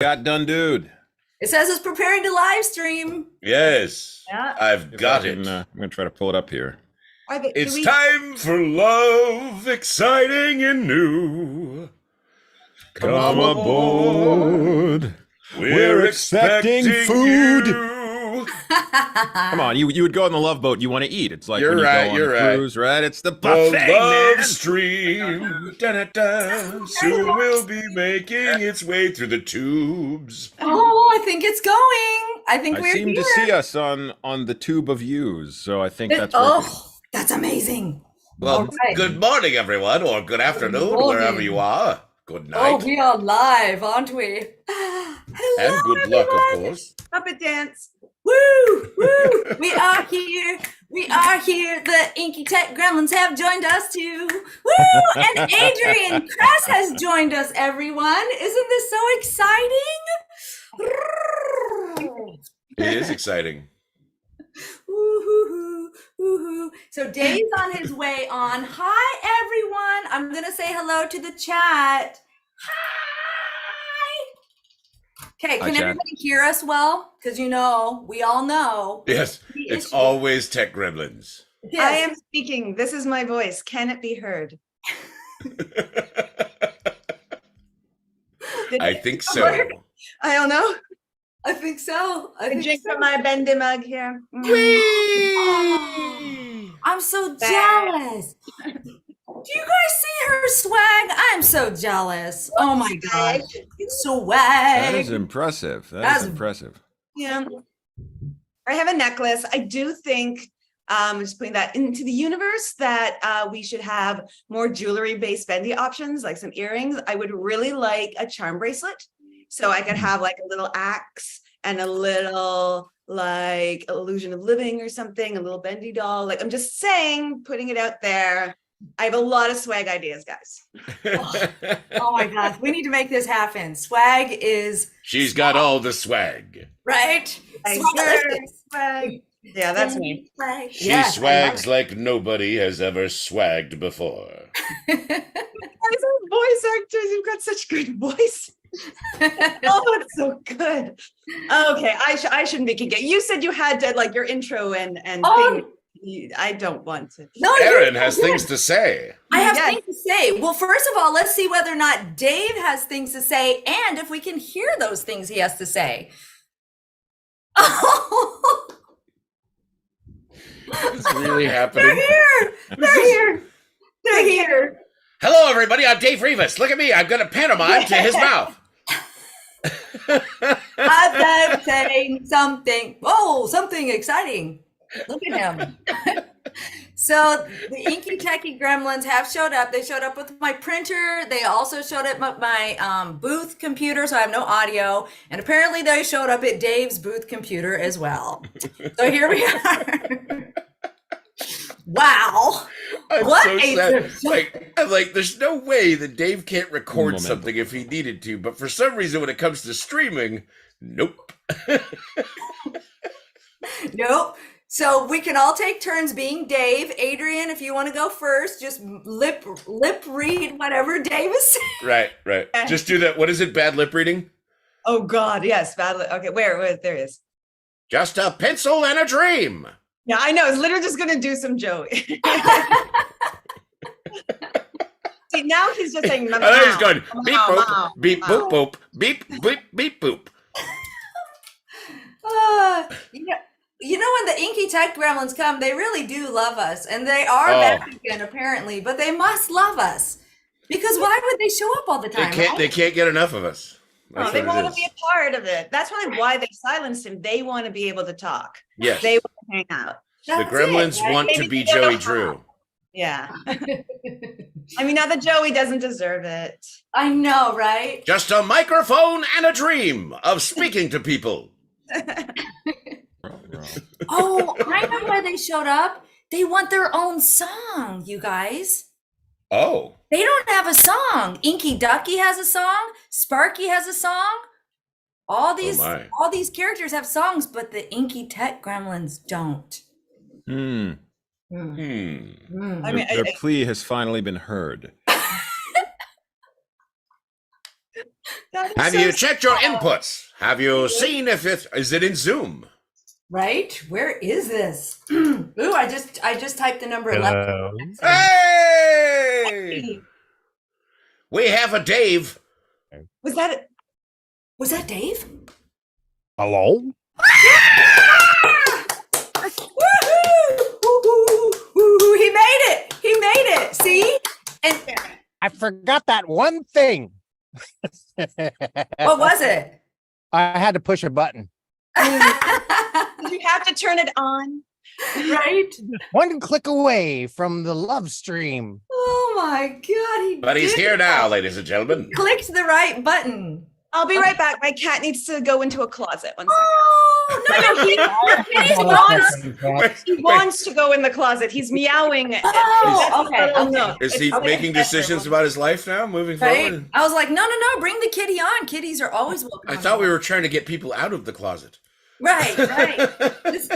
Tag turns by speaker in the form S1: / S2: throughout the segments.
S1: Got done, dude.
S2: It says it's preparing to live stream.
S3: Yes,
S2: Yeah.
S3: I've got it.
S1: I'm gonna try to pull it up here.
S3: It's time for love, exciting and new.
S1: Come aboard. We're expecting food.
S3: you.
S1: Come on, you would go on the Love Boat. You want to eat. It's like
S3: You're
S1: when you
S3: right,
S1: go on
S3: you're
S1: a
S3: right.
S1: cruise, right? It's the
S3: The
S1: buffet,
S3: love
S1: man.
S3: stream soon will be making its way through the tubes.
S2: Oh, I think it's going. I think
S1: I
S2: we're
S1: seem
S2: here.
S1: to see us on the tube of views, so I think that's working.
S2: Oh, that's amazing.
S3: Well,
S2: All right.
S3: good morning, everyone, or good afternoon,
S2: morning.
S3: wherever you are. Good
S2: Oh,
S3: night,
S2: we are live, aren't we? Hello,
S3: and good luck, of
S2: everyone.
S3: course.
S4: Puppet dance.
S2: Woo, woo. We are here. We are here. The Inky Tech Gremlins have joined us too. Woo! And Adrian Kress has joined us, everyone. Isn't this so exciting?
S3: It is exciting.
S2: Woo-hoo-hoo, woo-hoo. So Dave's on his way on. Hi, everyone. I'm going to say hello to the chat. Hi. Okay,
S1: Hi,
S2: can
S1: chat.
S2: everybody hear us well? Because we all know.
S3: Yes,
S2: the
S3: it's
S2: issue.
S3: always tech gremlins.
S2: Yes.
S4: I am speaking. This is my voice. Can it be heard?
S3: I think so.
S4: I don't know.
S2: I think so. I
S4: I
S2: think
S4: drink
S2: so.
S4: from my Bendy mug here.
S2: Oh, I'm so jealous. Do you guys see her swag? I'm so jealous. Oh my god.
S1: That is
S2: Swag.
S1: impressive.
S2: That's-
S1: That is impressive.
S4: Yeah. I have a necklace. I do think, just putting that into the universe, that we should have more jewelry-based Bendy options, like some earrings. I would really like a charm bracelet. So I could have like a little axe and a little like illusion of living or something, a little Bendy doll. Like I'm just saying, putting it out there. I have a lot of swag ideas, guys.
S2: Oh my gosh. We need to make this happen. Swag is
S3: She's got all the swag.
S2: right.
S4: I
S2: Swagalicious.
S4: Swag. Yeah, that's me.
S2: Swag.
S3: She
S2: Yes, I love
S3: swags like nobody has ever swagged before.
S4: Guys are voice actors. You've got such good voice. Oh, it's so good. Okay, I shouldn't be kicking. You said you had to like your intro and
S2: Oh.
S4: thing. I don't want to.
S2: No,
S3: Erin
S2: you're
S3: has
S2: good.
S3: things to say.
S2: I have
S4: Yes.
S2: things to say. Well, first of all, let's see whether or not Dave has things to say and if we can hear those things he has to say. Oh,
S3: It's really
S2: they're
S3: happening.
S2: here. They're here. They're here.
S3: Hello, everybody. I'm Dave Rivas. Look at me. I'm going to pantomime to his mouth.
S2: I'm saying something. Oh, something exciting. Look at him. So the Inky Techie Gremlins have showed up. They showed up with my printer. They also showed up at my booth computer, so I have no audio. And apparently they showed up at Dave's booth computer as well. So here we are. Wow.
S3: I'm
S2: What
S3: so
S2: a
S3: sad.
S2: surprise.
S3: I'm like, there's no way that Dave can't record
S1: Moment.
S3: something if he needed to, but for some reason, when it comes to streaming, nope.
S2: Nope. So we can all take turns being Dave. Adrian, if you want to go first, just lip read whatever Dave is saying.
S3: Right. Just do that. What is it? Bad lip reading?
S4: Oh God, yes, badly. Okay, where there it is.
S3: Just a pencil and a dream.
S4: Yeah, I know. It's literally just gonna do some Joey. See, now he's just saying.
S3: I thought he was going beep
S4: Meow,
S3: boop,
S4: meow,
S3: beep
S4: meow.
S3: boop boop, beep beep beep boop.
S2: You know, when the Inky Tech Gremlins come, they really do love us, and they are
S3: Oh.
S2: back again apparently. But they must love us because why would they show up all the
S3: They
S2: time?
S3: can't.
S2: right?
S3: They can't get enough of us.
S4: Oh,
S3: That's
S4: they
S3: what
S4: want
S3: it
S4: to be
S3: is.
S4: a part of it. That's why they silenced him. They want to be able to talk.
S3: Yes,
S4: They want to hang out.
S3: the
S2: That's it,
S3: Gremlins
S2: right?
S3: want to
S4: Maybe
S3: be
S4: they don't know
S3: Joey
S4: how.
S3: Drew.
S4: Yeah. I mean, not that Joey doesn't deserve it.
S2: I know, right?
S3: Just a microphone and a dream of speaking to people.
S2: Oh, I know why they showed up. They want their own song, you guys.
S3: Oh,
S2: They don't have a song. Inky Ducky has a song. Sparky has a song. All these
S3: my.
S2: characters have songs, but the Inky Tech Gremlins don't.
S1: Hmm.
S4: I mean,
S1: Their plea has finally been heard.
S3: Have you checked your inputs? Have you seen if is it in Zoom?
S2: Right? Where is this? Ooh, I just typed the number 11.
S3: Hey! We have a Dave.
S4: Was that
S2: Dave?
S5: Hello?
S2: Woo-hoo! He made it! He made it! See? And
S5: I forgot that one thing.
S2: what was it?
S5: I had to push a button.
S4: Did you have to turn it on?
S2: Right?
S5: One click away from the love stream.
S2: Oh my God!
S3: But he's
S2: did
S3: here
S2: it.
S3: now, ladies and gentlemen.
S2: Clicked the right button.
S4: I'll be right back. My cat needs to go into a closet. 1 second.
S2: Oh no!
S4: He wants to go in the closet. He's meowing.
S2: Oh, okay.
S3: Is he making decisions about his life now, moving
S2: Right?
S3: forward?
S2: I was like, no, bring the kitty on. Kitties are always welcome.
S3: I thought we were trying to get people out of the closet.
S2: Right. Just-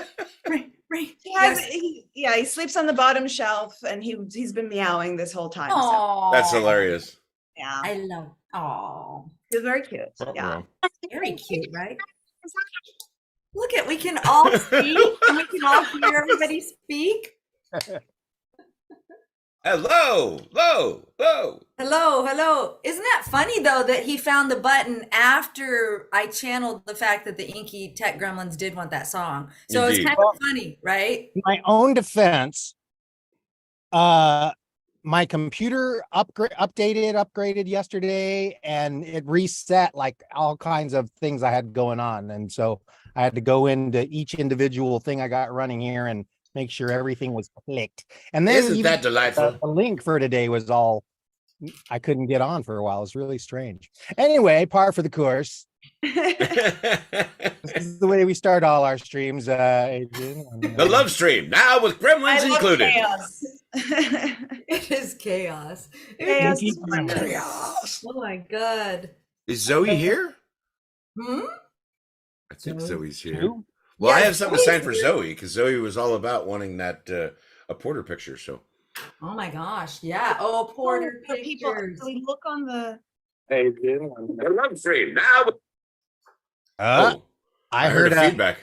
S2: right.
S4: He sleeps on the bottom shelf, and he's been meowing this whole time. So,
S2: Aw.
S3: That's hilarious.
S4: yeah,
S2: I love. Oh,
S4: he's very cute. Yeah.
S2: very cute, right? Look at, we can all see and we can all hear everybody speak.
S3: Hello.
S2: Hello. Isn't that funny though that he found the button after I channeled the fact that the Inky Tech Gremlins did want that song? So
S3: Indeed.
S2: it's kind of funny, right?
S5: In my own defense, my computer upgraded yesterday, and it reset like all kinds of things I had going on. And so I had to go into each individual thing I got running here and make sure everything was clicked. And then
S3: Isn't that delightful?
S5: the link for today was all, I couldn't get on for a while. It was really strange. Anyway, par for the course. This is the way we start all our streams, Adrian.
S3: The love stream now with gremlins
S4: I love
S3: included.
S4: chaos.
S2: It is chaos.
S4: Chaos
S2: It
S4: is wonderful.
S3: Chaos.
S2: Oh my God.
S3: Is Zoe here?
S2: Hmm?
S3: I think Zoe's here.
S5: Two?
S3: Well, I
S2: Yes,
S3: have something to sign for
S2: Zoe's
S3: Zoe because Zoe was all about wanting that a Porter picture. So
S2: Oh my gosh. Yeah. Oh, Porter
S4: For people,
S2: pictures.
S4: so we look on the.
S3: the love stream now.
S5: I
S3: I
S5: heard
S3: heard
S5: a
S3: feedback.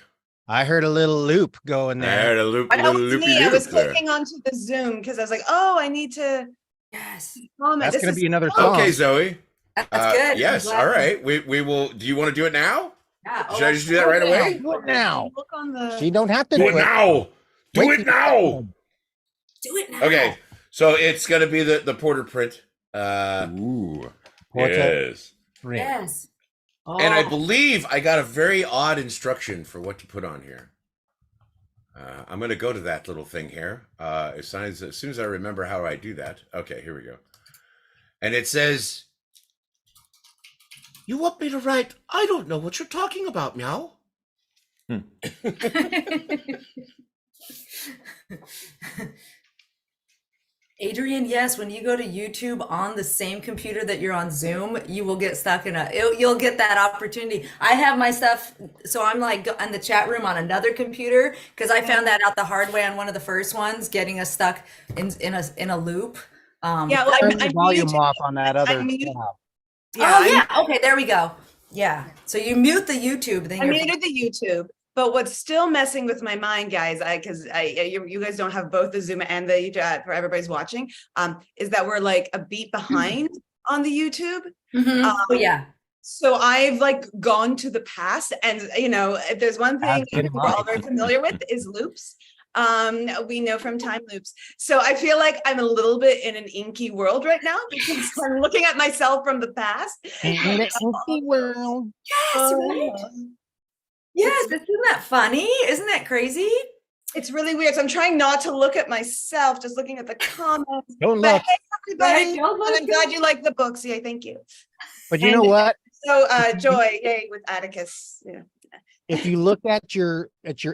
S5: I heard a little loop going
S3: I
S5: there.
S3: heard a loop,
S4: I know
S3: little
S4: it's
S3: loopy
S4: me. I was
S3: loop there.
S4: clicking onto the Zoom because I was like, oh, I need to
S2: Yes.
S4: comment.
S5: That's
S4: This
S5: going to
S4: is
S5: be another song.
S3: Okay, Zoe.
S2: That's good. I'm
S3: Yes.
S2: glad-
S3: All right. We will. Do you want to do it now?
S2: Yeah.
S3: Should I just do that right away?
S5: Do it now.
S4: Look on the.
S5: She don't have to
S3: Do it now. Do
S5: Wait
S3: it now.
S2: Do it now.
S3: Okay. So it's gonna be the Porter print.
S1: Ooh.
S3: Yes.
S2: Yes. Oh.
S3: And I believe I got a very odd instruction for what to put on here. I'm going to go to that little thing here. As soon as I remember how I do that. Okay, here we go. And it says, "You want me to write, I don't know what you're talking about, meow."
S2: Adrian, yes, when you go to YouTube on the same computer that you're on Zoom, you will get stuck in you'll get that opportunity. I have my stuff, so I'm like in the chat room on another computer because I found that out the hard way on one of the first ones, getting us stuck in a loop.
S4: Yeah, well,
S5: Turn the
S4: I'm
S5: volume
S4: muted.
S5: off on that other
S4: I'm muted.
S5: tab.
S2: Oh yeah, okay, there we go. Yeah, so you mute the YouTube, then
S4: I
S2: you're
S4: muted the YouTube, but what's still messing with my mind, guys, you guys don't have both the Zoom and the YouTube for everybody's watching, is that we're like a beat behind on the YouTube.
S2: Mhm. Oh yeah.
S4: So I've like gone to the past, and if there's one thing
S5: That's
S4: we're all very familiar with is loops. We know from time loops. So I feel like I'm a little bit in an inky world right now because I'm looking at myself from the past.
S5: In the inky world.
S2: Yes, right. Yes, isn't that funny? Isn't that crazy?
S4: It's really weird. So I'm trying not to look at myself, just looking at the comments.
S5: Don't
S4: But
S5: look.
S4: hey, everybody,
S2: Right, don't
S4: and I'm
S2: look.
S4: glad you like the books. Yeah, thank you.
S5: But you know what?
S4: So Joy, yay, with Atticus. Yeah.
S5: If you look at your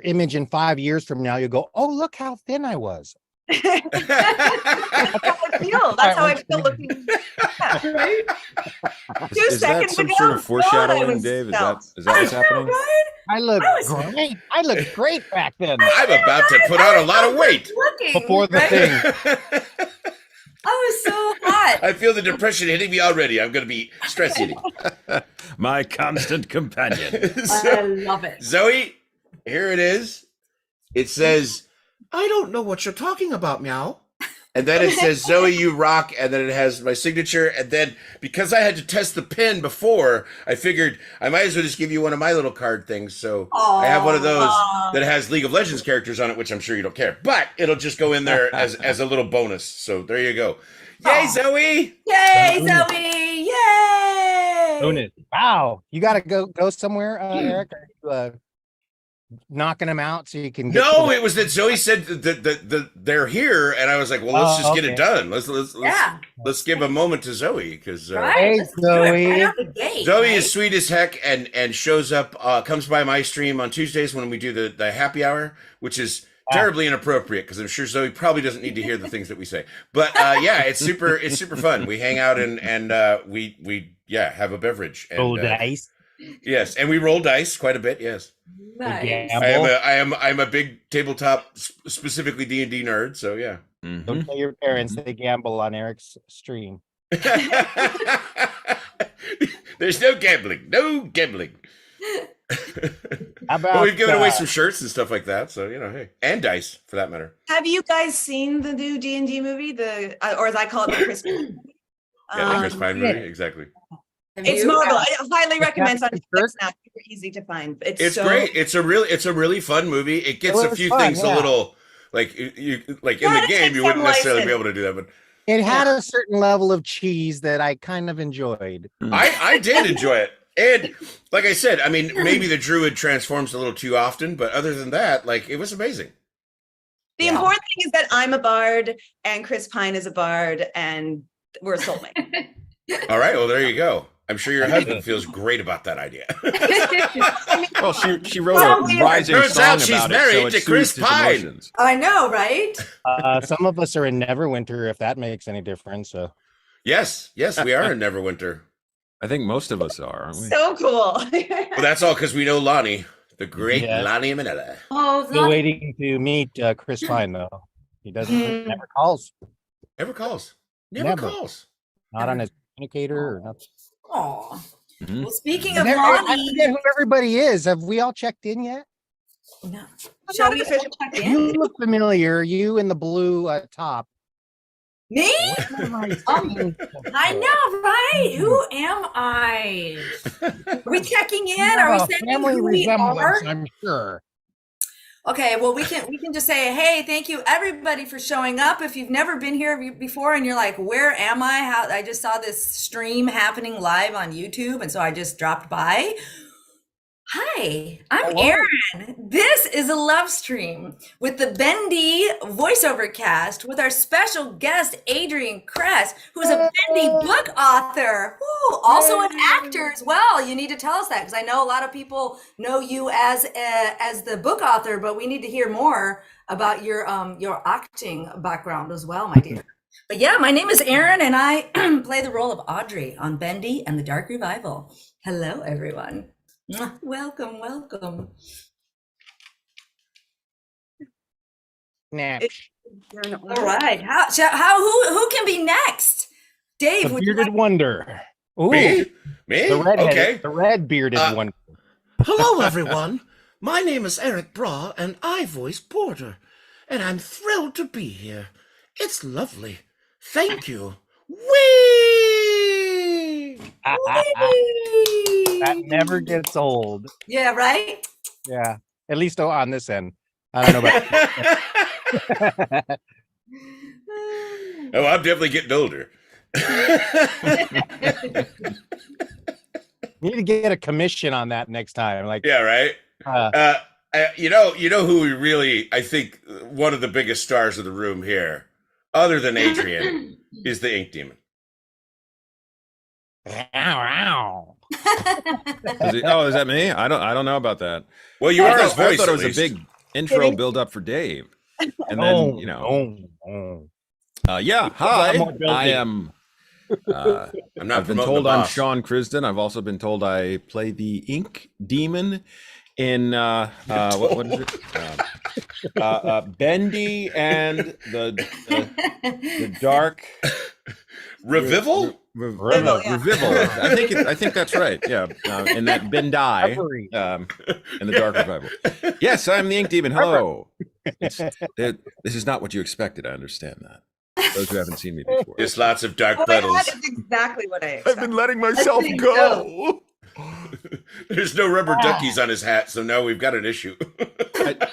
S5: image in 5 years from now, you'll go, "Oh, look how thin I was."
S4: That's how I feel. That's how I feel looking. Yeah.
S2: Right?
S4: 2
S1: Is that
S4: seconds
S1: some
S4: ago,
S1: sort of
S4: God, I
S1: foreshadowing,
S4: was
S1: Dave? Is
S4: svelte.
S1: that what's happening?
S2: Right?
S5: I look
S2: I was-
S5: great. I looked great back then.
S3: I'm about to put on a lot of weight.
S2: Looking,
S5: Before the
S2: right?
S5: thing.
S2: I was so hot. that?
S3: I feel the depression hitting me already. I'm going to be stress eating.
S1: My constant companion.
S2: I love it.
S3: Zoe, here it is. It says, I don't know what you're talking about, meow. And then it says, Zoe, you rock. And then it has my signature. And then because I had to test the pen before, I figured I might as well just give you one of my little card things. So I have one of those that has League of Legends characters on it, which I'm sure you don't care. But it'll just go in there as a little bonus. So there you go. Yay, Zoe!
S2: Yay, Zoe! Yay!
S5: Bonus. Wow. You got to go somewhere, Eric? Are you, knocking them out so you can get
S3: No, it was that Zoe said that they're here, and I was like, well, let's just get it done. Let's give a moment to Zoe because
S2: Right?
S5: Hey,
S2: Let's do it
S5: Zoe.
S2: right out the gate,
S3: Zoe
S2: right?
S3: is sweet as heck and shows up, comes by my stream on Tuesdays when we do the happy hour, which is terribly inappropriate because I'm sure Zoe probably doesn't need to hear the things that we say. But yeah, it's super fun. We hang out and we have a beverage. And,
S5: roll dice.
S3: Yes, and we roll dice quite a bit. Yes.
S2: Nice.
S3: I'm a big tabletop, specifically D&D nerd. So yeah.
S5: Don't tell your parents they gamble on Eric's stream.
S3: There's no gambling. No gambling.
S5: How about
S3: Well, we've given away some shirts and stuff like that. So hey, and dice for that matter.
S4: Have you guys seen the new D&D movie? Or as I call it, the Christmas movie?
S3: Yeah, the Chris Pine movie, exactly.
S4: It's marvelous. I highly recommend it on
S5: That's
S4: Netflix now. Super easy to find.
S3: It's
S4: so
S3: great. It's a really fun movie. It gets a
S5: was
S3: few
S5: fun,
S3: things
S5: yeah.
S3: a little like you like in
S4: Yeah,
S3: the
S4: it
S3: game
S4: takes
S3: you wouldn't
S4: some
S3: necessarily be
S4: license.
S3: able to do that, but
S5: It had a certain level of cheese that I kind of enjoyed.
S3: I did enjoy it. And like I said, I mean, maybe the druid transforms a little too often, but other than that, like it was amazing.
S4: the important thing is that I'm a bard and Chris Pine is a bard and we're a soulmate.
S3: All right, well there you go. I'm sure your husband feels great about that idea.
S1: Well, she wrote a rising
S3: Turns
S1: song
S3: out she's
S1: about
S3: married
S1: it, so it
S3: to Chris
S1: soothes his
S3: Pine.
S1: emotions.
S2: I know, right?
S5: Some of us are in Neverwinter, if that makes any difference. So
S3: Yes, we are in Neverwinter.
S1: I think most of us are, aren't we?
S4: So cool.
S3: Well, that's all because we know Lonnie, the great
S5: Yes.
S3: Lonnie Manella.
S2: Oh, it's
S5: still
S2: not
S5: waiting to meet Chris Pine, though. He doesn't never calls,
S3: Never calls. Never
S5: Never.
S3: calls.
S5: not on his communicator or nothing.
S2: Aw.
S1: Mhm.
S2: Well, speaking of
S5: I
S2: Lonnie,
S5: forget who everybody is. Have we all checked in yet?
S2: no.
S4: I'm
S2: Shall
S4: not
S2: we
S4: official.
S2: check
S5: You
S2: in?
S5: look familiar. You in the blue top.
S2: Me?
S5: What am I seeing?
S2: I know, right? Who am I? Are we checking in? Are we
S5: Yeah,
S2: saying
S5: family
S2: who we
S5: resemblance,
S2: are?
S5: I'm sure.
S2: Okay, well we can just say, hey, thank you everybody for showing up. If you've never been here before and you're like, where am I? How I just saw this stream happening live on YouTube, and so I just dropped by. Hi, I'm
S5: Hello.
S2: Erin. This is a love stream with the Bendy voiceover cast with our special guest Adrian Kress, who's a Bendy book author, woo, also an actor as well. You need to tell us that because I know a lot of people know you as the book author, but we need to hear more about your acting background as well, my dear. But yeah, my name is Erin, and I play the role of Audrey on Bendy and the Dark Revival. Hello, everyone. Mwah. Welcome, welcome.
S5: Next.
S2: All right. Who can be next? Dave,
S5: The
S2: would you
S5: bearded
S2: like-
S5: wonder. Ooh,
S3: Me?
S5: the red
S3: Okay.
S5: the red bearded one.
S6: Hello, everyone. My name is Eric Braw, and I voice Porter. And I'm thrilled to be here. It's lovely. Thank you. Whee!
S5: That never gets old.
S2: Yeah, right?
S5: Yeah, at least on this end. I don't know about.
S3: Oh, I'm definitely getting older.
S5: Need to get a commission on that next time. Like,
S3: Yeah, right. You know who we really, I think, one of the biggest stars of the room here, other than Adrian, is the Ink Demon.
S5: ow,
S1: Is that me? I don't know about that.
S3: Well, you are his
S1: I
S3: voice.
S1: thought it
S3: at
S1: was a
S3: least.
S1: big intro build up for Dave, and then yeah. Hi,
S5: more building.
S1: I am.
S3: I'm not
S1: I've been
S3: promoting
S1: told
S3: the
S1: I'm
S3: boss.
S1: Sean Crisden. I've also been told I play the Ink Demon in what is it? Bendy and the dark
S3: Revival?
S4: Revival, yeah.
S1: Revival. I think that's right. Yeah, and that Bendy
S5: Reverie.
S1: and the dark revival. Yes, I'm the Ink Demon. Hello. This is not what you expected. I understand that. Those who haven't seen me before.
S3: There's lots of dark
S4: Oh my
S3: petals.
S4: God, it's exactly what I expected.
S1: letting myself
S2: think
S1: go.
S3: There's no rubber duckies on his hat, so now we've got an issue.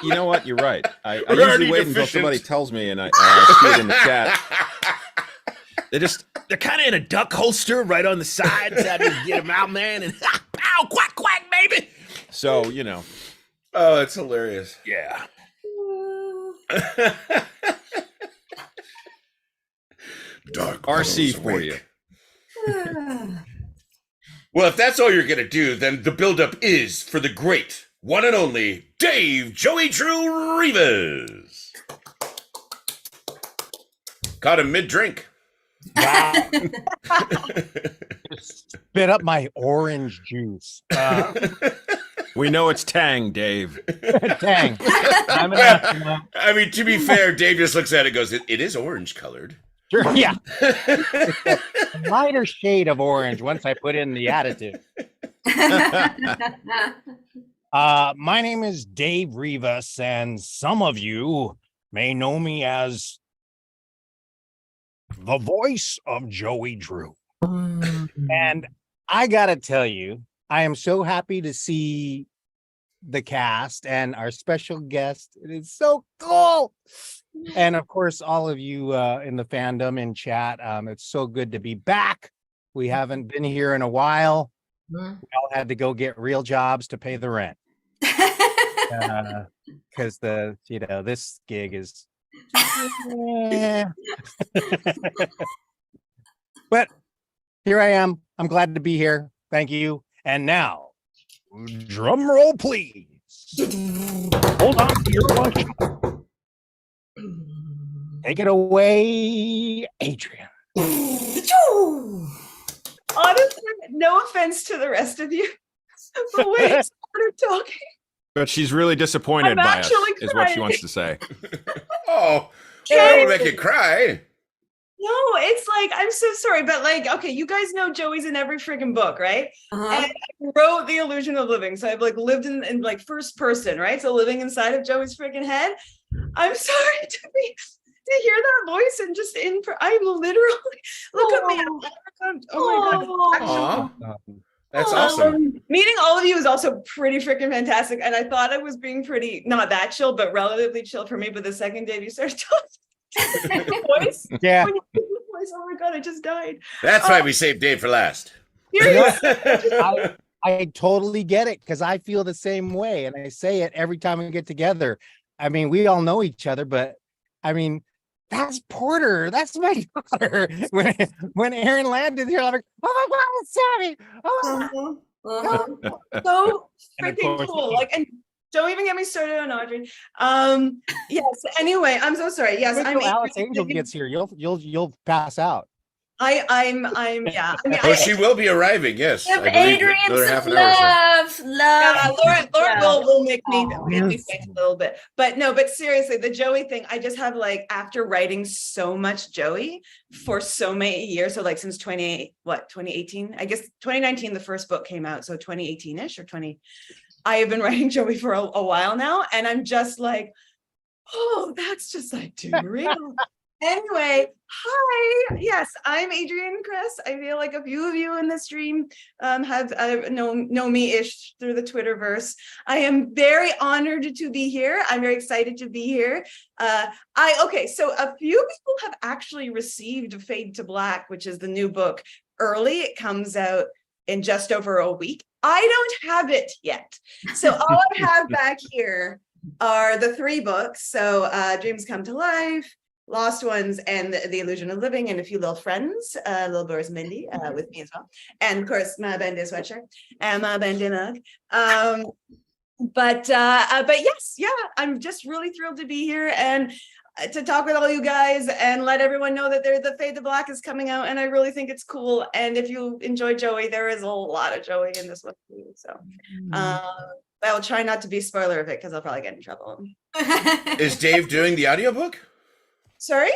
S1: You know what? You're right. I
S3: We're
S1: usually
S3: already
S1: wait until
S3: deficient.
S1: somebody tells me, and I see it in the chat. They're kind of in a duck holster right on the sides. I just get them out, man, and pow, quack, quack, baby. So, you know.
S3: Oh, it's hilarious.
S1: Yeah.
S3: Dark
S1: RC
S3: petals
S1: for
S3: awake.
S1: you.
S3: Well, if that's all you're going to do, then the buildup is for the great, one and only, Dave Joey Drew Rivas. Caught him mid-drink.
S5: Wow. Spit up my orange juice.
S1: We know it's Tang, Dave.
S5: Dang. I'm an astronaut.
S3: I mean, to be fair, Dave just looks at it and goes, it is orange colored.
S5: Sure, yeah. A lighter shade of orange once I put in the additive. My name is Dave Rivas, and some of you may know me as the voice of Joey Drew. And I gotta tell you, I am so happy to see the cast and our special guest. It is so cool. And of course, all of you in the fandom in chat, it's so good to be back. We haven't been here in a while. We all had to go get real jobs to pay the rent. Because this gig is but here I am. I'm glad to be here. Thank you. And now, drum roll, please. Hold on to your lunch. Take it away, Adrian.
S4: Honestly, no offense to the rest of you, but when I started talking,
S1: But she's really disappointed
S4: I'm
S1: by us,
S4: actually
S1: is what she
S4: crying.
S1: wants to say.
S3: Oh, that will make you cry.
S4: no, it's like, I'm so sorry, but like, okay, you guys know Joey's in every freaking book, right?
S2: Uh-huh.
S4: And I wrote The Illusion of Living. So I've like lived in like first person, right? So living inside of Joey's freaking head. I'm sorry to hear that voice and just I'm literally, look at me. Oh my God.
S3: Aw, that's awesome.
S4: Meeting all of you is also pretty freaking fantastic. And I thought I was being pretty, not that chill, but relatively chill for me. But the second Dave you started talking, voice,
S5: Yeah.
S4: when you hear the voice, oh my God, I just died.
S3: That's why we saved Dave for last.
S4: Seriously.
S5: I totally get it because I feel the same way. And I say it every time we get together. I mean, we all know each other, but I mean, that's Porter. That's my daughter. When Aaron landed here, I'm like, oh my God, it's Sammy. Oh my God.
S4: So
S5: And of
S4: freaking
S5: course-
S4: cool. Like, and don't even get me started on Audrey. Yes. Anyway, I'm so sorry. Yes,
S5: Wait
S4: I'm.
S5: till Alice Angel gets here. You'll pass out.
S4: I'm. Yeah. I mean,
S3: Oh, she will be arriving. Yes,
S2: Give
S3: I believe
S2: Adrian
S3: another
S2: some
S3: half an hour. Or so.
S2: love.
S4: Laura will make me
S5: Yes.
S4: think a little bit, but no, but seriously, the Joey thing, I just have like, after writing so much Joey for so many years, so like since 2018, I guess 2019, the first book came out, so 2018-ish or 20, I have been writing Joey for a while now, and I'm just like, oh, that's just like too real. Anyway, hi. Yes, I'm Adrian Kress. I feel like a few of you in the stream have know me-ish through the Twitterverse. I am very honored to be here. I'm very excited to be here. Okay, so a few people have actually received Fade to Black, which is the new book, early. It comes out in just over a week. I don't have it yet. So all I have back here are the 3 books. So Dreams Come to Life, Lost Ones, and the Illusion of Living, and a few little friends, little Boris and Bendy with me as well, and of course my Bendy sweatshirt and my Bendy mug. But yes, yeah, I'm just really thrilled to be here and to talk with all you guys and let everyone know that the Fade to Black is coming out, and I really think it's cool. And if you enjoy Joey, there is a lot of Joey in this one too. So, I will try not to be spoiler of it because I'll probably get in trouble.
S3: Is Dave doing the audiobook?
S4: Sorry?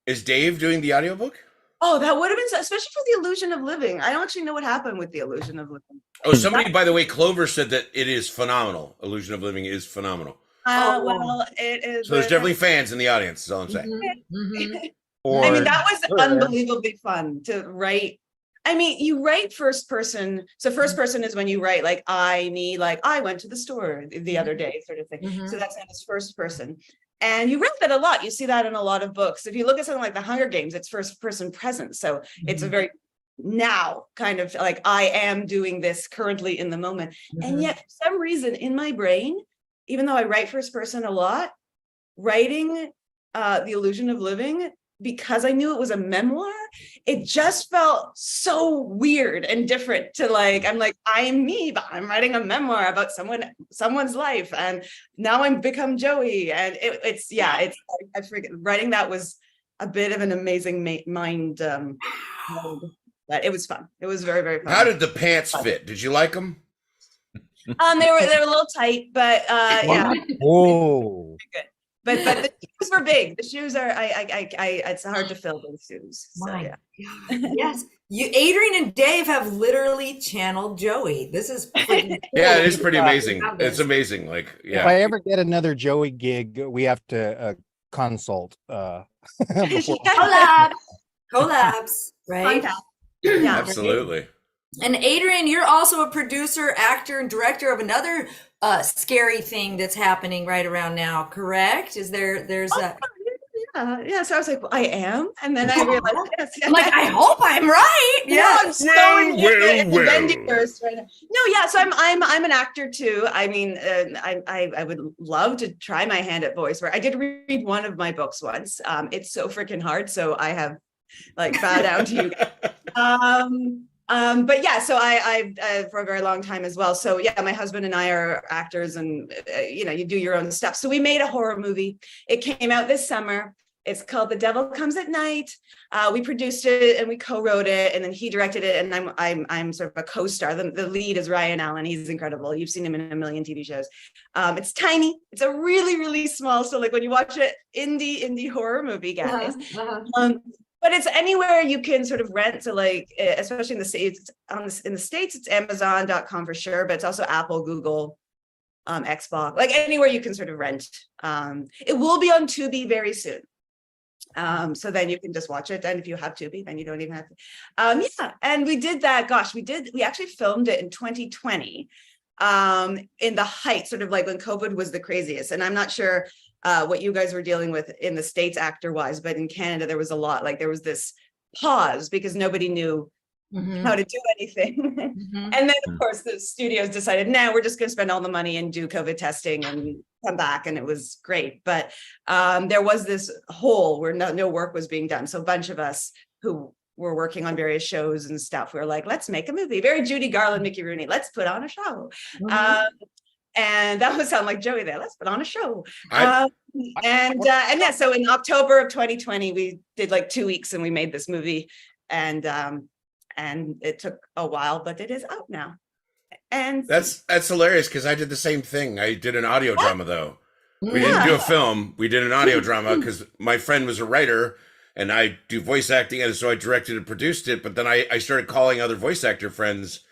S3: Is Dave doing the audiobook?
S4: Oh, that would have been, especially for the illusion of living. I don't actually know what happened with the illusion of living.
S3: Oh, somebody, by the way, Clover said that it is phenomenal. Illusion of Living is phenomenal.
S4: Well, it is.
S3: So there's definitely fans in the audience, is all I'm saying.
S5: Or,
S4: I mean, that was
S5: or-
S4: unbelievably fun to write. I mean, you write first person. So first person is when you write like I, me, like I went to the store the other day sort of thing. So that's not as first person. And you read that a lot. You see that in a lot of books. If you look at something like The Hunger Games, it's first person present. So it's a very now kind of like I am doing this currently in the moment. And yet for some reason in my brain, even though I write first person a lot, writing The Illusion of Living, because I knew it was a memoir, it just felt so weird and different to like, I'm like, I am me, but I'm writing a memoir about someone's life. And now I'm become Joey. And I forget, writing that was a bit of an amazing mind, but it was fun. It was very, very fun.
S3: How did the pants fit? Did you like them?
S4: They were a little tight, but yeah.
S5: Whoa.
S4: Good. But the shoes were big. The shoes are it's hard to fill those shoes. So yeah.
S2: Yes. Adrian and Dave have literally channeled Joey. This is pretty
S3: Yeah,
S2: cool.
S3: it is pretty amazing. It's amazing. Like,
S5: If
S3: yeah.
S5: I ever get another Joey gig, we have to consult. Before.
S2: Collabs, right?
S4: Yeah.
S3: Absolutely.
S2: And Adrian, you're also a producer, actor, and director of another scary thing that's happening right around now, correct? There's a
S4: Yeah. So I was like, well, I am, and then I realized, yes.
S2: I'm like, I hope I'm right.
S4: Yeah, I'm so in the Bendy
S3: well.
S4: verse right now. No, yeah. So I'm an actor too. I mean, I would love to try my hand at voice work. I did read one of my books once. It's so freaking hard, so I have like bow down to you. But yeah, so I for a very long time as well. So yeah, my husband and I are actors, and you do your own stuff. So we made a horror movie. It came out this summer. It's called The Devil Comes at Night. We produced it and we co-wrote it, and then he directed it, and I'm sort of a co-star. The lead is Ryan Allen. He's incredible. You've seen him in a million TV shows. It's tiny. It's a really, really small. So like when you watch it, indie horror movie, guys. But it's anywhere you can sort of rent. So like, especially in the States, in the States, it's Amazon.com for sure, but it's also Apple, Google, Xbox, like anywhere you can sort of rent. It will be on Tubi very soon. So then you can just watch it. And if you have Tubi, then you don't even have to. Yeah. And we did that. Gosh, we actually filmed it in 2020 in the height, sort of like when COVID was the craziest. And I'm not sure what you guys were dealing with in the States actor wise, but in Canada, there was a lot, like there was this pause because nobody knew how to do anything. And then of course the studios decided, now we're just going to spend all the money and do COVID testing and come back. And it was great. But there was this hole where no work was being done. So a bunch of us who were working on various shows and stuff, we were like, let's make a movie. Very Judy Garland, Mickey Rooney, let's put on a show. And that would sound like Joey there. Let's put on a show. And yeah, so in October of 2020, we did like 2 weeks and we made this movie, and it took a while, but it is out now. And
S3: That's hilarious because I did the same thing. I did an audio drama though. We didn't do a film. We did an audio drama because my friend was a writer and I do voice acting, and so I directed and produced it. But then I started calling other voice actor friends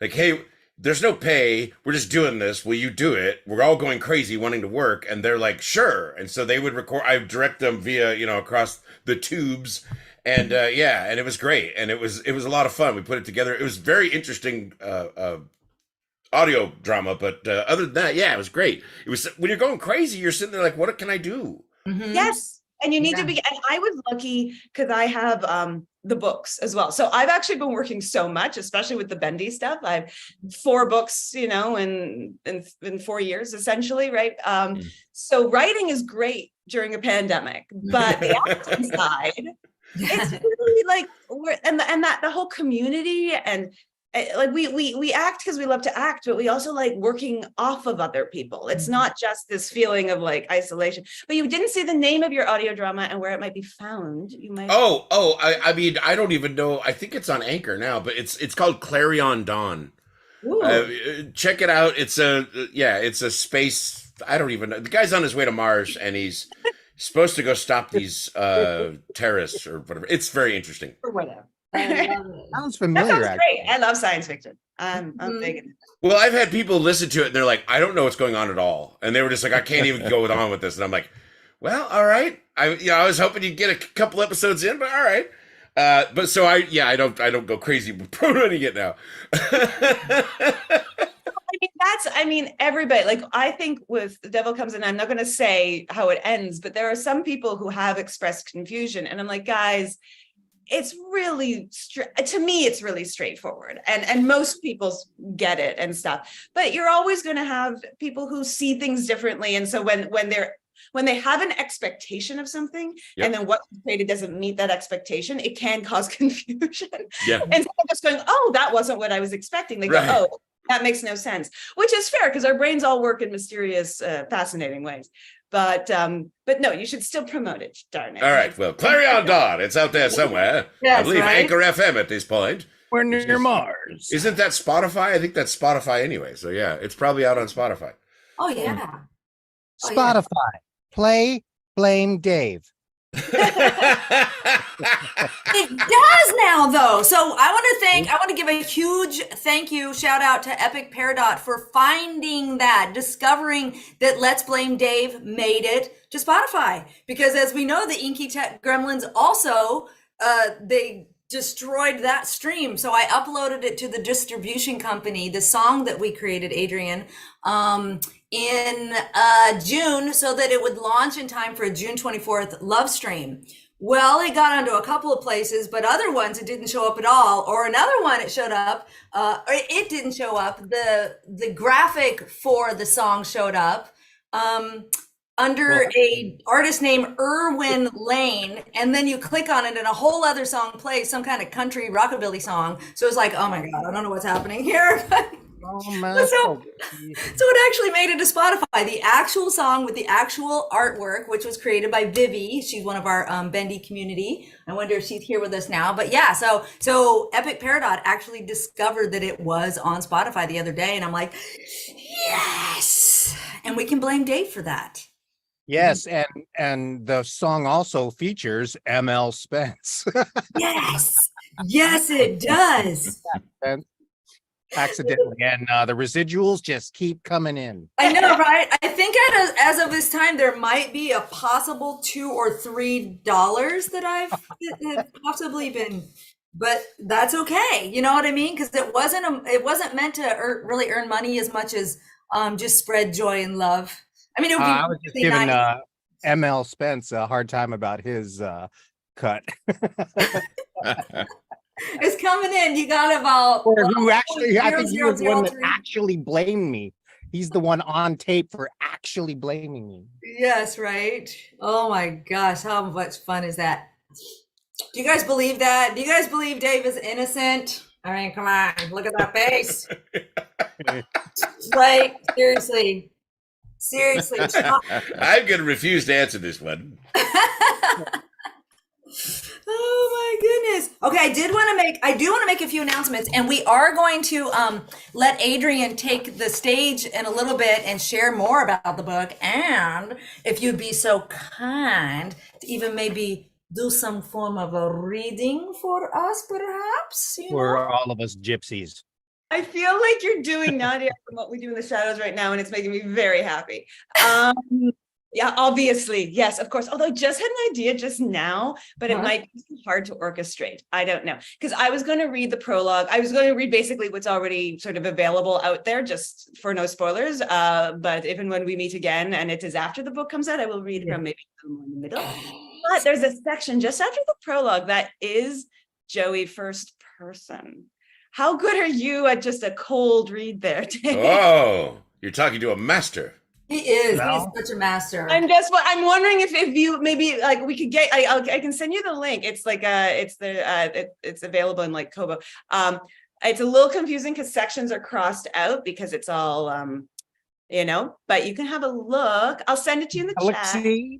S3: like, hey, there's no pay. We're just doing this. Will you do it? We're all going crazy wanting to work. And they're like, sure. And so they would record, I direct them via, across the tubes. And yeah, and it was great. And it was a lot of fun. We put it together. It was very interesting audio drama. But other than that, yeah, it was great. It was, when you're going crazy, you're sitting there like, what can I do?
S4: yes. And you need to be, and I was lucky because I have the books as well. So I've actually been working so much, especially with the Bendy stuff. I've 4 books, in 4 years, essentially, right? So writing is great during a pandemic, but the acting side, it's really like, and that the whole community, and like we act because we love to act, but we also like working off of other people. It's not just this feeling of like isolation. But you didn't say the name of your audio drama and where it might be found. You might.
S3: I mean, I don't even know. I think it's on Anchor now, but it's called Clarion Dawn. Check it out. It's a space. I don't even know. The guy's on his way to Mars, and he's supposed to go stop these terrorists or whatever. It's very interesting.
S4: Or whatever.
S2: I love it.
S5: Sounds
S4: That
S5: familiar.
S4: sounds
S5: Actually.
S4: great. I love science fiction. I'm
S2: Mhm.
S4: big into
S3: Well, I've had people listen to it, and they're like, "I don't know what's going on at all," and they were just like, "I can't even go on with this," and I'm like, "Well, all right. I was hoping you'd get a couple episodes in, but all right." But so I don't go crazy promoting it now.
S4: I mean, everybody, like, I think with The Devil Comes In, I'm not going to say how it ends, but there are some people who have expressed confusion. And I'm like, guys, it's really, to me, it's really straightforward. And most people get it and stuff. But you're always going to have people who see things differently. And so when they have an expectation of something,
S3: Yep.
S4: and then what's created doesn't meet that expectation, it can cause confusion.
S3: Yeah.
S4: And so just going, oh, that wasn't what I was expecting. They
S3: Right.
S4: go, oh, that makes no sense, which is fair because our brains all work in mysterious, fascinating ways. But no, you should still promote it, darn it.
S3: All right. Well, Clarion Dawn. It's out there somewhere. I
S2: Yes,
S3: believe
S2: right?
S3: Anchor FM at this point.
S5: We're near Mars.
S3: Isn't that Spotify? I think that's Spotify anyway. So yeah, it's probably out on Spotify.
S2: Oh yeah. Oh, yeah.
S5: Spotify. Play, blame Dave.
S2: It does now, though. So I want to give a huge thank you, shout out to Epic Peridot for finding that, discovering that Let's Blame Dave made it to Spotify. Because as we know, the Inky Tech Gremlins also, they destroyed that stream. So I uploaded it to the distribution company, the song that we created, Adrian, in June, so that it would launch in time for a June 24th love stream. Well, it got onto a couple of places, but other ones it didn't show up at all. Or another one it showed up, or it didn't show up. The graphic for the song showed up under a artist named Irwin Lane, and then you click on it and a whole other song plays, some kind of country rockabilly song. So it's like, oh my God, I don't know what's happening here.
S5: Oh man.
S2: So it actually made it to Spotify. The actual song with the actual artwork, which was created by Vivi. She's one of our Bendy community. I wonder if she's here with us now. But yeah, so Epic Peridot actually discovered that it was on Spotify the other day, and I'm like, yes. And we can blame Dave for that.
S5: Yes, and the song also features ML Spence.
S2: Yes, it does.
S5: And accidentally, and the residuals just keep coming in.
S2: I know, right? I think as of this time, there might be a possible $2 or $3 that I've possibly been, but that's okay. You know what I mean? Because it wasn't meant to really earn money as much as just spread joy and love. I mean, it would be
S5: I was just
S2: really
S5: giving
S2: nice.
S5: ML Spence a hard time about his cut.
S2: It's coming in. You got about
S5: Or who actually, I think he was the one that
S2: 0.0003.
S5: actually blamed me. He's the one on tape for actually blaming me.
S2: Yes, right. Oh my gosh, how much fun is that? Do you guys believe that? Do you guys believe Dave is innocent? I mean, come on, look at that face. Like, seriously.
S3: I'm going to refuse to answer this one.
S2: Oh my goodness. Okay, I do want to make a few announcements, and we are going to let Adrian take the stage in a little bit and share more about the book. And if you'd be so kind to even maybe do some form of a reading for us, perhaps.
S5: For all of us gypsies.
S4: I feel like you're doing Nadia from What We Do in the Shadows right now, and it's making me very happy. Yeah, obviously. Yes, of course. Although I just had an idea just now, but it might be hard to orchestrate. I don't know. Because I was going to read the prologue. I was going to read basically what's already sort of available out there, just for no spoilers. But if and when we meet again, and it is after the book comes out, I will read from maybe somewhere in the middle. But there's a section just after the prologue that is Joey first person. How good are you at just a cold read there, Dave?
S3: Oh, you're talking to a master.
S2: He is.
S5: Well,
S2: He's such a master.
S4: I'm wondering if you maybe like we could get I can send you the link. It's like it's available in like Kobo. It's a little confusing because sections are crossed out because it's all but you can have a look. I'll send it to you in the chat.
S5: Alexei,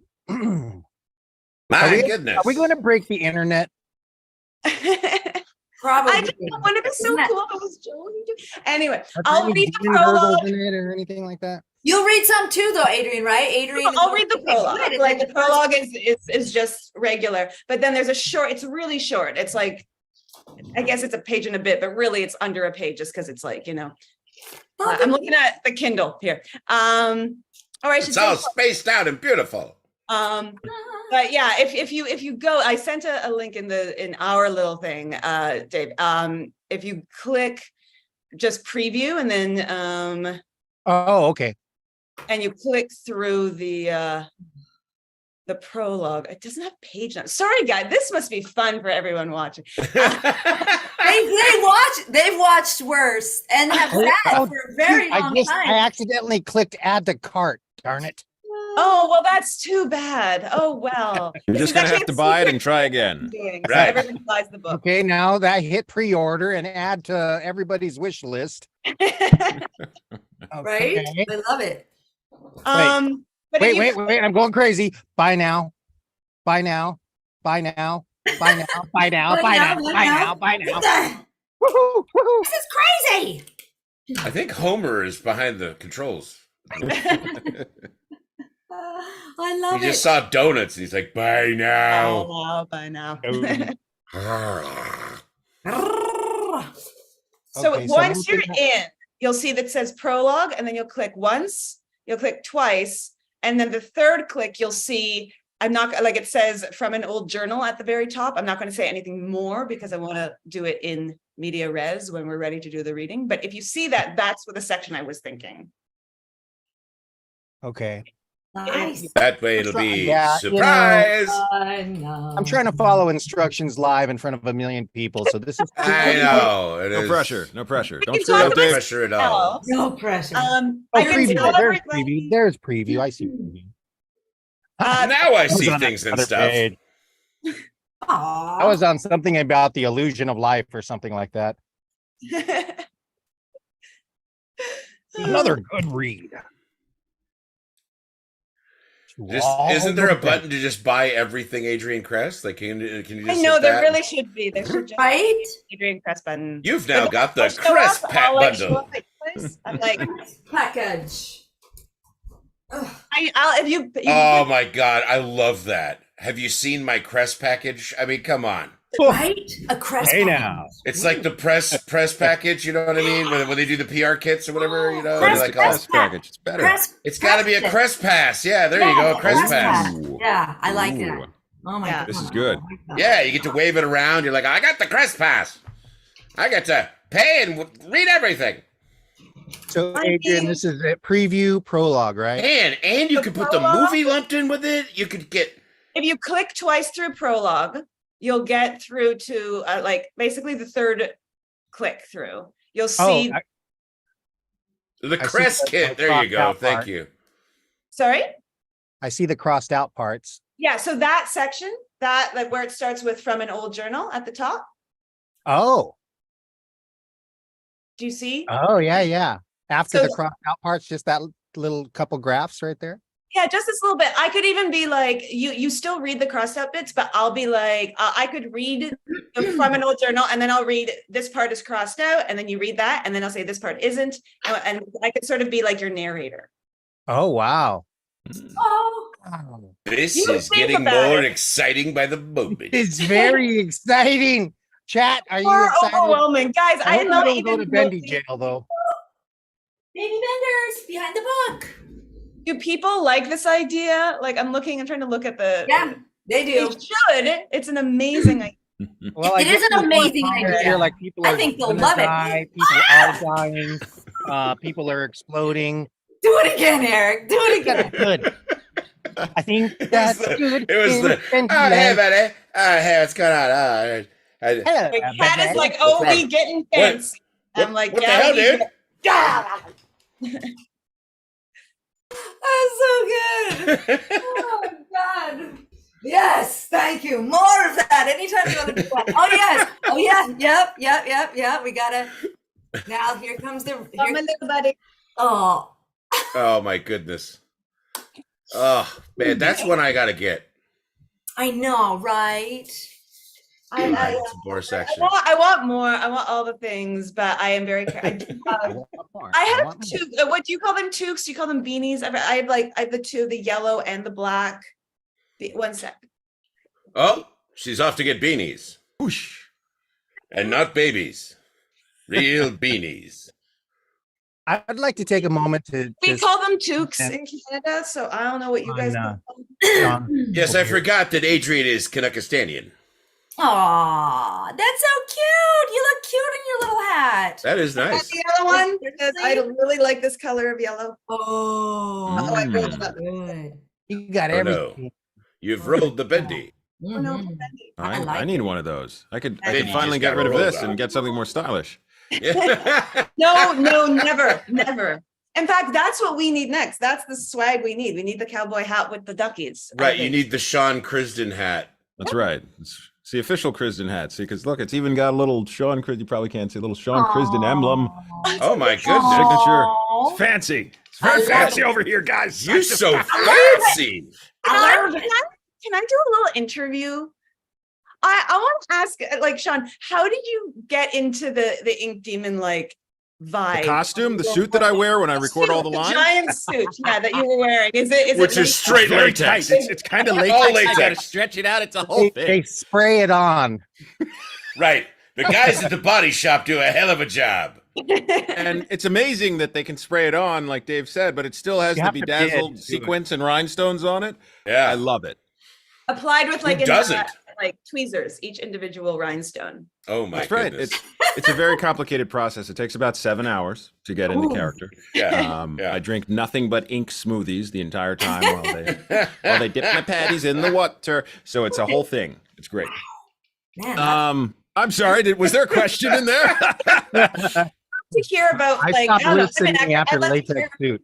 S3: My goodness.
S5: are we going to break the internet?
S2: Probably.
S4: I just wouldn't it be so
S2: Isn't that-
S4: cool if it was Joey? Anyway,
S5: Are there
S4: I'll
S5: any
S4: read the
S5: demon gurgles
S4: prologue.
S5: in it or anything like that?
S2: You'll read some too, though, Adrian, right? Adrian.
S4: I'll read the
S2: Okay,
S4: prologue.
S2: good.
S4: Like the prologue is just regular, but then there's a short. It's really short. It's like, I guess it's a page and a bit, but really it's under a page just because it's like, you know. I'm looking at the Kindle here. Or I should
S3: It's
S4: say,
S3: all spaced out and beautiful.
S4: but yeah, if you go, I sent a link in our little thing, Dave. If you click just preview and then
S5: Oh, okay.
S4: and you click through the prologue, it doesn't have page numbers. Sorry, guys, this must be fun for everyone watching.
S2: They've watched worse and have sat for a very long time.
S5: I accidentally clicked add to cart. Darn it.
S4: Oh, well, that's too bad. Oh, well.
S1: You're
S4: This
S1: just
S4: is
S1: gonna
S4: actually
S1: have to
S4: a
S1: buy it
S4: secret
S1: and try again.
S4: doing, so
S3: Right.
S4: everybody buys the book.
S5: Okay, now that hit pre-order and add to everybody's wish list.
S2: Right?
S5: Okay.
S2: I love it.
S4: But if you-
S5: Wait, I'm going crazy. Buy now. Buy now. Buy now. Buy now. Buy now. Buy now. Buy now. Buy now.
S2: What the-
S5: Woohoo, woohoo.
S2: This is crazy.
S3: I think Homer is behind the controls.
S2: I love
S3: He
S2: it.
S3: just saw donuts and he's like, "Buy now."
S4: by now. So
S5: Okay, so
S4: once you're
S5: moving
S4: in, you'll see that says prologue, and then you'll click once, you'll click twice, and then the third click, you'll see, I'm not, like it says from an old journal at the very top. I'm not going to say anything more because I want to do it in media res when we're ready to do the reading. But if you see that, that's what the section I was thinking.
S5: Okay.
S2: Nice.
S3: That way it'll be
S5: Yeah, you know.
S3: surprise.
S5: I'm trying to follow instructions live in front of a million people, so this is
S3: I know. It
S1: No
S3: is-
S1: pressure. No pressure.
S4: We
S1: Don't
S4: can
S1: screw
S4: talk
S1: up
S3: No
S4: about
S1: Dave.
S3: pressure at all.
S4: else.
S2: No pressure.
S5: Oh,
S4: I can
S5: preview.
S4: tell
S5: There's
S4: everybody.
S5: preview. There's preview. I see preview.
S3: Now I
S5: was
S3: see
S5: on
S3: things and
S5: another
S3: stuff.
S5: page.
S2: Aw.
S5: I was on something about the illusion of life or something like that. Another good read.
S3: Just, isn't there a button to just buy everything Adrian Crest? Like, can you just
S4: I know
S3: hit
S4: there
S3: that?
S4: really should be. There should just be
S2: Right?
S4: Adrian Crest button.
S3: You've now
S4: But
S3: got the
S4: I'll show
S3: Crest
S4: up,
S3: Pack
S4: I'll, like, show
S3: bundle.
S4: up at place. I'm like,
S2: Package.
S4: I'll if you
S3: Oh my god, I love that. Have you seen my Crest package? I mean, come on.
S2: Right? A crest.
S5: Hey
S2: package.
S5: now.
S3: It's like the press package, you know what I mean? When they do the PR kits or whatever, you know,
S2: Crest
S3: they're like,
S1: Crest
S3: oh,
S1: package. It's better.
S2: Crest.
S3: it's got to be a
S2: Crest.
S3: Crest Pass. Yeah, there you go, a Crest
S2: Crest
S3: Pass.
S2: Pass. Yeah, I like
S1: Ooh.
S2: that. Oh my
S4: Yeah.
S2: god.
S1: This is good.
S2: I like that.
S3: Yeah, you get to wave it around. You're like, I got the Crest Pass. I get to pay and read everything.
S5: So,
S4: I
S5: Adrian,
S4: mean-
S5: this is a preview prologue, right?
S3: And you
S4: The
S3: could put the
S4: prologue?
S3: movie lumped in with it. You could get
S4: if you click twice through prologue, you'll get through to like basically the third click through. You'll
S5: Oh,
S4: see.
S3: the
S5: see
S3: Crest
S5: the
S3: kit. There you
S5: crossed
S3: go.
S5: out
S3: Thank
S5: part.
S3: you.
S4: Sorry.
S5: I see the crossed out parts.
S4: Yeah. So that section, that like where it starts with from an old journal at the top.
S5: Oh,
S4: Do you see?
S5: yeah. After
S4: So-
S5: the crossed out parts, just that little couple graphs right there.
S4: Yeah, just this little bit. I could even be like, you still read the crossed out bits, but I'll be like, I could read from an old journal, and then I'll read this part is crossed out, and then you read that, and then I'll say this part isn't, and I could sort of be like your narrator.
S5: Oh, wow.
S2: Oh,
S5: Wow.
S3: This
S4: You
S3: is
S4: think
S3: getting
S4: about
S3: more
S4: it.
S3: exciting by the moment.
S5: It's very exciting. Chat, are you
S4: Or
S5: excited?
S4: overwhelming, guys.
S5: I
S4: I
S5: hope
S4: am
S5: you
S4: not
S5: don't
S4: even
S5: go to Bendy
S4: looking-
S5: jail, though.
S2: baby benders behind the book.
S4: Do people like this idea? Like, I'm trying to look at the.
S2: Yeah, they
S4: They
S2: do.
S4: should. It's an amazing idea.
S5: Well, I
S2: It is
S5: get
S2: an
S5: some
S2: amazing
S5: comments
S2: idea.
S5: Here, like people
S2: I
S5: are
S2: think they'll
S5: gonna
S2: love it.
S5: die, people are dying, people are exploding.
S2: Do it again, Eric. Do it again.
S5: That's good. I think that's good.
S3: It was
S5: in
S3: the,
S5: Bendy
S3: oh, hey,
S5: land.
S3: buddy. Oh, hey, what's going on?
S5: Hello,
S4: The cat is
S5: Bendy.
S4: like, oh,
S3: What's
S4: we
S3: wrong?
S4: getting fancy. I'm like,
S3: what the
S4: yeah,
S3: hell,
S4: we
S3: dude?
S4: get- Yeah.
S2: That's so good. Oh God. Yes, thank you. More of that. Anytime you want to do that. Oh yes. Oh yeah. Yep. We gotta. Now here comes the.
S4: I'm a
S2: Here,
S4: little buddy.
S2: oh,
S3: Oh, my goodness. Oh, man, that's one I got to get.
S2: I know, right?
S4: I,
S3: It's Boris section.
S4: I want more. I want all the things, but I am very. I do have I have two. What do you call them? Toques? Do you call them beanies? I have the two, the yellow and the black. One sec.
S3: Oh, she's off to get beanies.
S1: Whoosh.
S3: And not babies. Real beanies.
S5: I'd like to take a moment to
S4: We
S5: just,
S4: call them toques in Canada, so I don't know what you guys call them.
S3: Yes, I forgot that Adrian is Canuckistanian.
S2: Aw, that's so cute. You look cute in your little hat.
S3: That is nice.
S4: The other one, because I really like this color of yellow.
S2: Oh,
S4: Oh, I rolled it up.
S2: good.
S5: you got
S3: Oh, no.
S5: everything.
S3: You've rolled the bendy.
S4: Oh, no,
S2: Mhm.
S4: Bendy.
S2: I
S1: I
S2: like
S1: need
S2: it.
S1: one of those. I could
S3: Then you
S1: finally
S3: just
S1: get
S3: gotta
S1: rid of
S3: roll
S1: this
S3: it
S1: and
S3: out.
S1: get something more stylish.
S4: No, never, never. In fact, that's what we need next. That's the swag we need. We need the cowboy hat with the duckies. I
S3: Right, you
S4: think.
S3: need the Sean Crisden hat.
S1: That's right. It's the official Crisden hat. See, because look, it's even got a little Sean Crisden. You probably can't see a little Sean Crisden emblem.
S3: Oh my goodness.
S1: Signature.
S2: Aw.
S1: It's fancy. It's
S2: I
S1: very
S2: love
S1: fancy
S2: it.
S1: over here, guys.
S3: You so fancy.
S4: Can I do a little interview? I want to ask, like, Sean, how did you get into the Ink Demon like vibe?
S1: The costume, the suit that I wear when I record all the lines.
S4: giant suit, yeah, that you were wearing. Is it?
S3: Which is straight
S1: Very
S3: latex.
S1: tight. It's kind of latex.
S3: All
S1: I gotta
S3: latex.
S1: stretch it out. It's a whole
S5: They
S1: thing.
S5: spray it on.
S3: Right. The guys at the body shop do a hell of a job.
S1: And it's amazing that they can spray it on, like Dave said, but it still has
S5: You
S1: the
S5: have to bid
S1: bedazzled
S5: to do it.
S1: sequins and rhinestones on it.
S3: Yeah.
S1: I love it.
S4: Applied with like
S3: Who doesn't?
S4: like tweezers, each individual rhinestone.
S3: Oh my
S1: That's right.
S3: goodness.
S1: It's a very complicated process. It takes about 7 hours to get into
S2: Ooh.
S1: character.
S3: Yeah. Yeah.
S1: I drink nothing but ink smoothies the entire time while they dip my patties in the water. So it's a whole thing. It's great.
S2: Man, that's-
S1: I'm sorry. Was there a question in there?
S4: To hear about
S5: I
S4: like
S5: stopped
S4: I don't know,
S5: listening
S4: I
S5: after
S4: love to
S5: latex
S4: hear
S5: suit.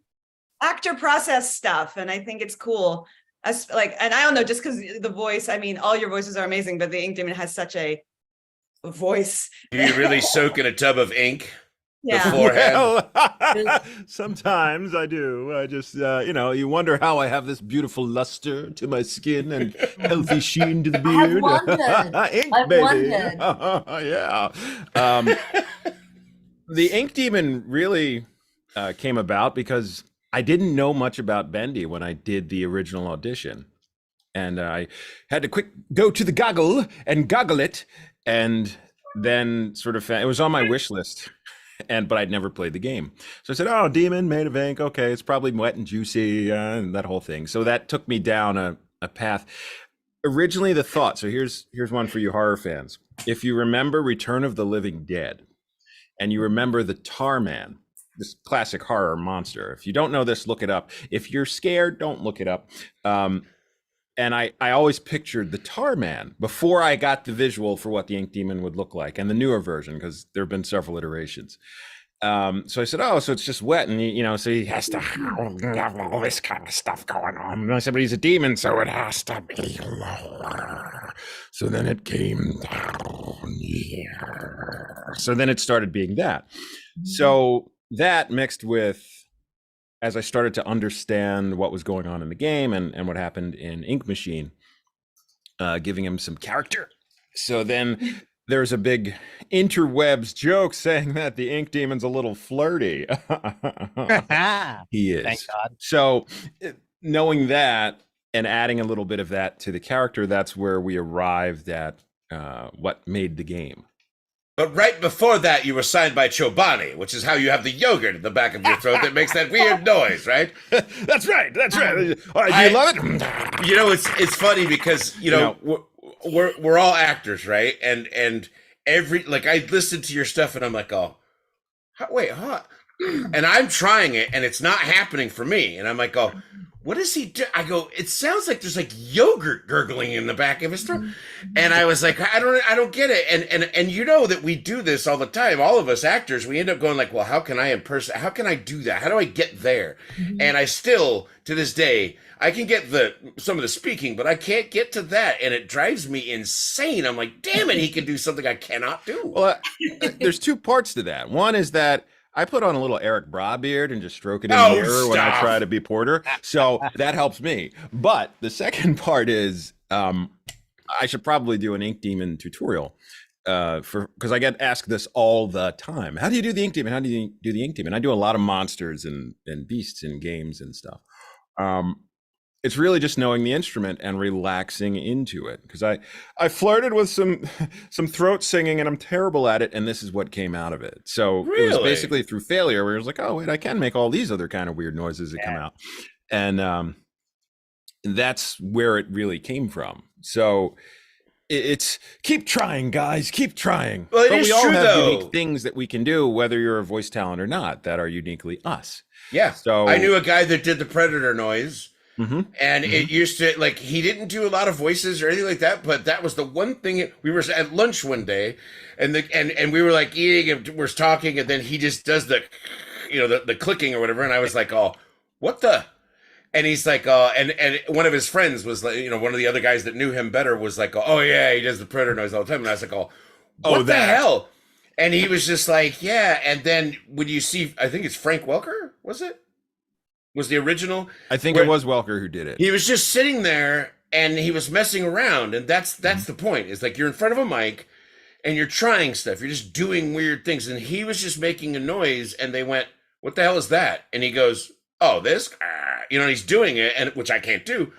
S4: actor process stuff, and I think it's cool. As like, and I don't know, just because the voice. I mean, all your voices are amazing, but the Ink Demon has such a voice.
S3: Do you really soak in a tub of ink?
S4: Yeah.
S3: Beforehand?
S1: Well, sometimes I do. I just, you wonder how I have this beautiful luster to my skin and healthy sheen to the
S2: I have
S1: beard.
S2: wondered.
S1: Ink,
S2: I've
S1: baby.
S2: wondered.
S1: Yeah. The Ink Demon really came about because I didn't know much about Bendy when I did the original audition. And I had to quick go to the goggle and goggle it. And then sort of, it was on my wish list. But I'd never played the game. So I said, oh, demon made of ink. Okay, it's probably wet and juicy and that whole thing. So that took me down a path. Originally the thought, so here's one for you horror fans. If you remember Return of the Living Dead, and you remember the Tar Man, this classic horror monster. If you don't know this, look it up. If you're scared, don't look it up. And I always pictured the Tar Man before I got the visual for what the Ink Demon would look like, and the newer version, because there have been several iterations. So I said, oh, so it's just wet, and so he has to have all this kind of stuff going on. And I said, but he's a demon, so it has to be lower. So then it came down here. So then it started being that. So that mixed with, as I started to understand what was going on in the game and what happened in Ink Machine, giving him some character. So then there's a big interwebs joke saying that the Ink Demon's a little flirty. He is.
S5: Thank God.
S1: So knowing that and adding a little bit of that to the character, that's where we arrived at what made the game.
S3: But right before that, you were signed by Chobani, which is how you have the yogurt at the back of your throat that makes that weird noise, right?
S1: That's right. That's right. Do you love it?
S3: You know, it's funny because we're all actors, right? And every I listen to your stuff and I'm like, oh, wait, huh? And I'm trying it and it's not happening for me. And I'm like, oh, what does he do? I go, it sounds like there's like yogurt gurgling in the back of his throat. And I was like, I don't get it. And you know that we do this all the time. All of us actors, we end up going like, well, how can I how can I do that? How do I get there? And I still, to this day, I can get some of the speaking, but I can't get to that. And it drives me insane. I'm like, damn it, he can do something I cannot do.
S1: Well, there's two parts to that. One is that I put on a little Eric Bra beard and just stroke it in the mirror when I
S3: stop.
S1: try to be Porter. So that helps me. But the second part is I should probably do an Ink Demon tutorial because I get asked this all the time. How do you do the Ink Demon? How do you do the Ink Demon? I do a lot of monsters and beasts in games and stuff. It's really just knowing the instrument and relaxing into it, because I flirted with some throat singing and I'm terrible at it, and this is what came out of it. So it was
S3: Really?
S1: basically through failure where it was like, oh wait, I can make all these other kind of weird noises that come out, and that's where it really came from. So it's keep trying, guys, keep trying.
S3: Well, it
S1: But
S3: is
S1: we all
S3: true,
S1: have
S3: though.
S1: unique things that we can do, whether you're a voice talent or not, that are uniquely us.
S3: Yeah.
S1: So
S3: I knew a guy that did the Predator noise.
S1: Mhm.
S3: And it used to, like, he didn't do a lot of voices or anything like that, but that was the one thing. We were at lunch one day, and we were like eating and we're talking, and then he just does the, the clicking or whatever, and I was like, oh, what the? And he's like, and one of his friends was like, one of the other guys that knew him better was like, oh yeah, he does the Predator noise all the time, and I was like, what the
S1: that.
S3: hell? And he was just like, yeah. And then when you see, I think it's Frank Welker, was the original?
S1: I think
S3: where-
S1: it was Welker who did it.
S3: He was just sitting there and he was messing around, and that's the point. It's like you're in front of a mic and you're trying stuff. You're just doing weird things, and he was just making a noise, and they went, "What the hell is that?" And he goes, "Oh, this," and he's doing it, and which I can't do.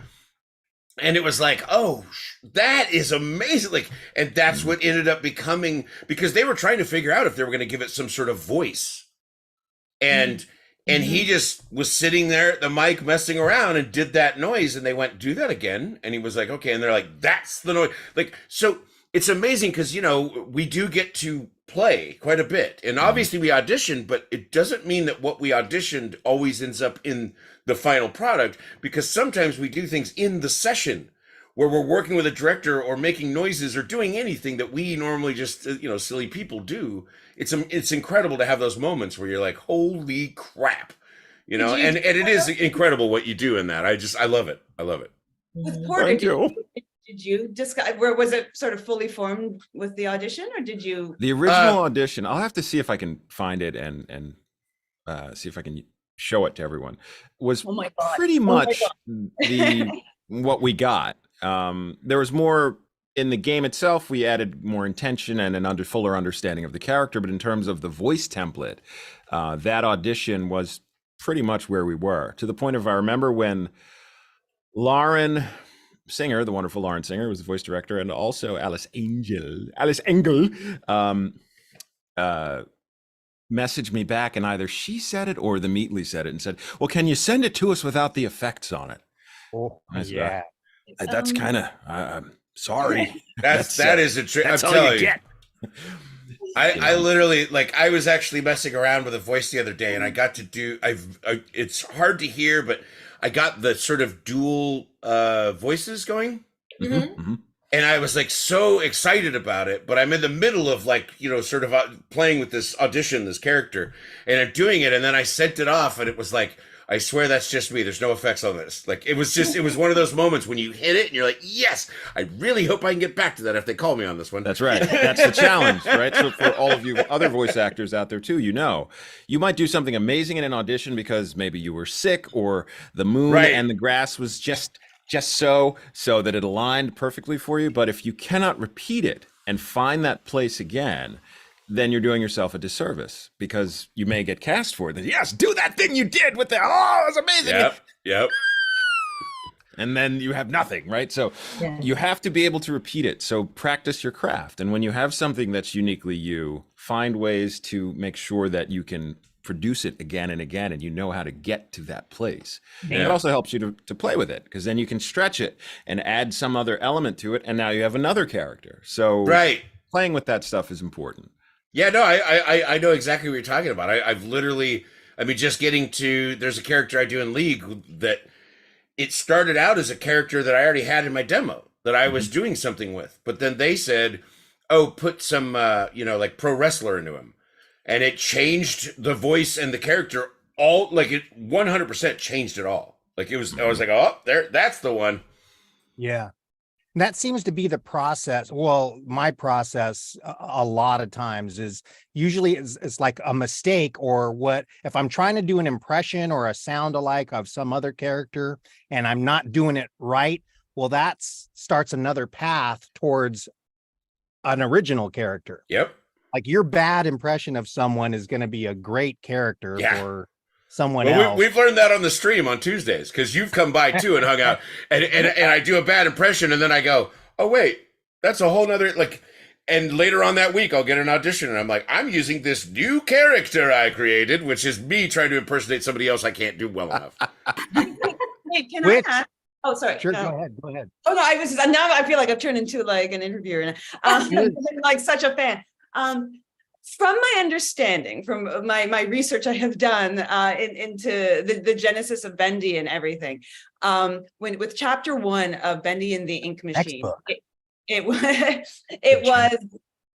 S3: And it was like, oh, that is amazing. Like, and that's what ended up becoming, because they were trying to figure out if they were going to give it some sort of voice, and. And he just was sitting there at the mic messing around and did that noise, and they went, do that again. And he was like, okay. And they're like, that's the noise. Like, so it's amazing because, we do get to play quite a bit. And obviously we auditioned, but it doesn't mean that what we auditioned always ends up in the final product, because sometimes we do things in the session where we're working with a director or making noises or doing anything that we normally just, silly people do. It's incredible to have those moments where you're like, holy crap, and it is incredible what you do in that. I love it. I love it.
S4: With Porter,
S1: Thank you.
S4: did you discuss, where was it sort of fully formed with the audition, or did you?
S1: The original audition, I'll have to see if I can find it and see if I can show it to everyone, was
S2: Oh my God.
S1: pretty
S2: Oh my
S1: much what we got. There was more in the game itself. We added more intention and an fuller understanding of the character, but in terms of the voice template, that audition was pretty much where we were, to the point of, I remember when Lauren Singer, the wonderful Lauren Singer, was the voice director, and also Alice Engel, messaged me back, and either she said it or the Meatly said it and said, well, can you send it to us without the effects on it?
S5: Oh,
S1: I said,
S5: yeah.
S1: That's kind of, I'm sorry.
S3: That is a trick. I'm
S1: That's all
S3: telling
S1: you get.
S3: I literally, like, I was actually messing around with a voice the other day, and I got to do, it's hard to hear, but I got the sort of dual voices going.
S1: Mm-hmm.
S3: And I was like so excited about it, but I'm in the middle of, like, sort of playing with this audition, this character, and I'm doing it. And then I sent it off, and it was like, I swear that's just me. There's no effects on this. Like, it was one of those moments when you hit it and you're like, yes, I really hope I can get back to that if they call me on this one.
S1: That's right. That's the challenge, right? So for all of you other voice actors out there too, you might do something amazing in an audition because maybe you were sick, or the moon and the grass was just so that it aligned perfectly for you. But if you cannot repeat it and find that place again, then you're doing yourself a disservice, because you may get cast for it. Then, yes, do that thing you did with the, oh, it's amazing.
S3: Yep.
S1: And then you have nothing, right? So you have to be able to repeat it. So practice your craft. And when you have something that's uniquely you, find ways to make sure that you can produce it again and again, and you know how to get to that place. And it also helps you to play with it, because then you can stretch it and add some other element to it, and now you have another character. So playing with that stuff is important.
S3: Yeah, no, I know exactly what you're talking about. I've literally, just getting to, there's a character I do in League that it started out as a character that I already had in my demo that I was doing something with, but then they said, oh, put some, like pro wrestler into him. And it changed the voice and the character all, like, it 100% changed it all. Like, it was, I was like, oh, that's the one.
S5: Yeah. And that seems to be the process. Well, my process a lot of times is usually it's like a mistake, or what if I'm trying to do an impression or a sound alike of some other character and I'm not doing it right. Well, that starts another path towards an original character.
S3: Yep.
S5: Like your bad impression of someone is going to be a great character
S3: Yeah.
S5: for someone
S3: Well,
S5: else.
S3: we've learned that on the stream on Tuesdays because you've come by too and hung out, and I do a bad impression, and then I go, oh wait, that's a whole nother like. And later on that week, I'll get an audition, and I'm like, I'm using this new character I created, which is me trying to impersonate somebody else I can't do well enough.
S4: Wait, can
S5: Which-
S4: I ask? Oh, sorry.
S5: Sure,
S4: No.
S5: go ahead.
S4: Oh no, I was now I feel like I've turned into like an interviewer and I'm like such a fan. From my understanding, from my research I have done into the genesis of Bendy and everything, when with chapter 1 of Bendy and the Ink Machine, it was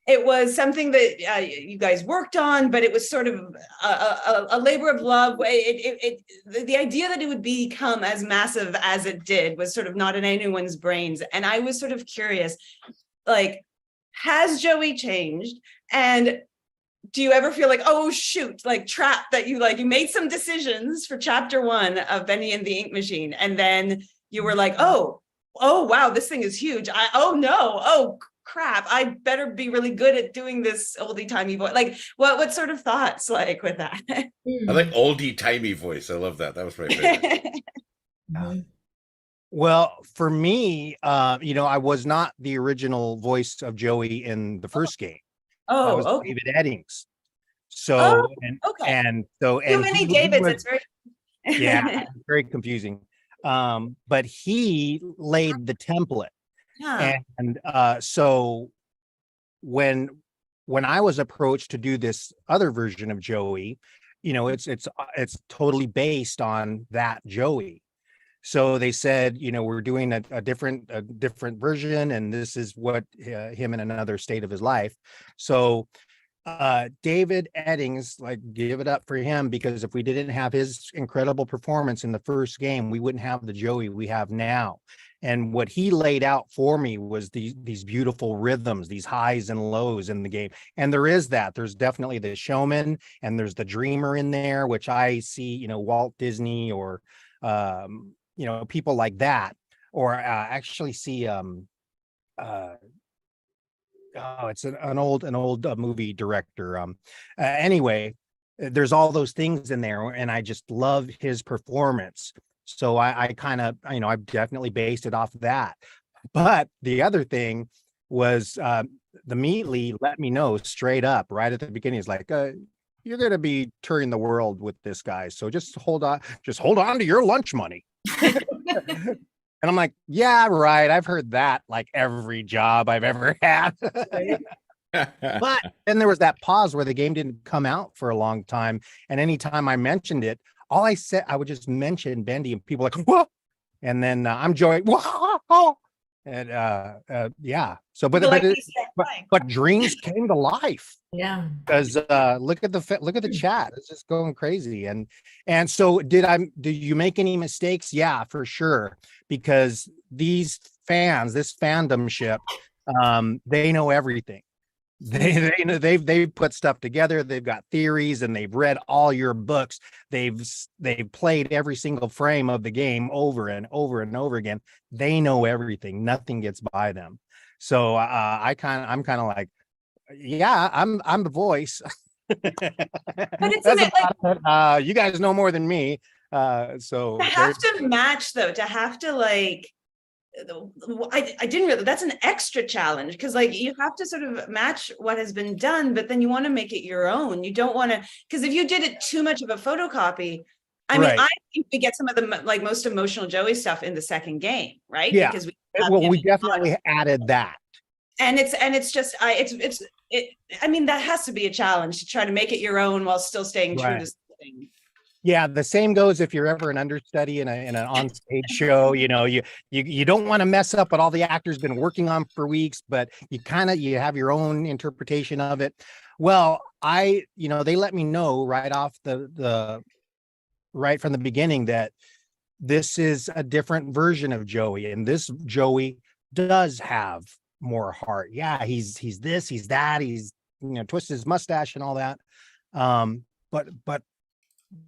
S4: it was something that you guys worked on, but it was sort of a labor of love. The idea that it would become as massive as it did was sort of not in anyone's brains. And I was sort of curious, like, has Joey changed? And do you ever feel like, oh shoot, like trapped that you made some decisions for chapter 1 of Bendy and the Ink Machine, and then you were like, oh wow, this thing is huge. Oh crap, I better be really good at doing this oldie timey voice. Like what sort of thoughts like with that?
S3: I like oldie timey voice. I love that. That was my favorite.
S5: Well, for me, I was not the original voice of Joey in the first game. That was
S4: Okay.
S5: David Eddings. So
S4: Okay.
S5: Too
S4: many Davids. It's very
S5: yeah, very confusing. But he laid the template.
S4: Yeah.
S5: And so when I was approached to do this other version of Joey, it's totally based on that Joey. So they said, we're doing a different version, and this is what him in another state of his life. So David Eddings, like, give it up for him, because if we didn't have his incredible performance in the first game, we wouldn't have the Joey we have now. And what he laid out for me was these beautiful rhythms, these highs and lows in the game. And there's definitely the showman, and there's the dreamer in there, which I see, Walt Disney or people like that, or actually see it's an old movie director. Anyway, there's all those things in there, and I just love his performance. So I kind of, I've definitely based it off of that. But the other thing was the Meatly let me know straight up right at the beginning. It's like, you're going to be touring the world with this guy, so just hold on to your lunch money. And I'm like, yeah, right. I've heard that like every job I've ever had. But then there was that pause where the game didn't come out for a long time. And anytime I mentioned it, all I said, I would just mention Bendy, and people were like, whoa. And then I'm Joey. Whoa. And yeah. So, but dreams came to life.
S2: Yeah.
S5: Because look at the chat. It's just going crazy. And so did you make any mistakes? Yeah, for sure. Because these fans, this fandom ship, they know everything. They've put stuff together. They've got theories, and they've read all your books. They've played every single frame of the game over and over and over again. They know everything. Nothing gets by them. So I'm kind of like, yeah, I'm the voice.
S4: But it's like,
S5: you guys know more than me. So
S4: to have to match, though, to have to like, I didn't really, that's an extra challenge, because like you have to sort of match what has been done, but then you want to make it your own. You don't want to, because if you did it too much of a photocopy, I mean, I think we get some of the like most emotional Joey stuff in the second game, right?
S5: Yeah.
S4: Because
S5: we definitely added that.
S4: And it's just I mean, that has to be a challenge to try to make it your own while still staying true to something.
S5: Yeah, the same goes if you're ever an understudy in an on-stage show. You don't want to mess up what all the actors been working on for weeks, but you have your own interpretation of it. Well, they let me know right off right from the beginning that this is a different version of Joey, and this Joey does have more heart. Yeah, he's this, he's that, he's twisted his mustache and all that. But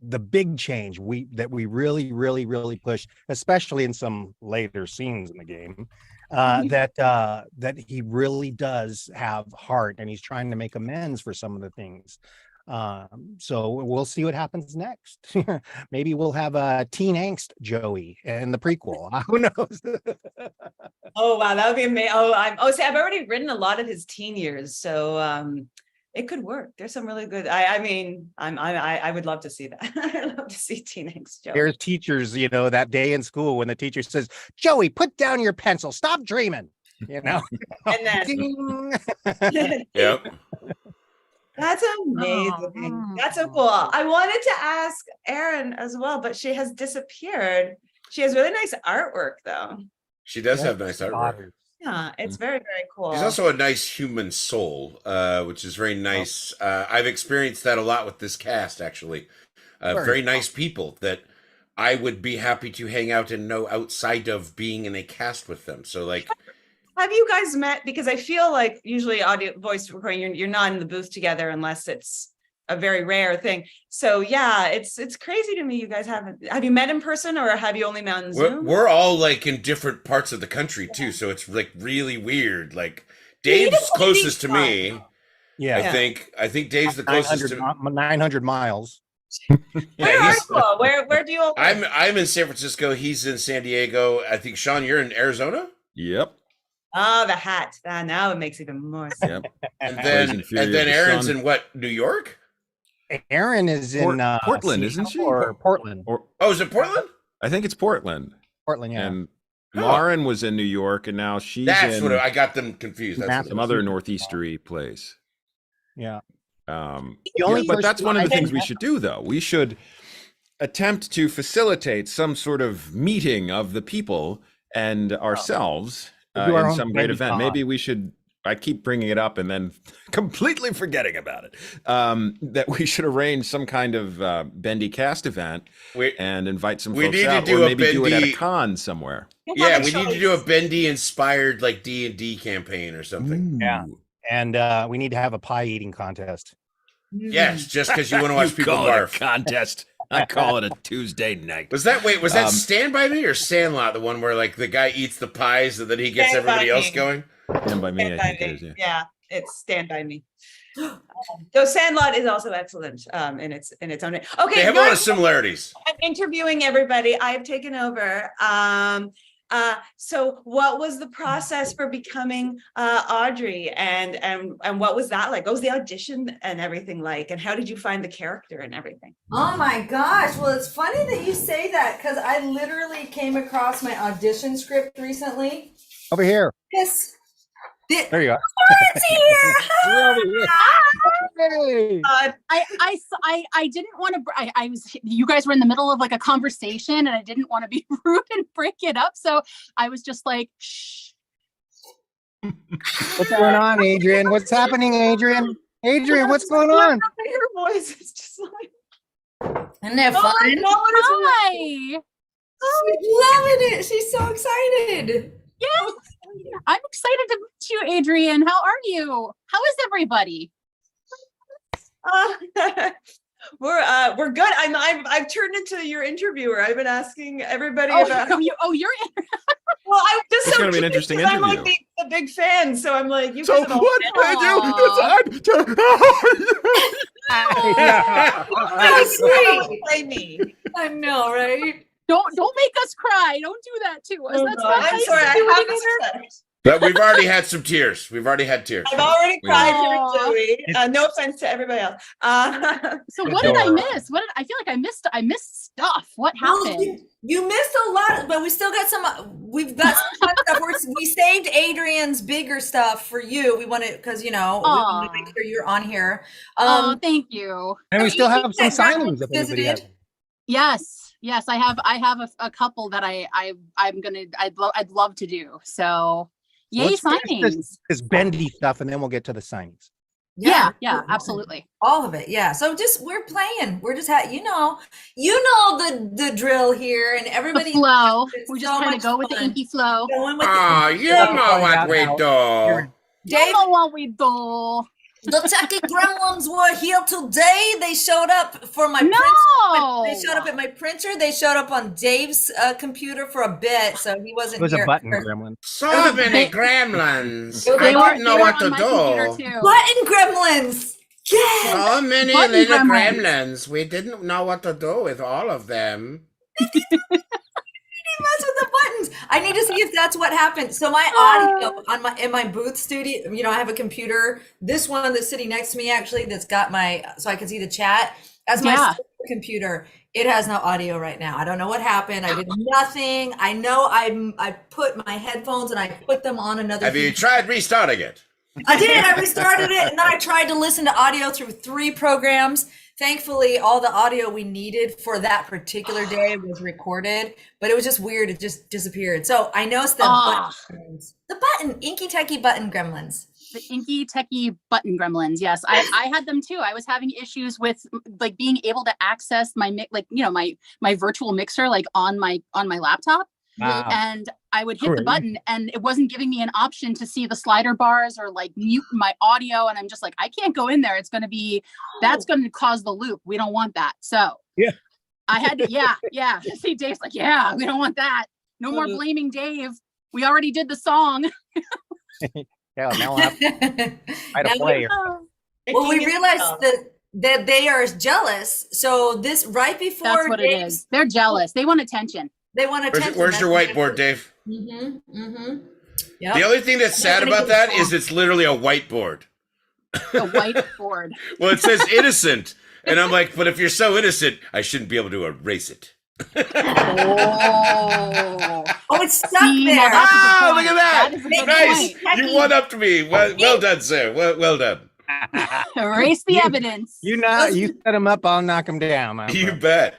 S5: the big change that we really push, especially in some later scenes in the game, that he really does have heart and he's trying to make amends for some of the things. So we'll see what happens next. Maybe we'll have a teen angst Joey in the prequel. Who knows?
S4: Oh wow, that would be amazing. See, I've already written a lot of his teen years, so it could work. There's some really good. I would love to see that. I'd love to see teen angst Joey.
S5: There's teachers, that day in school when the teacher says, "Joey, put down your pencil. Stop dreaming." And
S4: then
S3: Yep.
S4: That's amazing. That's so cool. I wanted to ask Erin as well, but she has disappeared. She has really nice artwork though.
S3: She does have nice artwork.
S4: Yeah, it's very, very cool.
S3: She's also a nice human soul, which is very nice. I've experienced that a lot with this cast, actually. Very nice people that I would be happy to hang out and know outside of being in a cast with them. So, like,
S4: have you guys met? Because I feel like usually audio voice recording, you're not in the booth together unless it's a very rare thing. So yeah, it's crazy to me. You guys have you met in person or have you only met on Zoom?
S3: We're all like in different parts of the country too, so it's like really weird. Like Dave's closest to me.
S5: Yeah,
S3: I think Dave's the closest to
S5: 900 miles.
S3: Yeah,
S4: where do you all live?
S3: I'm in San Francisco. He's in San Diego. I think Sean, you're in Arizona.
S1: Yep.
S4: Oh, the hat. Now it makes even more sense.
S1: Yep.
S3: And then Aaron's in what? New York?
S5: Aaron is in
S1: Portland, isn't she?
S5: Or Portland.
S3: Is it Portland?
S1: I think it's Portland.
S5: Portland, yeah.
S1: And Lauren was in New York, and now she's
S3: That's what I got them confused. That's
S1: some other northeastery place.
S5: Yeah.
S1: But that's one of the things we should do, though. We should attempt to facilitate some sort of meeting of the people and ourselves in some great event. Maybe we should. I keep bringing it up and then completely forgetting about it. That we should arrange some kind of Bendy cast event and invite some folks out, or maybe do it at a con somewhere.
S3: Yeah, we need to do a Bendy inspired like D&D campaign or something.
S5: Ooh. Yeah, and we need to have a pie eating contest.
S3: Yes, just because you want to watch people
S1: call it
S3: barf.
S1: a contest. I call it a Tuesday night.
S3: Was that Stand By Me or Sandlot, the one where like the guy eats the pies and then he gets everybody else going?
S1: Stand By Me, I think it is.
S4: Yeah, it's Stand By Me. So Sandlot is also excellent in its own way. Okay,
S3: they have a lot of similarities.
S4: I'm interviewing everybody. I have taken over. So what was the process for becoming Audrey, and what was that like? What was the audition and everything like, and how did you find the character and everything?
S2: Oh my gosh. Well, it's funny that you say that because I literally came across my audition script recently.
S5: Over here.
S2: Yes.
S5: There you are.
S2: Lauren's here.
S5: Hey.
S7: I didn't want to. I was. You guys were in the middle of like a conversation, and I didn't want to be rude and break it up. So I was just like, shh.
S5: What's going on, Adrian? What's happening, Adrian? Adrian, what's going on?
S4: Your voice is just like.
S2: Isn't that fun?
S7: Hi.
S2: She's loving it. She's so excited.
S7: Yes. I'm excited to meet you, Adrian. How are you? How is everybody?
S4: We're good. I've turned into your interviewer. I've been asking everybody
S7: You're
S4: about.
S7: Well,
S4: I'm just
S1: it's
S4: so
S1: gonna be an interesting interview.
S4: I'm like the big fan, so I'm like, you
S1: So
S4: guys all
S1: what did you decide?
S4: play me.
S2: I know, right?
S7: Don't make us cry. Don't do that to us. That's not
S4: I'm
S7: nice
S4: sorry.
S7: to
S4: I
S7: do
S4: have
S7: it either.
S4: to.
S3: But we've already had some tears. We've already had tears.
S4: I've already cried
S7: Aw.
S4: here, Joey. No offense to everybody else.
S7: So what did I miss? I feel like I missed stuff. What happened?
S2: Well, you missed a lot, but we still got some. We've got some fun stuff. We saved Adrian's bigger stuff for you. We want to because we want to make sure you're on here.
S7: Oh, thank you.
S5: And we still have some
S2: that Grandma
S5: signings if anybody has.
S7: Yes, I have a couple that I'd love to do. So yay,
S5: Let's finish
S7: signings.
S5: This Bendy stuff, and then we'll get to the signings.
S7: Yeah, absolutely.
S2: All of it, yeah. So we're playing. We're just the drill here, and everybody.
S7: The flow. We're
S2: so
S7: just trying to
S2: much
S7: go with the
S2: fun.
S7: inky flow.
S2: Going with
S3: Ah, you know what we do.
S7: You know what we do.
S2: The Techie Gremlins were here today. They showed up for my printer.
S7: No.
S2: They showed up at my printer. They showed up on Dave's computer for a bit, so he wasn't
S5: It was
S2: here.
S5: a button gremlin.
S6: So many gremlins.
S2: They
S6: I
S2: were-
S6: didn't know
S7: they were
S6: what
S7: on
S6: to
S7: my computer
S6: do.
S7: too.
S2: Button Gremlins. Yeah.
S6: So many
S7: Button
S6: little
S7: gremlins.
S6: gremlins. We didn't know what to do with all of them.
S2: Mess with the buttons. I need to see if that's what happened. So my audio on in my booth studio, I have a computer. This one that's sitting next to me, actually, that's got so I can see the chat. As my
S7: Yeah.
S2: computer, it has no audio right now. I don't know what happened. I did nothing. I know I put my headphones and I put them on another.
S3: Have you tried restarting it?
S2: I did. I restarted it, and then I tried to listen to audio through 3 programs. Thankfully, all the audio we needed for that particular day was recorded, but it was just weird. It just disappeared. So I know it's the buttons. The button, Inky Techie Button Gremlins.
S7: The inky techie button gremlins. Yes, I had them too. I was having issues with like being able to access my my virtual mixer like on my laptop.
S5: Wow.
S7: And I would hit the
S5: Great.
S7: button and it wasn't giving me an option to see the slider bars or like mute my audio. And I'm just like, I can't go in there. It's going to be, that's going to cause the loop. We don't want that. So
S5: Yeah.
S7: I had to, yeah. See, Dave's like, yeah, we don't want that. No more blaming Dave. We already did the song.
S5: Yeah, now I'll have to try to play.
S2: Well, we realized that they are jealous. So this right before
S7: That's what it
S2: Dave's-
S7: is. They're jealous. They want attention.
S2: They want attention.
S3: Where's your whiteboard, Dave?
S2: Yep.
S3: The only thing that's sad about that is it's literally a whiteboard.
S7: A whiteboard.
S3: Well, it says innocent. And I'm like, but if you're so innocent, I shouldn't be able to erase it.
S7: Oh.
S2: Oh, it's stuck
S7: See, now
S2: there.
S7: that's a good
S3: Ah,
S7: point.
S3: look at that.
S7: That is a good
S3: Nice.
S7: point.
S3: You one up to me. Well done, sir. Well done.
S7: Erase the evidence.
S5: You set him up, I'll knock him down.
S3: You bet.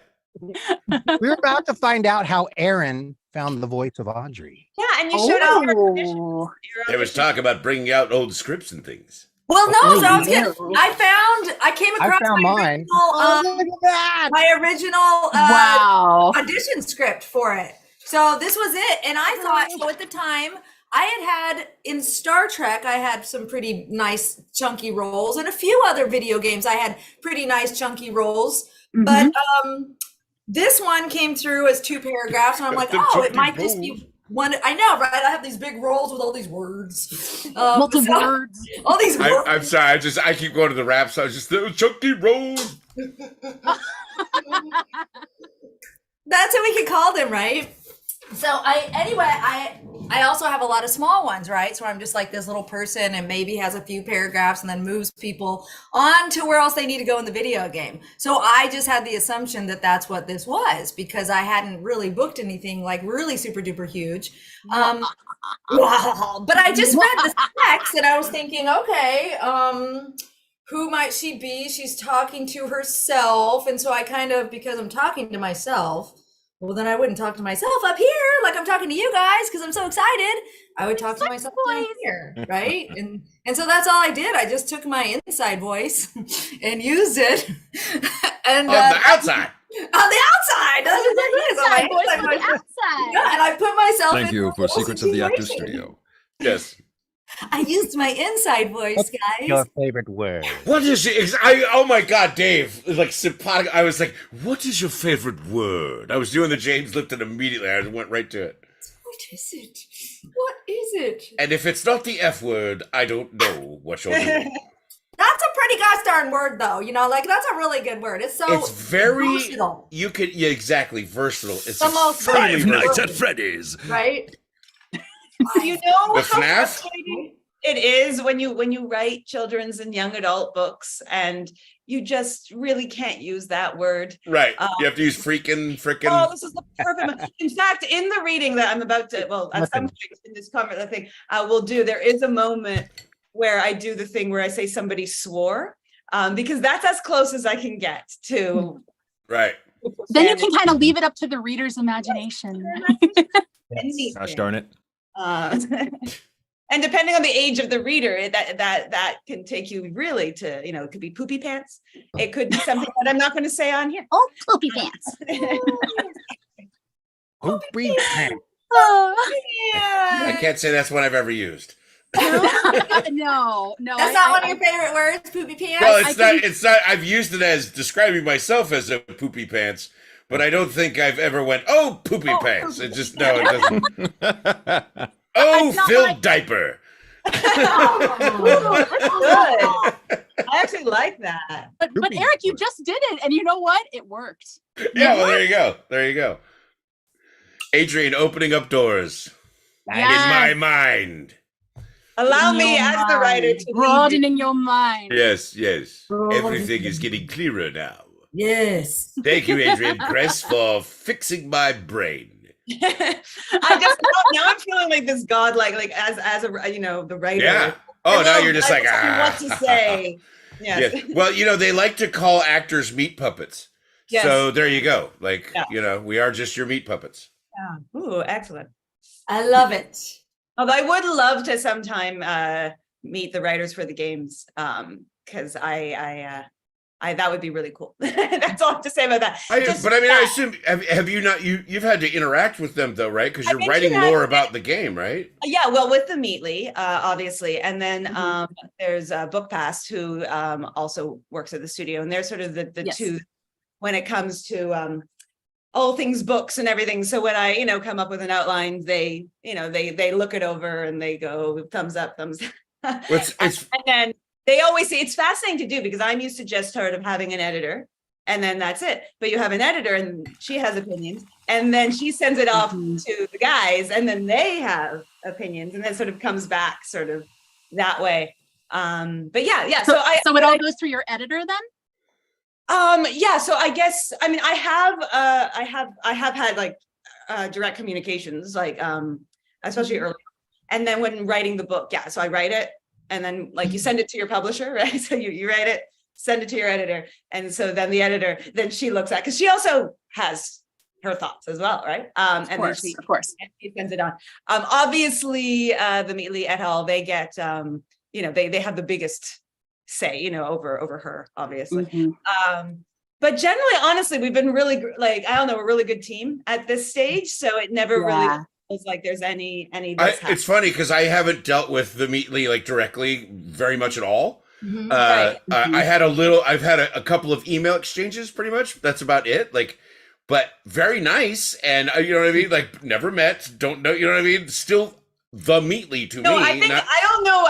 S5: We're about to find out how Aaron found the voice of Audrey.
S4: Yeah, and you showed us your
S7: Oh.
S4: auditions.
S3: There was talk about bringing out old scripts and things.
S2: Well, no,
S5: Oh,
S2: so I was
S7: no.
S2: gonna, I came across
S5: found
S2: my
S5: mine.
S2: original,
S5: Look at that!
S2: my original
S7: Wow.
S2: audition script for it. So this was it. And I thought, so at the time, I had in Star Trek, I had some pretty nice chunky roles, and a few other video games, I had pretty nice chunky roles.
S7: Mhm.
S2: But this one came through as 2 paragraphs, and I'm like,
S3: The
S2: oh, it
S3: chunky
S2: might just be one. I know, right? I have these big roles with all these words.
S7: Multiple
S2: so-
S7: words.
S2: All these words.
S3: I'm sorry. I keep going to the rap. So I was just Chunky Road.
S2: That's what we could call them, right? So I also have a lot of small ones, right? So I'm just like this little person and maybe has a few paragraphs and then moves people on to where else they need to go in the video game. So I just had the assumption that that's what this was because I hadn't really booked anything like really super duper huge. But I just read the text and I was thinking, okay, who might she be? She's talking to herself. And so I kind of, because I'm talking to myself, well, then I wouldn't talk to myself up here like I'm talking to you guys because I'm so excited. I would talk to myself down here, right? And so that's all I did. I just took my inside voice and used it. And
S3: On the outside.
S2: On the outside. That's what it is. On my
S7: Inside voice
S2: inside
S7: on the
S2: voice.
S7: outside.
S2: Yeah, and I put myself
S1: Thank
S2: in
S1: you
S2: the
S1: for
S2: whole
S1: Secrets of the Actor
S2: situation.
S1: Studio.
S3: Yes.
S2: I used my inside voice,
S5: What's
S2: guys.
S5: your favorite word?
S3: What is it? Oh my God, Dave! Like simpatico. I was like, "What is your favorite word?" I was doing the James Lipton immediately. I went right to it.
S2: What is it? What is it?
S3: And if it's not the F word, I don't know what you're doing.
S2: That's a pretty gosh darn word, though. You know, like that's a really good word. It's so
S3: It's very.
S2: versatile,
S3: You could, yeah, exactly, versatile. It's
S2: The most
S3: extremely
S1: Five Nights
S3: versatile.
S1: at Freddy's.
S2: right?
S4: Do you know
S3: The
S4: how
S3: FNAF?
S4: frustrating it is when you write children's and young adult books and you just really can't use that word?
S3: Right. You have to use frickin'.
S4: Oh, this is the perfect one. In fact, in the reading that I'm about to, well, at some
S5: Listen.
S4: point in this conversation, thing we'll do, there is a moment where I do the thing where I say somebody swore, because that's as close as I can get to.
S3: Right.
S7: Then you can kind of leave it up to the reader's imagination.
S1: Gosh darn it.
S4: And depending on the age of the reader, that can take you really to, it could be poopy pants. It could be something that I'm not going to say on here.
S7: Oh, poopy pants.
S5: Poopy pants.
S7: Oh.
S3: I can't say that's one I've ever used.
S7: No, no.
S2: That's not one of your favorite words, poopy pants.
S3: Well,
S7: I
S3: it's not.
S7: think-
S3: It's not. I've used it as describing myself as a poopy pants, but I don't think I've ever went, "Oh, poopy pants." It just no, it doesn't. Oh,
S7: It's not
S3: filled
S7: like-
S3: diaper.
S4: Oh, that's good. I actually like that.
S7: But Eric, you just did it, and you know what? It worked.
S3: Yeah, well, there you go. There you go. Adrian opening up doors in my mind.
S4: Allow
S7: In
S4: me
S7: your
S4: as the writer
S7: mind.
S4: to lead
S7: broadening your mind.
S3: Yes, yes.
S2: Oh,
S3: Everything is getting clearer now.
S2: Yes.
S3: Thank you, Adrian Kress, for fixing my brain.
S4: you. I just now I'm feeling like this god, like as a the writer.
S3: Yeah. Oh, now you're just
S4: I
S3: like,
S4: don't know
S3: ah.
S4: what to say. Yes.
S3: Yeah. Well, they like to call actors meat puppets.
S4: Yes.
S3: So there you go. Like,
S4: Yeah.
S3: we are just your meat puppets.
S4: Yeah. Ooh, excellent.
S2: I love it.
S4: Although I would love to sometime meet the writers for the games, because I that would be really cool. That's all I have to say about that.
S3: I
S4: Just
S3: mean, I
S4: that.
S3: assume have you not you've had to interact with them though, right? Because
S4: I
S3: you're
S4: think
S3: writing
S4: you have
S3: lore
S4: to-
S3: about the game, right?
S4: Yeah, well, with the Meatly, obviously, and then
S7: Mhm.
S4: there's Book Pass, who also works at the studio, and they're sort of the
S7: Yes.
S4: two when it comes to all things books and everything. So when I come up with an outline, they they look it over and they go thumbs up, thumbs down.
S3: Well, it's
S4: And then they always say it's fascinating to do because I'm used to just sort of having an editor and then that's it. But you have an editor and she has opinions and then she sends it off
S7: Mhm.
S4: to the guys and then they have opinions and then sort of comes back sort of that way. But yeah.
S7: So,
S4: I
S7: so it all goes through your editor then?
S4: yeah, so I guess I mean I have had like direct communications like especially early. And then when writing the book, yeah, so I write it and then like you send it to your publisher, right? So you write it, send it to your editor. And so then the editor, then she looks at, because she also has her thoughts as well, right?
S7: Of course.
S4: She sends it on. Obviously, the Meatly et al, they get, they have the biggest say, over her, obviously.
S7: Mhm.
S4: But generally, honestly, we've been really a really good team at this stage. So it never really
S7: Yeah.
S4: feels like there's any
S3: it's funny because I haven't dealt with the Meatly like directly very much at all.
S2: Mhm.
S4: Right.
S3: I've had a couple of email exchanges, pretty much. That's about it. Like, but very nice, and you know what I mean. Like, never met, don't know. You know what I mean. Still the Meatly to
S4: No,
S3: me.
S4: I think I don't know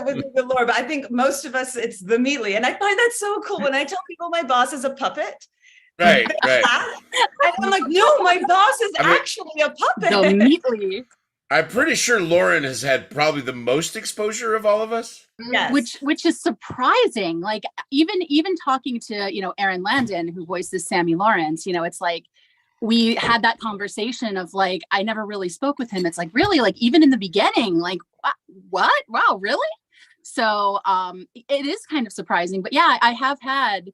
S4: with the lore, but I think most of us it's the Meatly, and I find that so cool. When I tell people my boss is a puppet,
S3: right.
S4: and I'm like, no, my boss is
S3: I mean-
S4: actually a puppet.
S7: So neatly,
S3: I'm pretty sure Lauren has had probably the most exposure of all of us.
S4: Yes.
S7: which is surprising. Like even talking to Aaron Landon, who voices Sammy Lawrence, it's like we had that conversation of like I never really spoke with him. It's like really like even in the beginning, like what? Wow, really? So it is kind of surprising, but yeah, I have had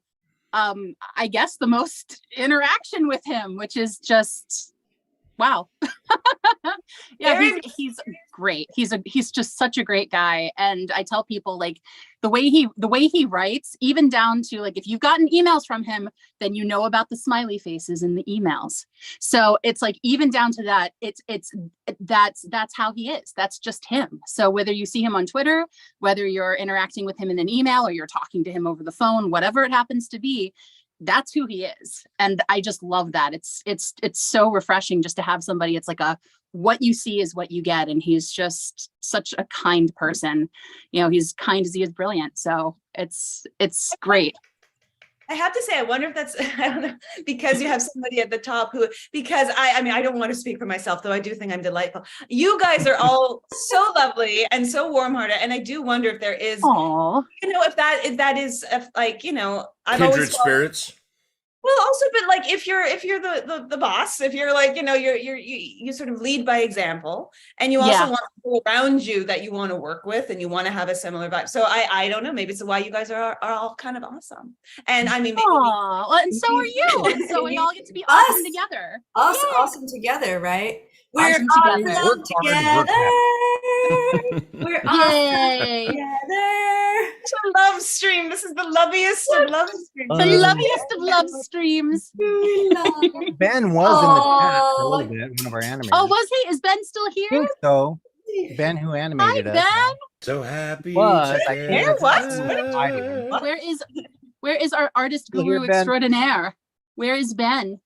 S7: I guess the most interaction with him, which is just wow. Yeah, he's great. He's just such a great guy. And I tell people like the way he writes, even down to like if you've gotten emails from him, then you know about the smiley faces in the emails. So it's like even down to that, that's how he is. That's just him. So whether you see him on Twitter, whether you're interacting with him in an email or you're talking to him over the phone, whatever it happens to be, that's who he is. And I just love that. It's so refreshing just to have somebody. It's like what you see is what you get. And he's just such a kind person. He's kind as he is brilliant. So it's great.
S4: I have to say, I wonder if that's, I don't know, because you have somebody at the top because I mean, I don't want to speak for myself, though I do think I'm delightful. You guys are all so lovely and so warm-hearted. And I do wonder if there is,
S7: Aww.
S4: if that is like, I've
S3: Kindred
S4: always felt,
S3: spirits.
S4: well, also, but like if you're the boss, if you're like, you sort of lead by example, and you also want people around you that you want to work with, and you want to have a similar vibe. So I don't know, maybe it's why you guys are all kind of awesome. And I mean, maybe
S7: Aww. Well, and so are you. And so we all get to be awesome together.
S2: Awesome together, right? We're
S7: Awesome together.
S2: awesome together. We're awesome
S7: Yay.
S2: together.
S4: it's a love stream. This is the loveliest of love streams.
S7: The loveliest of love streams.
S5: Ben was in the chat for a little bit, one of our animators.
S7: Oh, was he? Is Ben still
S5: I
S7: here?
S5: think so. Ben who
S7: Hi,
S5: animated us.
S7: Ben.
S3: So happy.
S5: But I
S3: together.
S5: can't
S4: What?
S7: Where is our artist
S5: Still here,
S7: guru
S5: Ben?
S7: extraordinaire? Where is Ben?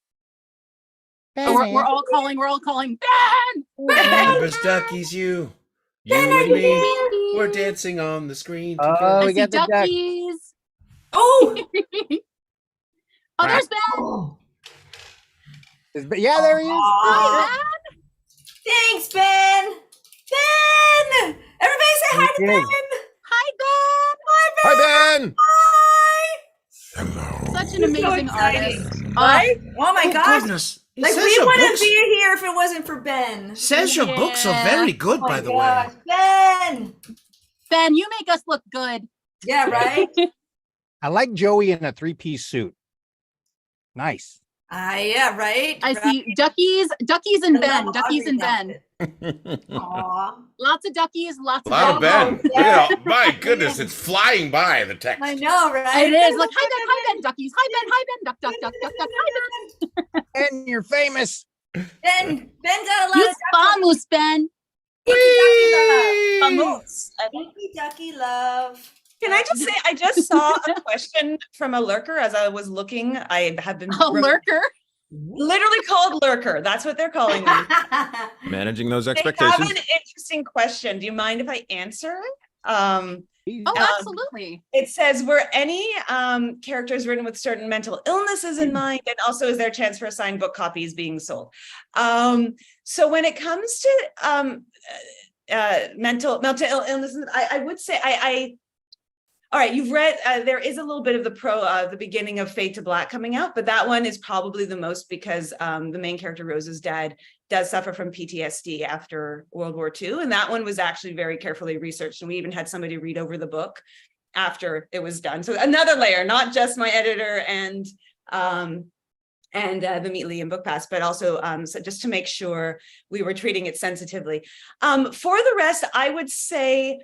S5: Ben,
S7: We're all calling. We're all calling Ben.
S3: Remember Stuckies, you and me. We're dancing on the screen
S5: Oh,
S3: together.
S7: I
S5: we
S7: see
S5: got the duck.
S7: duckies.
S2: Oh,
S7: Oh, there's Ben.
S2: oh.
S5: Yeah, there he is.
S2: Aw.
S7: Hi,
S2: Thanks, Ben. Ben. Everybody say hi to
S5: Hey.
S2: Ben.
S7: Hi, Ben.
S1: Hi, Ben.
S2: Hi.
S7: Such an amazing
S2: So
S7: artist.
S2: exciting. Right? Oh my
S6: Oh,
S2: gosh.
S6: goodness. It
S2: Like
S6: says
S2: we
S6: your
S2: wouldn't
S6: books,
S2: be here if it wasn't for Ben.
S6: says your books are
S7: Yeah.
S6: very good,
S2: Oh my
S6: by the
S2: gosh,
S6: way.
S2: Ben.
S7: Ben, you make us look good.
S2: Yeah, right.
S5: I like Joey in a 3-piece suit. Nice.
S2: Yeah, right.
S7: I
S2: right.
S7: see duckies and
S2: I
S7: Ben.
S2: love
S7: Duckies and
S2: Audrey's
S7: Ben.
S2: outfit. Aw.
S7: Lots of duckies, lots
S3: A lot
S7: of
S3: of
S7: Ben.
S3: Ben. Look at all, my goodness, it's flying by the text.
S2: I know, right?
S7: It is like hi Ben, duckies, hi Ben, duck, hi Ben.
S5: And you're famous.
S2: Ben got a lot
S7: You
S2: of
S7: vamos, Ben.
S2: ducky
S4: Vamos.
S2: love. Ducky ducky love.
S4: Can I just say, I just saw a question from a lurker as I was looking. I have been
S7: A lurker.
S4: literally called lurker. That's what they're calling me.
S1: Managing those
S4: They have
S1: expectations.
S4: an interesting question. Do you mind if I answer it?
S7: Oh, absolutely.
S4: It says, were any characters written with certain mental illnesses in mind? And also, is there a chance for assigned book copies being sold? So when it comes to mental illnesses, I would say all right, you've read, there is a little bit of the beginning of Fade to Black coming out, but that one is probably the most because the main character, Rose's dad, does suffer from PTSD after World War II. And that one was actually very carefully researched. And we even had somebody read over the book after it was done. So another layer, not just my editor and the Meet Lee and Book Pass, but also so just to make sure we were treating it sensitively. For the rest, I would say,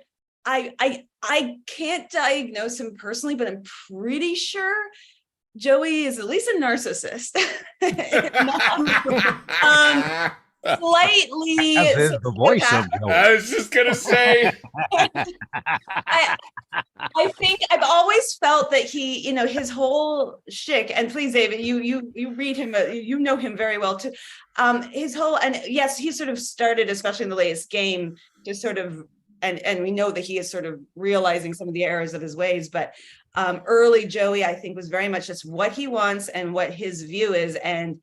S4: I can't diagnose him personally, but I'm pretty sure Joey is at least a narcissist. Slightly.
S5: As is the voice of Joey.
S3: I was just gonna say.
S4: I think I've always felt that he, his whole shtick, and please, David, you read him, you know him very well too. His whole, and yes, he sort of started, especially in the latest game, to sort of, and we know that he is sort of realizing some of the errors of his ways, but early Joey, I think, was very much just what he wants and what his view is, and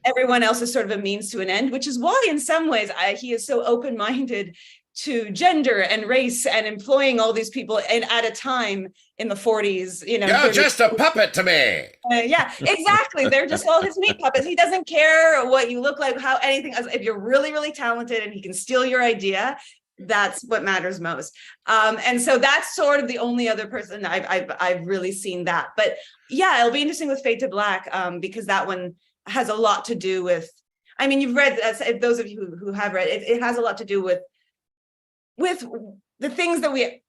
S4: everyone else is sort of a means to an end, which is why in some ways he is so open-minded to gender and race and employing all these people and at a time in the 40s,
S3: You're
S4: 30s.
S3: just a puppet to me.
S4: Yeah, exactly. They're just all his meat puppets. He doesn't care what you look like, how anything. If you're really, really talented and he can steal your idea, that's what matters most. And so that's sort of the only other person I've really seen that. But yeah, it'll be interesting with Fade to Black because that one has a lot to do with. I mean, you've read, those of you who have read, it has a lot to do with the things that we.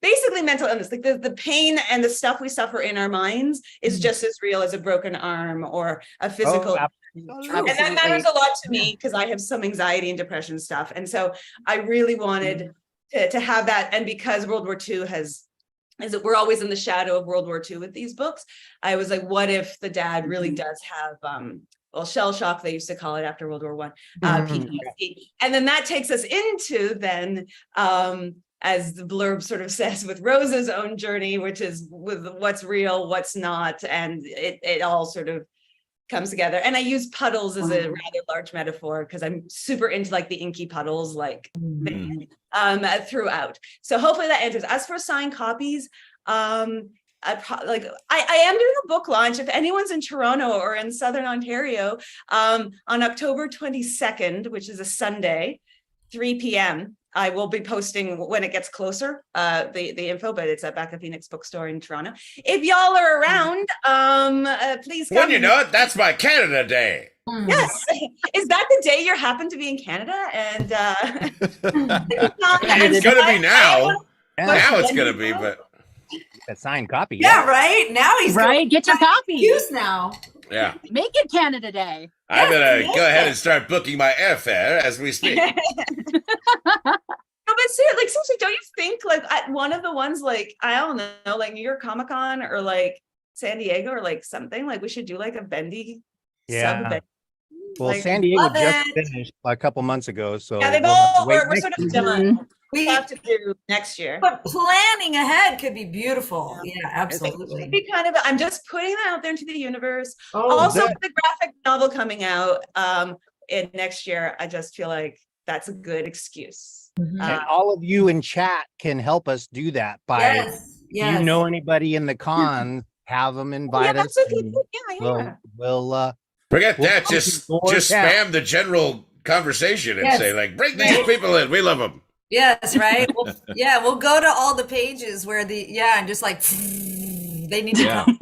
S4: Basically mental illness, like the pain and the stuff we suffer in our minds is just as real as a broken arm or a physical. And that matters a lot to me because I have some anxiety and depression stuff. And so I really wanted to have that. And because World War II we're always in the shadow of World War II with these books, I was like, what if the dad really does have, shell shock, they used to call it after World War I, PTSD. And then that takes us into then, as the blurb sort of says, with Rose's own journey, which is with what's real, what's not, and it all sort of comes together. And I use puddles as a rather large metaphor because I'm super into like the inky puddles, like throughout. So hopefully that answers. As for signed copies, I am doing a book launch. If anyone's in Toronto or in Southern Ontario, on October 22nd, which is a Sunday, 3 p.m. I will be posting when it gets closer, the info, but it's at Back of Phoenix Bookstore in Toronto. If y'all are around, please come.
S3: When you know it, that's my Canada Day.
S4: Yes. Is that the day you happen to be in Canada? And
S3: It's gonna be now. Now it's gonna be, but
S5: A signed copy.
S2: Yeah, right. Now he's
S7: Right, get your copy.
S2: use now.
S3: Yeah.
S7: Make it Canada Day.
S3: I'm gonna
S2: Yes,
S3: go ahead
S2: yes.
S3: and start booking my airfare as we speak.
S4: No, but seriously, don't you think like at one of the ones like I don't know, like New York Comic Con or like San Diego or like something like we should do like a Bendy
S5: Yeah.
S4: sub Bendy.
S5: Well,
S4: Like,
S5: San Diego
S2: love
S5: just
S2: it.
S5: finished a couple months ago, so
S4: yeah, they've
S5: we'll have to
S4: all
S5: wait
S4: we're
S5: next
S4: sort of
S5: year.
S4: done. We
S2: We
S4: have to do next year.
S2: but planning ahead could be beautiful. Yeah,
S4: It'd
S2: absolutely.
S4: be kind of I'm just putting that out there into the universe.
S2: Oh,
S4: Also,
S5: that-
S4: with the graphic novel coming out in next year, I just feel like that's a good excuse.
S2: Mhm.
S5: And all of you in chat can help us do that by
S2: yes,
S5: if
S2: yes.
S5: you know anybody in the con, have them
S4: Yeah,
S5: invite us.
S4: that's what
S5: and
S4: people, yeah.
S5: we'll
S3: Forget
S5: We'll
S3: that.
S5: come
S3: Just
S5: to your town.
S3: spam the general conversation and
S2: Yes.
S3: say like, bring these
S2: Right.
S3: people in. We love them.
S2: Yes, right. Well, yeah, we'll go to all the pages where and just like they need to
S1: Yeah.
S2: come,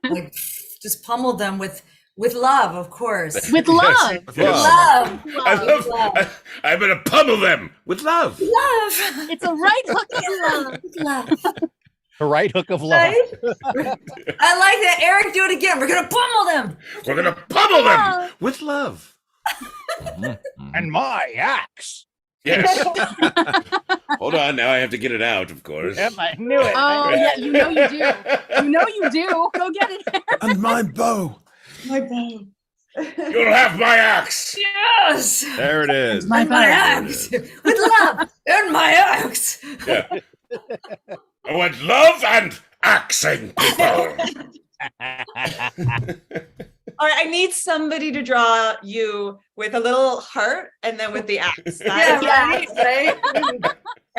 S2: like just pummel them with love, of course.
S7: With
S3: Yes.
S7: love.
S2: With
S1: Love.
S2: love.
S3: I
S2: With
S3: love. I'm gonna pummel them with love.
S2: love.
S7: It's a right hook of love.
S2: Love.
S5: the right hook of love.
S2: Right? I like that. Eric, do it again. We're gonna pummel them.
S3: We're gonna pummel them with love.
S1: Mhm.
S5: And my axe.
S3: Yes. Hold on. Now I have to get it out. Of course.
S5: Yep, I knew it.
S7: Oh yeah, you know you do. You know you do. Go get it.
S1: And my bow.
S4: My bad.
S3: You'll have my axe.
S2: Yes.
S1: There it is.
S7: My
S2: And my
S7: bad.
S2: axe. With love. And my axe.
S3: Yeah. I want love and axing people.
S4: All right, I need somebody to draw you with a little heart and then with the axe.
S2: Yeah, right, right.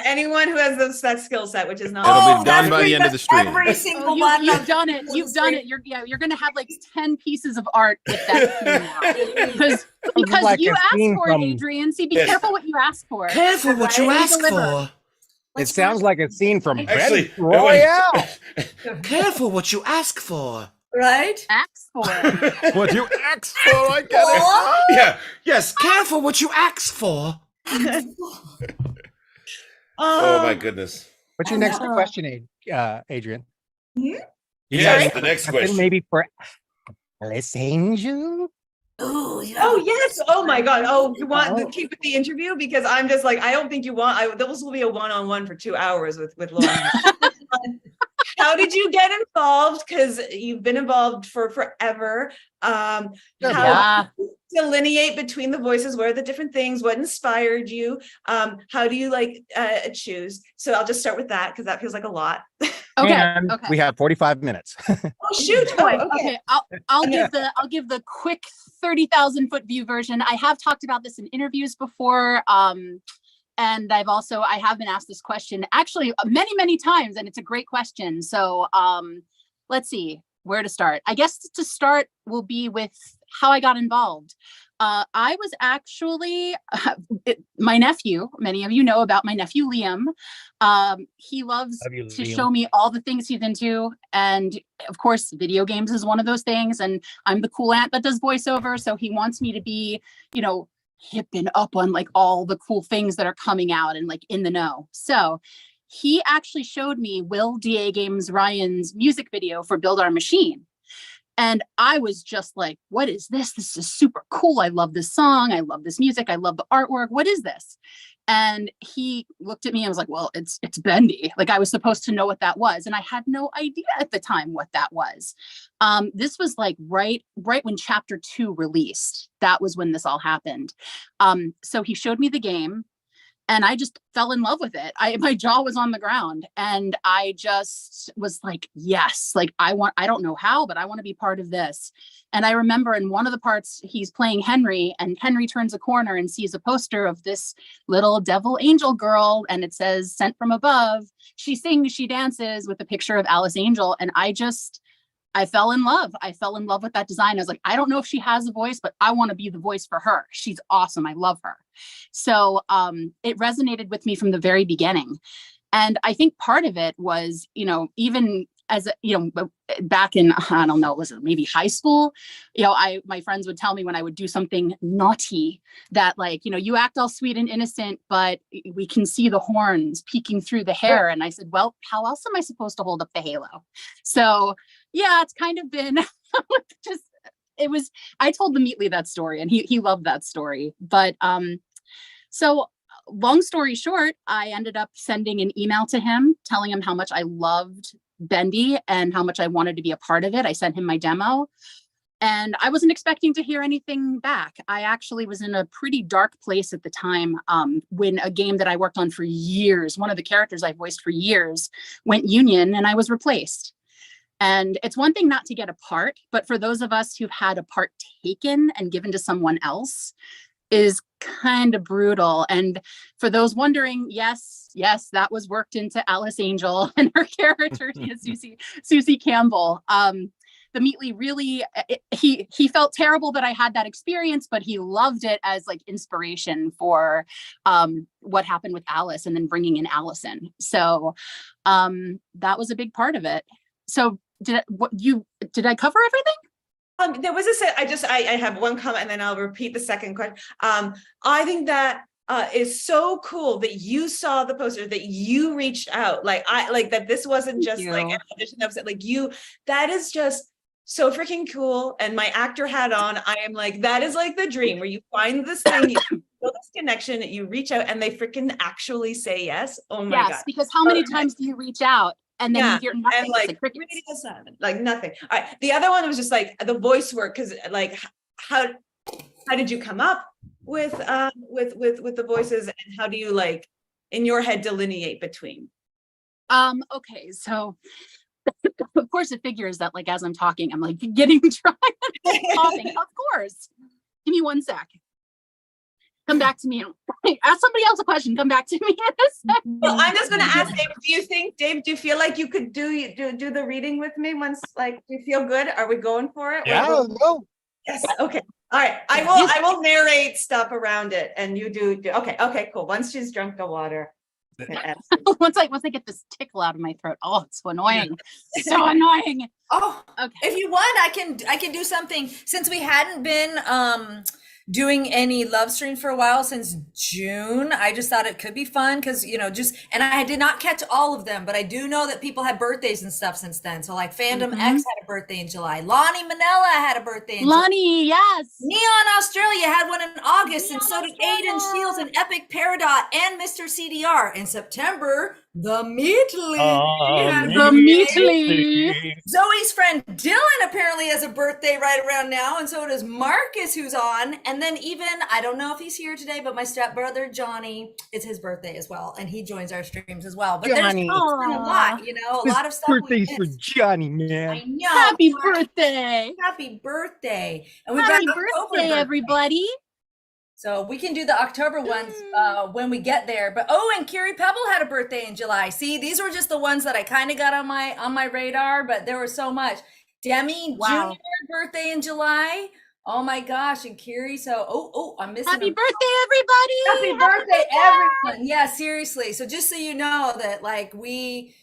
S4: Anyone who has that skill set, which is not
S1: It'll be
S2: Oh,
S1: done
S2: that's
S1: by the end of the stream.
S2: Every
S7: Oh,
S2: single
S7: you,
S2: one.
S7: you've done it. You've done it. You're gonna have like 10 pieces of art with that because
S5: like
S7: you
S5: a
S7: asked
S5: scene
S7: for
S5: from-
S7: it, Adrian. See, be
S3: Yes.
S7: careful what you ask for.
S6: Careful what you
S7: Right?
S6: ask
S7: Deliver.
S6: for.
S5: It sounds like a scene from
S3: Actually,
S5: Battle Royale.
S6: Careful what you ask for.
S2: Right?
S7: Ask for.
S1: What you asked for, I get it.
S2: Oh,
S3: Yeah. Yes.
S6: Careful what you ask for.
S3: Oh my goodness.
S5: What's your next question, Adrian?
S2: Hmm?
S3: Yes. The next
S5: Something
S3: question.
S5: maybe for Alice Angel?
S2: oh, yeah.
S4: Oh yes! Oh my God! Oh, you want to keep with the interview because I'm just like I don't think you want. This will be a one-on-one for 2 hours with Lauren. How did you get involved? Because you've been involved for forever. How
S7: Yeah.
S4: delineate between the voices? What are the different things? What inspired you? How do you choose? So I'll just start with that because that feels like a lot.
S7: Okay.
S5: And
S7: Okay.
S5: we have 45 minutes.
S4: Oh shoot! Oh, okay.
S7: Okay, I'll give the quick 30,000 foot view version. I have talked about this in interviews before, and I have been asked this question actually many times, and it's a great question. So let's see where to start. I guess to start will be with how I got involved. I was actually my nephew. Many of you know about my nephew Liam. He loves
S5: Love you,
S7: to
S5: Liam.
S7: show me all the things he's into, and of course, video games is one of those things. And I'm the cool aunt that does voiceover, so he wants me to be, hip and up on like all the cool things that are coming out and like in the know. So he actually showed me Will DA Games Ryan's music video for Build Our Machine. And I was just like, what is this? This is super cool. I love this song. I love this music. I love the artwork. What is this? And he looked at me and was like, well, it's Bendy. Like I was supposed to know what that was. And I had no idea at the time what that was. This was like right when chapter 2 released. That was when this all happened. So he showed me the game. And I just fell in love with it. My jaw was on the ground and I just was like, yes, like I don't know how, but I want to be part of this. And I remember in one of the parts he's playing Henry and Henry turns a corner and sees a poster of this little devil angel girl. And it says sent from above. She sings, she dances with a picture of Alice Angel. And I fell in love. I fell in love with that design. I was like, I don't know if she has a voice, but I want to be the voice for her. She's awesome. I love her. So it resonated with me from the very beginning. And I think part of it was, even as, back in, I don't know, was it maybe high school? My friends would tell me when I would do something naughty that like, you act all sweet and innocent, but we can see the horns peeking through the hair. And I said, well, how else am I supposed to hold up the halo? So yeah, it's kind of been just it was, I told the Meatly that story and he loved that story. But so long story short, I ended up sending an email to him telling him how much I loved Bendy and how much I wanted to be a part of it. I sent him my demo and I wasn't expecting to hear anything back. I actually was in a pretty dark place at the time when a game that I worked on for years, one of the characters I voiced for years, went union and I was replaced. And it's one thing not to get a part, but for those of us who've had a part taken and given to someone else is kind of brutal. And for those wondering, yes, that was worked into Alice Angel and her character, Susie Campbell. The Meatly really, he felt terrible that I had that experience, but he loved it as like inspiration for what happened with Alice and then bringing in Allison. So that was a big part of it. So did I cover everything?
S4: There was I have one comment and then I'll repeat the second question. I think that is so cool that you saw the poster, that you reached out, that this wasn't just like an audition episode, that is just so freaking cool. And my actor hat on, I am like, that is like the dream where you find this thing, you feel this connection, you reach out and they freaking actually say yes. Oh my God.
S7: Because how many times do you reach out? And then you hear nothing.
S4: And like nothing. All right. The other one was just like the voice work, because like how did you come up with the voices, and how do you like in your head delineate between?
S7: Okay, so of course it figures that like as I'm talking, I'm like getting dry and coughing. Of course. Give me 1 sec. Come back to me and ask somebody else a question. Come back to me in a second.
S4: Well, I'm just going to ask Dave, do you feel like you could do the reading with me once, like, do you feel good? Are we going for it?
S5: Yeah, go.
S4: Yes. Okay. All right. I will narrate stuff around it and you do. Okay, cool. Once she's drunk the water.
S7: once I get this tickle out of my throat. Oh, it's so annoying. So annoying.
S2: Oh,
S7: okay.
S2: If you want, I can do something, since we hadn't been doing any love streams for a while since June. I just thought it could be fun because, and I did not catch all of them, but I do know that people had birthdays and stuff since then. So like Fandom X had a birthday in July. Lonnie Manella had a birthday in
S7: July. Yes.
S2: Neon Australia had one in August, and so did Aiden Shields and Epic Peridot and Mr. CDR. In September, the Meatly. Zoe's friend Dylan apparently has a birthday right around now, and so does Marcus, who's on. And then even, I don't know if he's here today, but my stepbrother Johnny, it's his birthday as well, and he joins our streams as well. But
S5: Johnny.
S2: There's a lot, a lot of stuff.
S5: Birthdays for Johnny, man.
S2: I know.
S7: Happy birthday.
S2: Happy birthday. And we've
S7: Happy
S2: got
S7: birthday, everybody.
S2: So we can do the October ones when we get there. But and Kiri Pebble had a birthday in July. See, these were just the ones that I kind of got on my radar, but there was so much. Demi Junior birthday in July. Oh my gosh, and Kiri. So I'm missing.
S7: Happy birthday, everybody!
S2: Happy birthday, everyone! Yeah, seriously. So just so you know that, like, we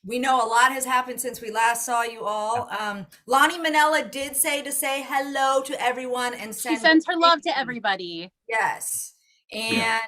S2: know a lot has happened since we last saw you all. Lonnie Manella did say hello to everyone and
S7: she sends her love to everybody.
S2: Yes. And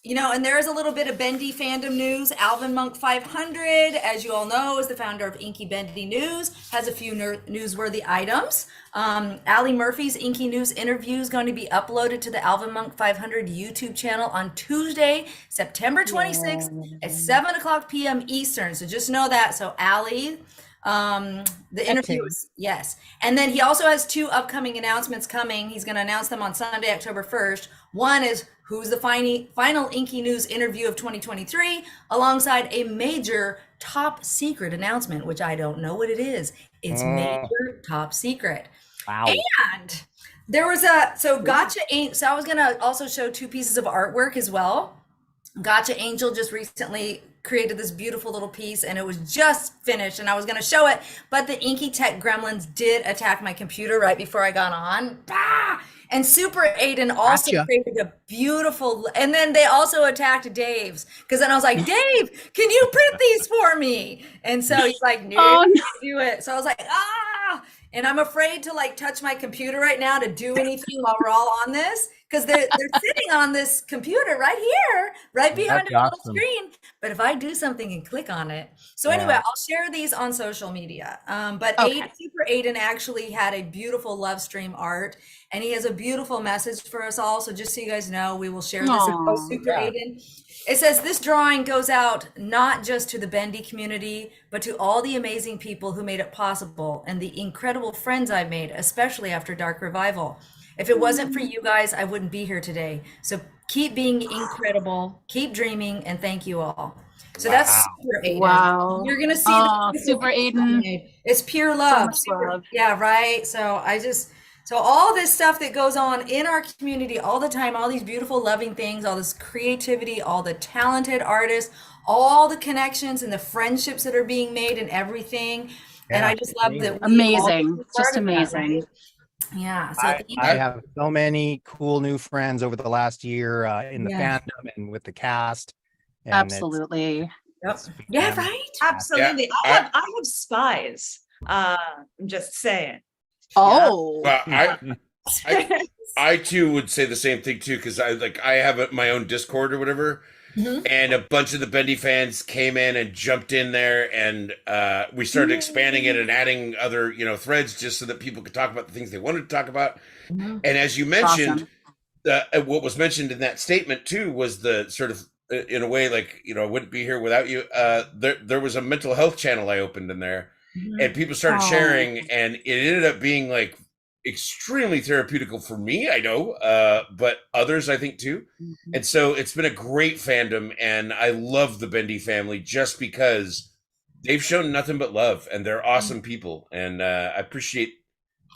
S2: and there is a little bit of Bendy fandom news. Alvin Monk 500, as you all know, is the founder of Inky Bendy News, has a few newsworthy items. Allie Murphy's Inky News interview is going to be uploaded to the Alvin Monk 500 YouTube channel on Tuesday, September 26th at 7:00 p.m. Eastern. So just know that. So Allie, the interview is, yes. And then he also has 2 upcoming announcements coming. He's going to announce them on Sunday, October 1st. One is who's the final Inky News interview of 2023, alongside a major top secret announcement, which I don't know what it is. It's major top secret.
S5: Wow.
S2: And there was Gotcha Angel. So I was going to also show 2 pieces of artwork as well. Gotcha Angel just recently created this beautiful little piece, and it was just finished, and I was going to show it, but the Inky Tech gremlins did attack my computer right before I got on. And Super Aiden also created a beautiful, and then they also attacked Dave's, because then I was like, Dave, can you print these for me? And so he's like, no, do it. So I was like, and I'm afraid to like touch my computer right now to do anything while we're all on this, because they're sitting on this computer right here, right behind
S5: That's
S2: a little
S5: awesome.
S2: screen. But if I do something and click on it, so
S5: Yeah.
S2: anyway, I'll share these on social media. But
S7: Okay.
S2: Super Aiden actually had a beautiful love stream art, and he has a beautiful message for us all. So just so you guys know, we will share this in
S7: Aw.
S2: Super
S5: Yeah.
S2: Aiden. It says this drawing goes out not just to the Bendy community, but to all the amazing people who made it possible and the incredible friends I've made, especially after Dark Revival. If it wasn't for you guys, I wouldn't be here today. So keep being incredible, keep dreaming, and thank you all. So that's
S5: Wow.
S2: Super Aiden.
S7: Wow.
S2: You're gonna see
S7: Aw,
S2: the
S7: Super Aiden.
S2: It's pure love.
S7: much love.
S2: Yeah, right. So all this stuff that goes on in our community all the time, all these beautiful, loving things, all this creativity, all the talented artists, all the connections and the friendships that are being made and everything. And
S5: Yeah,
S2: I just love that.
S7: Amazing. Just amazing.
S2: Yeah. So
S5: I
S2: thank you.
S5: have so many cool new friends over the last year in the
S2: Yeah.
S5: fandom and with the cast. And it's-
S7: Absolutely.
S2: Yep.
S5: it's
S2: Yeah,
S5: fantastic.
S2: right.
S4: Absolutely.
S3: Yeah,
S4: I have spies. I'm just saying.
S7: Oh.
S3: Well, I too would say the same thing too, because I have my own Discord or whatever, and a bunch of the Bendy fans came in and jumped in there, and we started expanding it and adding other threads just so that people could talk about the things they wanted to talk about. And as you mentioned, what was mentioned in that statement too was the sort of in a way like I wouldn't be here without you. There was a mental health channel I opened in there, and people started sharing, and it ended up being like extremely therapeutical for me, I know, but others I think too. And so it's been a great fandom, and I love the Bendy family just because they've shown nothing but love, and they're awesome people, and I appreciate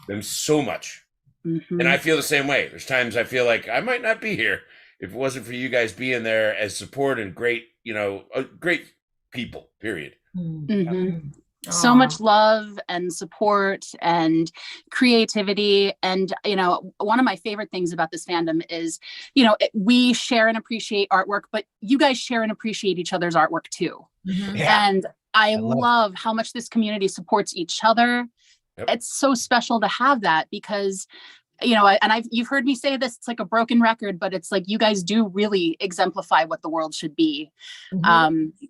S3: them so much. And I feel the same way. There's times I feel like I might not be here if it wasn't for you guys being there as support and great, great people, period.
S7: So much love and support and creativity. And, one of my favorite things about this fandom is, we share and appreciate artwork, but you guys share and appreciate each other's artwork too.
S5: Yeah.
S7: And I
S5: love
S7: love how much this community supports each other.
S3: Yep.
S7: It's so special to have that because, you've heard me say this, it's like a broken record, but it's like you guys do really exemplify what the world should be.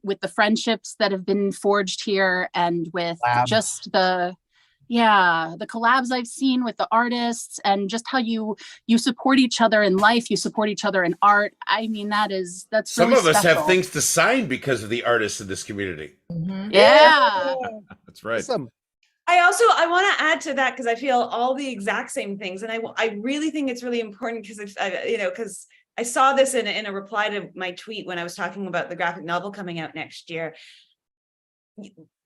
S7: With the friendships that have been forged here and with just the collabs I've seen with the artists and just how you support each other in life, you support each other in art. I mean, that's
S3: Some
S7: really
S3: of us
S7: special.
S3: have things to sign because of the artists in this community.
S7: Yeah.
S1: That's right.
S5: Awesome.
S4: I want to add to that because I feel all the exact same things, and I really think it's really important because because I saw this in a reply to my tweet when I was talking about the graphic novel coming out next year.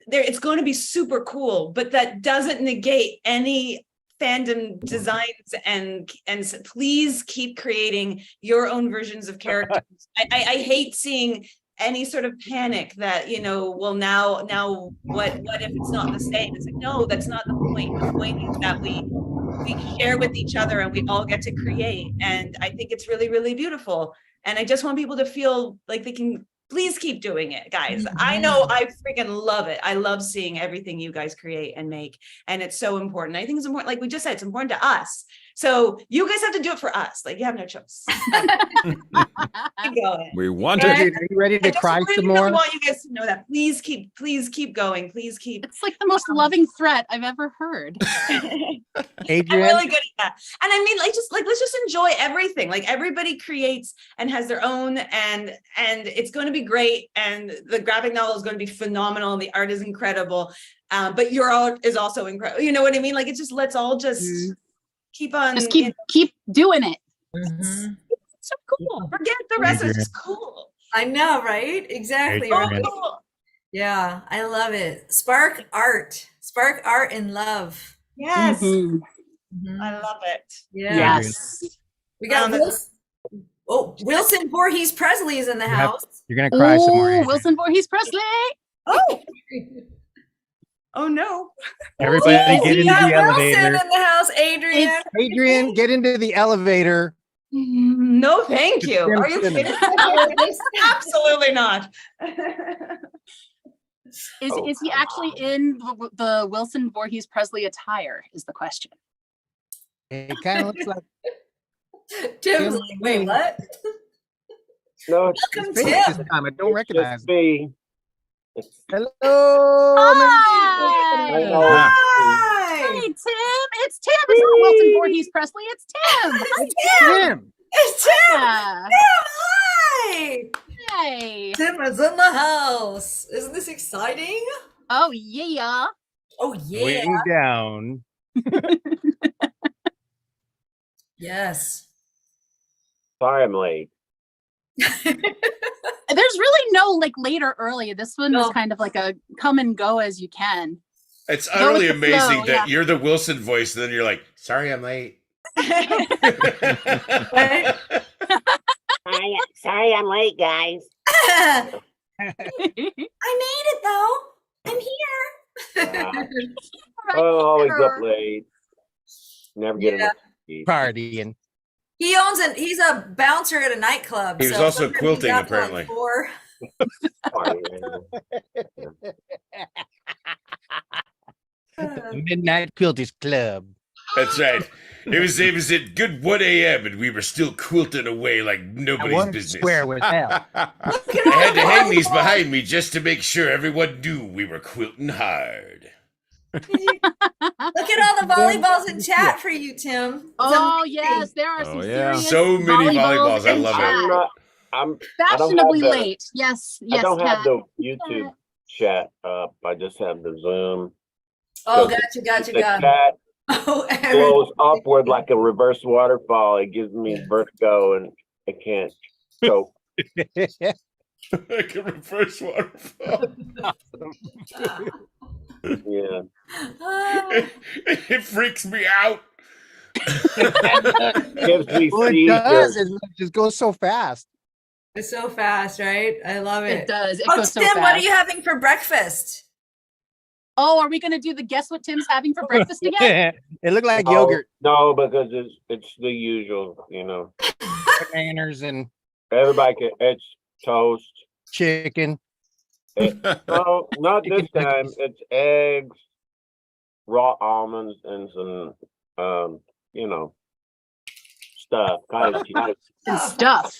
S4: It's going to be super cool, but that doesn't negate any fandom designs and please keep creating your own versions of characters. I hate seeing any sort of panic that well now what if it's not the same. It's like, no, that's not the point. The point is that we share with each other and we all get to create, and I think it's really, really beautiful, and I just want people to feel like they can please keep doing it, guys. I know I freaking love it. I love seeing everything you guys create and make, and it's so important. I think it's important, like we just said, it's important to us. So you guys have to do it for us. Like you have no choice. Keep going.
S1: We want
S5: Are
S1: it.
S5: you ready to cry some more?
S4: I want you guys to know that. Please keep going. Please keep.
S7: It's like the most loving threat I've ever heard.
S5: Adrian?
S4: I'm really good at that. And I mean, let's just enjoy everything. Like everybody creates and has their own, and it's going to be great. And the graphic novel is going to be phenomenal. And the art is incredible. But your art is also incredible. You know what I mean? Like it's just, let's all just keep on.
S7: Just keep doing it.
S4: It's so cool. Forget the rest. It's just cool.
S2: I know, right? Exactly.
S5: Adrian.
S2: Right.
S4: Cool.
S2: Yeah, I love it. Spark art and love.
S4: Yes.
S7: Mhm.
S4: I love it.
S2: Yeah.
S7: Yes.
S2: We got Wilson Voorhees Presley is in the house.
S5: You're gonna cry some more.
S7: Oh,
S5: Adrian.
S7: Wilson Voorhees Presley.
S4: Oh no.
S5: Everybody get
S2: We
S5: into
S2: got
S5: the
S2: Wilson
S5: elevator.
S2: in the house, Adrian.
S5: Adrian, get into the elevator.
S4: No, thank you. Are you
S5: Simpson.
S4: kidding? Absolutely not.
S7: Is he actually in the Wilson Voorhees Presley attire is the question.
S5: It kind of looks like
S2: Tim's like, wait, what?
S8: No,
S2: Welcome,
S5: Face
S2: Tim.
S5: this time. I don't recognize
S8: just
S5: him.
S8: me.
S5: Hello.
S7: Hi.
S8: Hello.
S2: Hi.
S7: Hey, Tim. It's Tim. It's not Wilson Voorhees Presley. It's Tim. Hi,
S5: Tim.
S2: It's Tim.
S7: Yeah.
S2: Tim, hi.
S7: Hey.
S2: Tim is in the house. Isn't this exciting?
S7: Oh, yeah.
S2: Oh, yeah.
S5: Wing down.
S2: Yes.
S8: Sorry I'm late.
S7: There's really no like late or early. This one was
S2: No.
S7: kind of like a come and go as you can.
S3: It's
S7: Go with
S3: utterly
S7: the
S3: amazing
S7: flow,
S3: that
S7: yeah.
S3: you're the Wilson voice, and then you're like, "Sorry, I'm late."
S2: Right?
S8: Sorry I'm late, guys.
S2: I made it though. I'm here.
S8: I'm always up late. Never get
S2: Yeah.
S8: enough sleep.
S5: Partying.
S2: He's a bouncer at a nightclub.
S3: He was
S2: so
S3: also
S2: sometimes
S3: quilting,
S2: he's out till, like,
S3: apparently.
S2: 4.
S5: The Midnight Quilters Club.
S3: That's right. It was at good 1 a.m. and we were still quilting away like
S5: I
S3: nobody's
S5: want to
S3: business.
S5: swear with hell.
S3: I had to hang these behind me just to make sure everyone knew we were quilting hard.
S2: Look at all the volleyballs in chat for you, Tim. It's
S7: Oh
S2: amazing.
S7: yes, there are some
S1: Oh, yeah.
S7: serious
S3: So many volleyballs. I
S7: in
S3: love it.
S8: I'm
S7: chat.
S8: not. I don't have
S7: Fashionably
S8: the-
S7: late. Yes,
S8: I
S7: yes,
S8: don't have
S7: Kat.
S8: the YouTube chat up. I just have the Zoom.
S2: Oh,
S8: So
S2: gotcha.
S8: The chat
S2: Oh, Aaron.
S8: flows upward like a reverse waterfall. It gives me vertigo and I can't cope.
S3: Like a reverse waterfall.
S8: Yeah.
S3: It freaks me out.
S8: Gives me
S5: Well, it does.
S8: seizures.
S5: It just goes so fast.
S2: It's so fast, right? I love it.
S7: It does. It
S2: Oh,
S7: goes so
S2: Tim, what are
S7: fast.
S2: you having for breakfast?
S7: Oh, are we gonna do the guess what Tim's having for breakfast again?
S5: It looked like
S8: No,
S5: yogurt,
S8: No, because it's the usual, you know.
S5: bananas, and
S8: Everybody can. It's toast.
S5: chicken.
S8: No, not this
S5: Chicken
S8: time.
S5: nuggets.
S8: It's eggs, raw almonds, and some, you know, stuff. Cottage cheese.
S7: And stuff.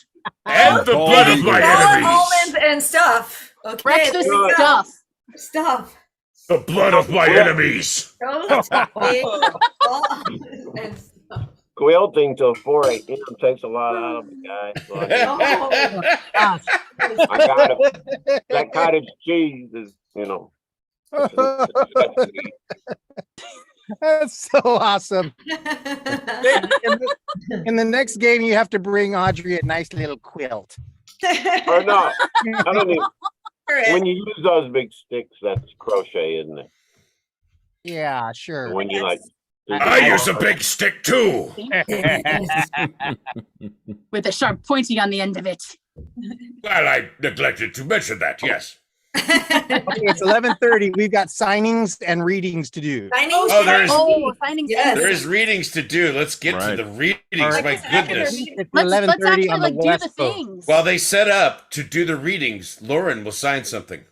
S3: And the blood of my
S2: Raw
S3: enemies.
S2: almonds and stuff. Okay,
S7: Breakfast
S2: there we go.
S7: stuff.
S2: Stuff.
S3: The blood of my enemies.
S2: Toast, eggs, raw almonds, and stuff.
S8: Quilting till 4 a.m. takes a lot out of me, guys. So
S2: Oh,
S5: Gosh.
S8: I got it. That cottage cheese is, you know. it's a necessity.
S5: That's so awesome. In the next game, you have to bring Audrey a nice little quilt.
S8: Or no, I don't need, when you use those big sticks, that's crochet, isn't it?
S5: Yeah, sure.
S8: When you like.
S3: I use a big stick too.
S7: With a sharp pointy on the end of it.
S3: Well, I neglected to mention that, yes.
S5: Okay, it's 11:30. We've got signings and readings to do.
S3: Oh, there is-
S7: Oh, finding
S2: Yes.
S3: There is readings to do. Let's get
S1: Right.
S3: to the readings.
S5: Alright.
S3: My goodness.
S5: It's
S7: Let's
S5: 11:30
S7: actually
S5: on the
S7: like do
S5: West
S7: the
S5: Coast.
S7: things.
S3: While they set up to do the readings, Lauren will sign something.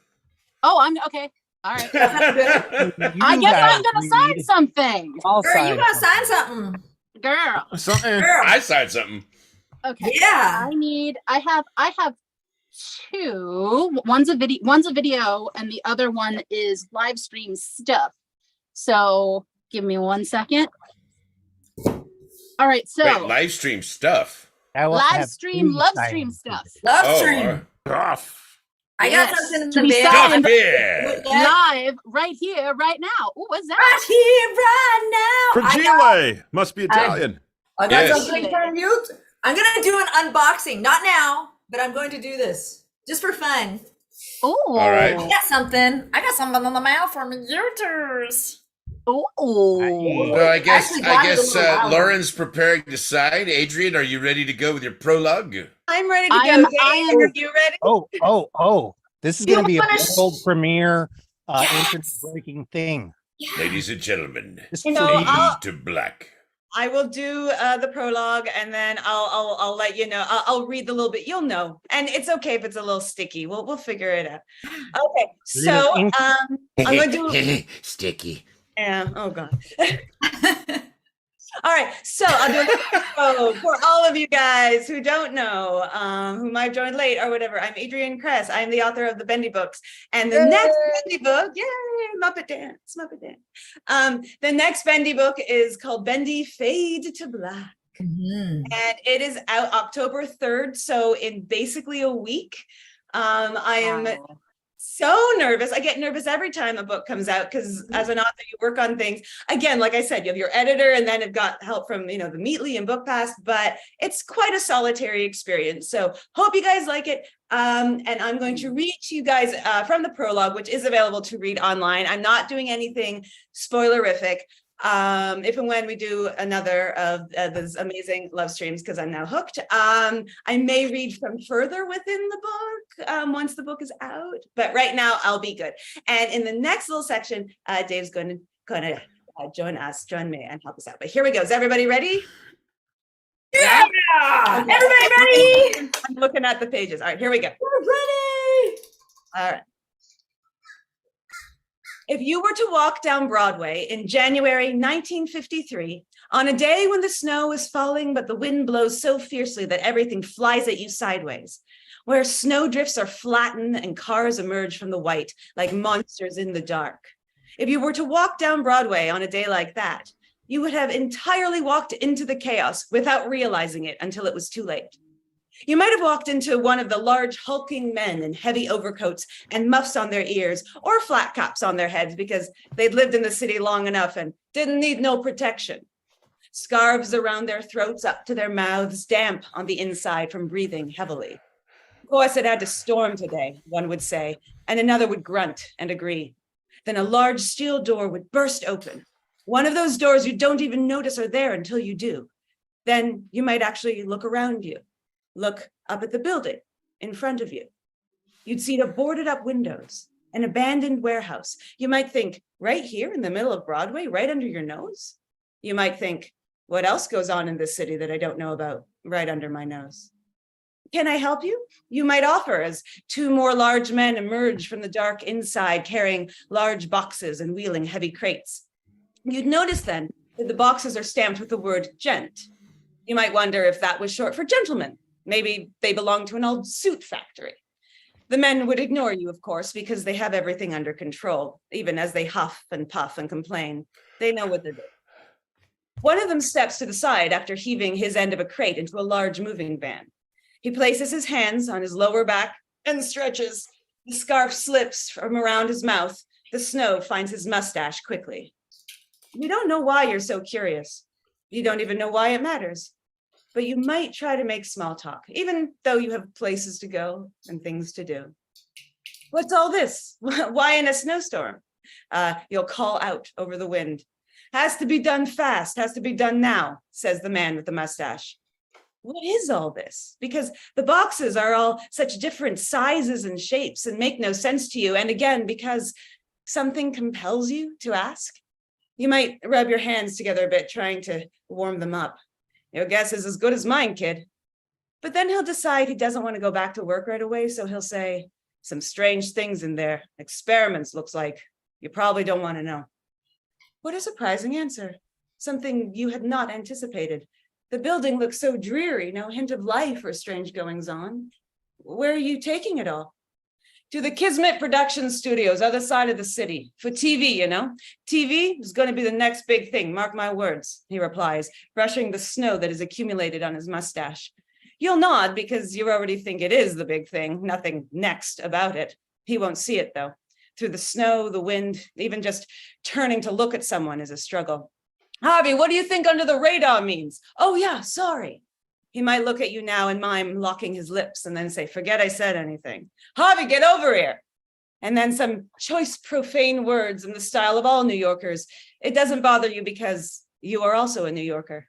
S7: Oh, I'm okay. All right.
S5: You
S7: I guess
S5: guys
S7: I'm gonna sign
S5: read.
S7: something.
S5: I'll
S2: Girl, you
S5: sign
S2: gotta
S5: something.
S2: sign something.
S7: Girl.
S1: Something.
S2: Girl.
S3: I signed something.
S7: Okay.
S2: Yeah.
S7: I have two. One's a video and the other one is live stream stuff. So give me 1 second. All right, so
S3: Wait, live stream stuff.
S5: I will
S7: live
S5: have
S7: stream,
S5: three
S7: love
S5: signings.
S7: stream stuff.
S2: Love
S3: Oh,
S2: stream.
S1: Off.
S2: I got
S7: Yes.
S2: something in
S7: To
S2: the
S7: be
S2: bed.
S7: signed.
S3: Duck beer.
S7: Live right here, right now. Ooh, what's that?
S2: Right here, right now.
S1: Fragile. Must be Italian.
S2: I got
S3: Yes.
S2: something from you. I'm gonna do an unboxing. Not now, but I'm going to do this just for fun.
S7: Ooh.
S3: All right.
S2: I got something. I got something on the mail from YouTubers.
S7: Ooh.
S3: Well, I guess
S2: Actually got it a little while ago.
S3: Lauren's preparing to sign. Adrian, are you ready to go with your prologue?
S4: I'm ready to
S7: I
S4: go.
S7: am-
S4: Dave.
S7: I am-
S4: Are you ready?
S5: Oh. This is
S2: You
S5: going to be a
S2: wanna
S5: world premiere
S2: Yes.
S5: internet-breaking thing.
S3: Ladies and gentlemen,
S5: This
S4: You know,
S5: fade
S4: I'll-
S3: to black.
S4: I will do the prologue, and then I'll let you know. I'll read a little bit. You'll know, and it's okay if it's a little sticky. We'll figure it out. Okay, so
S5: Little ink.
S4: I'm gonna do.
S3: Sticky.
S4: Yeah. Oh god. All right, so I'll do for all of you guys who don't know, who might join late or whatever. I'm Adrienne Kress. I'm the author of the Bendy books, and the next Bendy book, yay, Muppet Dance, Muppet Dance. The next Bendy book is called Bendy Fade to Black, and it is out October 3rd, so in basically a week. I am so nervous. I get nervous every time a book comes out because as an author, you work on things. Again, like I said, you have your editor and then it got help from, the Meetly and BookPass, but it's quite a solitary experience. So hope you guys like it. And I'm going to read to you guys from the prologue, which is available to read online. I'm not doing anything spoilerific. If and when we do another of those amazing love streams, because I'm now hooked, I may read from further within the book once the book is out, but right now I'll be good. And in the next little section, Dave's going to join me and help us out. But here we go. Is everybody ready?
S2: Yeah!
S4: Okay.
S2: Everybody ready?
S4: I'm looking at the pages. All right, here we go.
S2: We're ready!
S4: All right. If you were to walk down Broadway in January 1953, on a day when the snow is falling, but the wind blows so fiercely that everything flies at you sideways, where snow drifts are flattened and cars emerge from the white like monsters in the dark. If you were to walk down Broadway on a day like that, you would have entirely walked into the chaos without realizing it until it was too late. You might have walked into one of the large hulking men in heavy overcoats and muffs on their ears or flat caps on their heads because they'd lived in the city long enough and didn't need no protection. Scarves around their throats up to their mouths, damp on the inside from breathing heavily. Of course, it had to storm today, one would say, and another would grunt and agree. Then a large steel door would burst open. One of those doors you don't even notice are there until you do. Then you might actually look around you. Look up at the building in front of you. You'd see the boarded up windows, an abandoned warehouse. You might think, right here in the middle of Broadway, right under your nose? You might think, what else goes on in this city that I don't know about right under my nose? Can I help you? You might offer as two more large men emerge from the dark inside carrying large boxes and wheeling heavy crates. You'd notice then that the boxes are stamped with the word gent. You might wonder if that was short for gentleman. Maybe they belong to an old suit factory. The men would ignore you, of course, because they have everything under control, even as they huff and puff and complain. They know what they're doing. One of them steps to the side after heaving his end of a crate into a large moving van. He places his hands on his lower back and stretches. The scarf slips from around his mouth. The snow finds his mustache quickly. You don't know why you're so curious. You don't even know why it matters. But you might try to make small talk, even though you have places to go and things to do. What's all this? Why in a snowstorm? You'll call out over the wind. Has to be done fast, has to be done now, says the man with the mustache. What is all this? Because the boxes are all such different sizes and shapes and make no sense to you. And again, because something compels you to ask. You might rub your hands together a bit, trying to warm them up. Your guess is as good as mine, kid. But then he'll decide he doesn't want to go back to work right away, so he'll say, some strange things in there. Experiments, looks like. You probably don't want to know. What a surprising answer. Something you had not anticipated. The building looks so dreary, no hint of life or strange goings on. Where are you taking it all? To the Kismet Production Studios, other side of the city, for TV, you know. TV is going to be the next big thing, mark my words, he replies, brushing the snow that is accumulated on his mustache. You'll nod because you already think it is the big thing, nothing next about it. He won't see it, though. Through the snow, the wind, even just turning to look at someone is a struggle. Harvey, what do you think under the radar means? Oh, yeah, sorry. He might look at you now and mime, locking his lips, and then say, forget I said anything. Harvey, get over here. And then some choice profane words in the style of all New Yorkers. It doesn't bother you because you are also a New Yorker.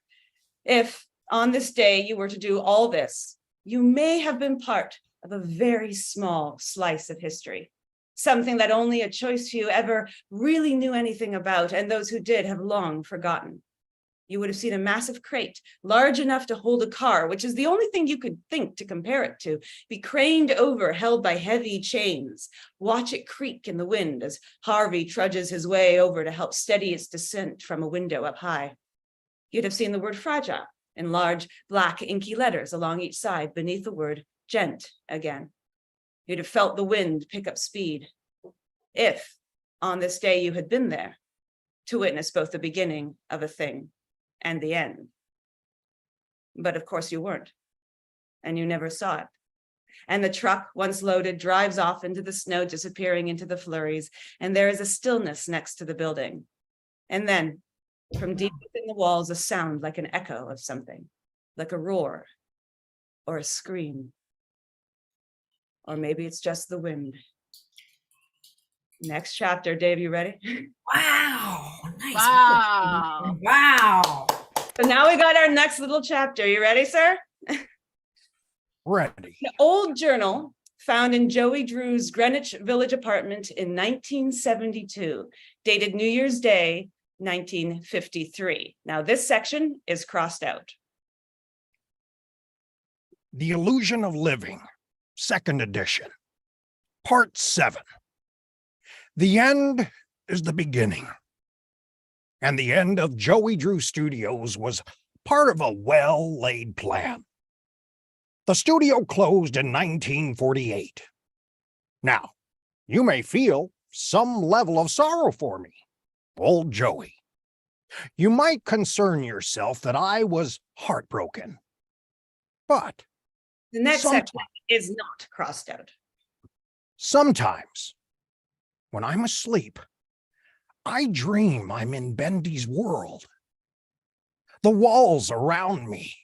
S4: If on this day you were to do all this, you may have been part of a very small slice of history, something that only a choice few ever really knew anything about, and those who did have long forgotten. You would have seen a massive crate, large enough to hold a car, which is the only thing you could think to compare it to, be craned over, held by heavy chains. Watch it creak in the wind as Harvey trudges his way over to help steady its descent from a window up high. You'd have seen the word fragile in large black inky letters along each side beneath the word gent again. You'd have felt the wind pick up speed. If on this day you had been there to witness both the beginning of a thing and the end. But of course you weren't, and you never saw it. And the truck, once loaded, drives off into the snow, disappearing into the flurries, and there is a stillness next to the building. And then, from deep within the walls, a sound like an echo of something, like a roar or a scream. Or maybe it's just the wind. Next chapter, Dave, you ready?
S2: Wow. Nice.
S7: Wow.
S2: Wow.
S4: So now we got our next little chapter. You ready, sir?
S5: Ready.
S4: An old journal found in Joey Drew's Greenwich Village apartment in 1972, dated New Year's Day, 1953. Now this section is crossed out.
S5: The Illusion of Living, second edition, part 7. The end is the beginning. And the end of Joey Drew Studios was part of a well-laid plan. The studio closed in 1948. Now, you may feel some level of sorrow for me, old Joey. You might concern yourself that I was heartbroken. But
S4: The next
S5: Sometimes.
S4: section is not crossed out.
S5: sometimes, when I'm asleep, I dream I'm in Bendy's world. The walls around me,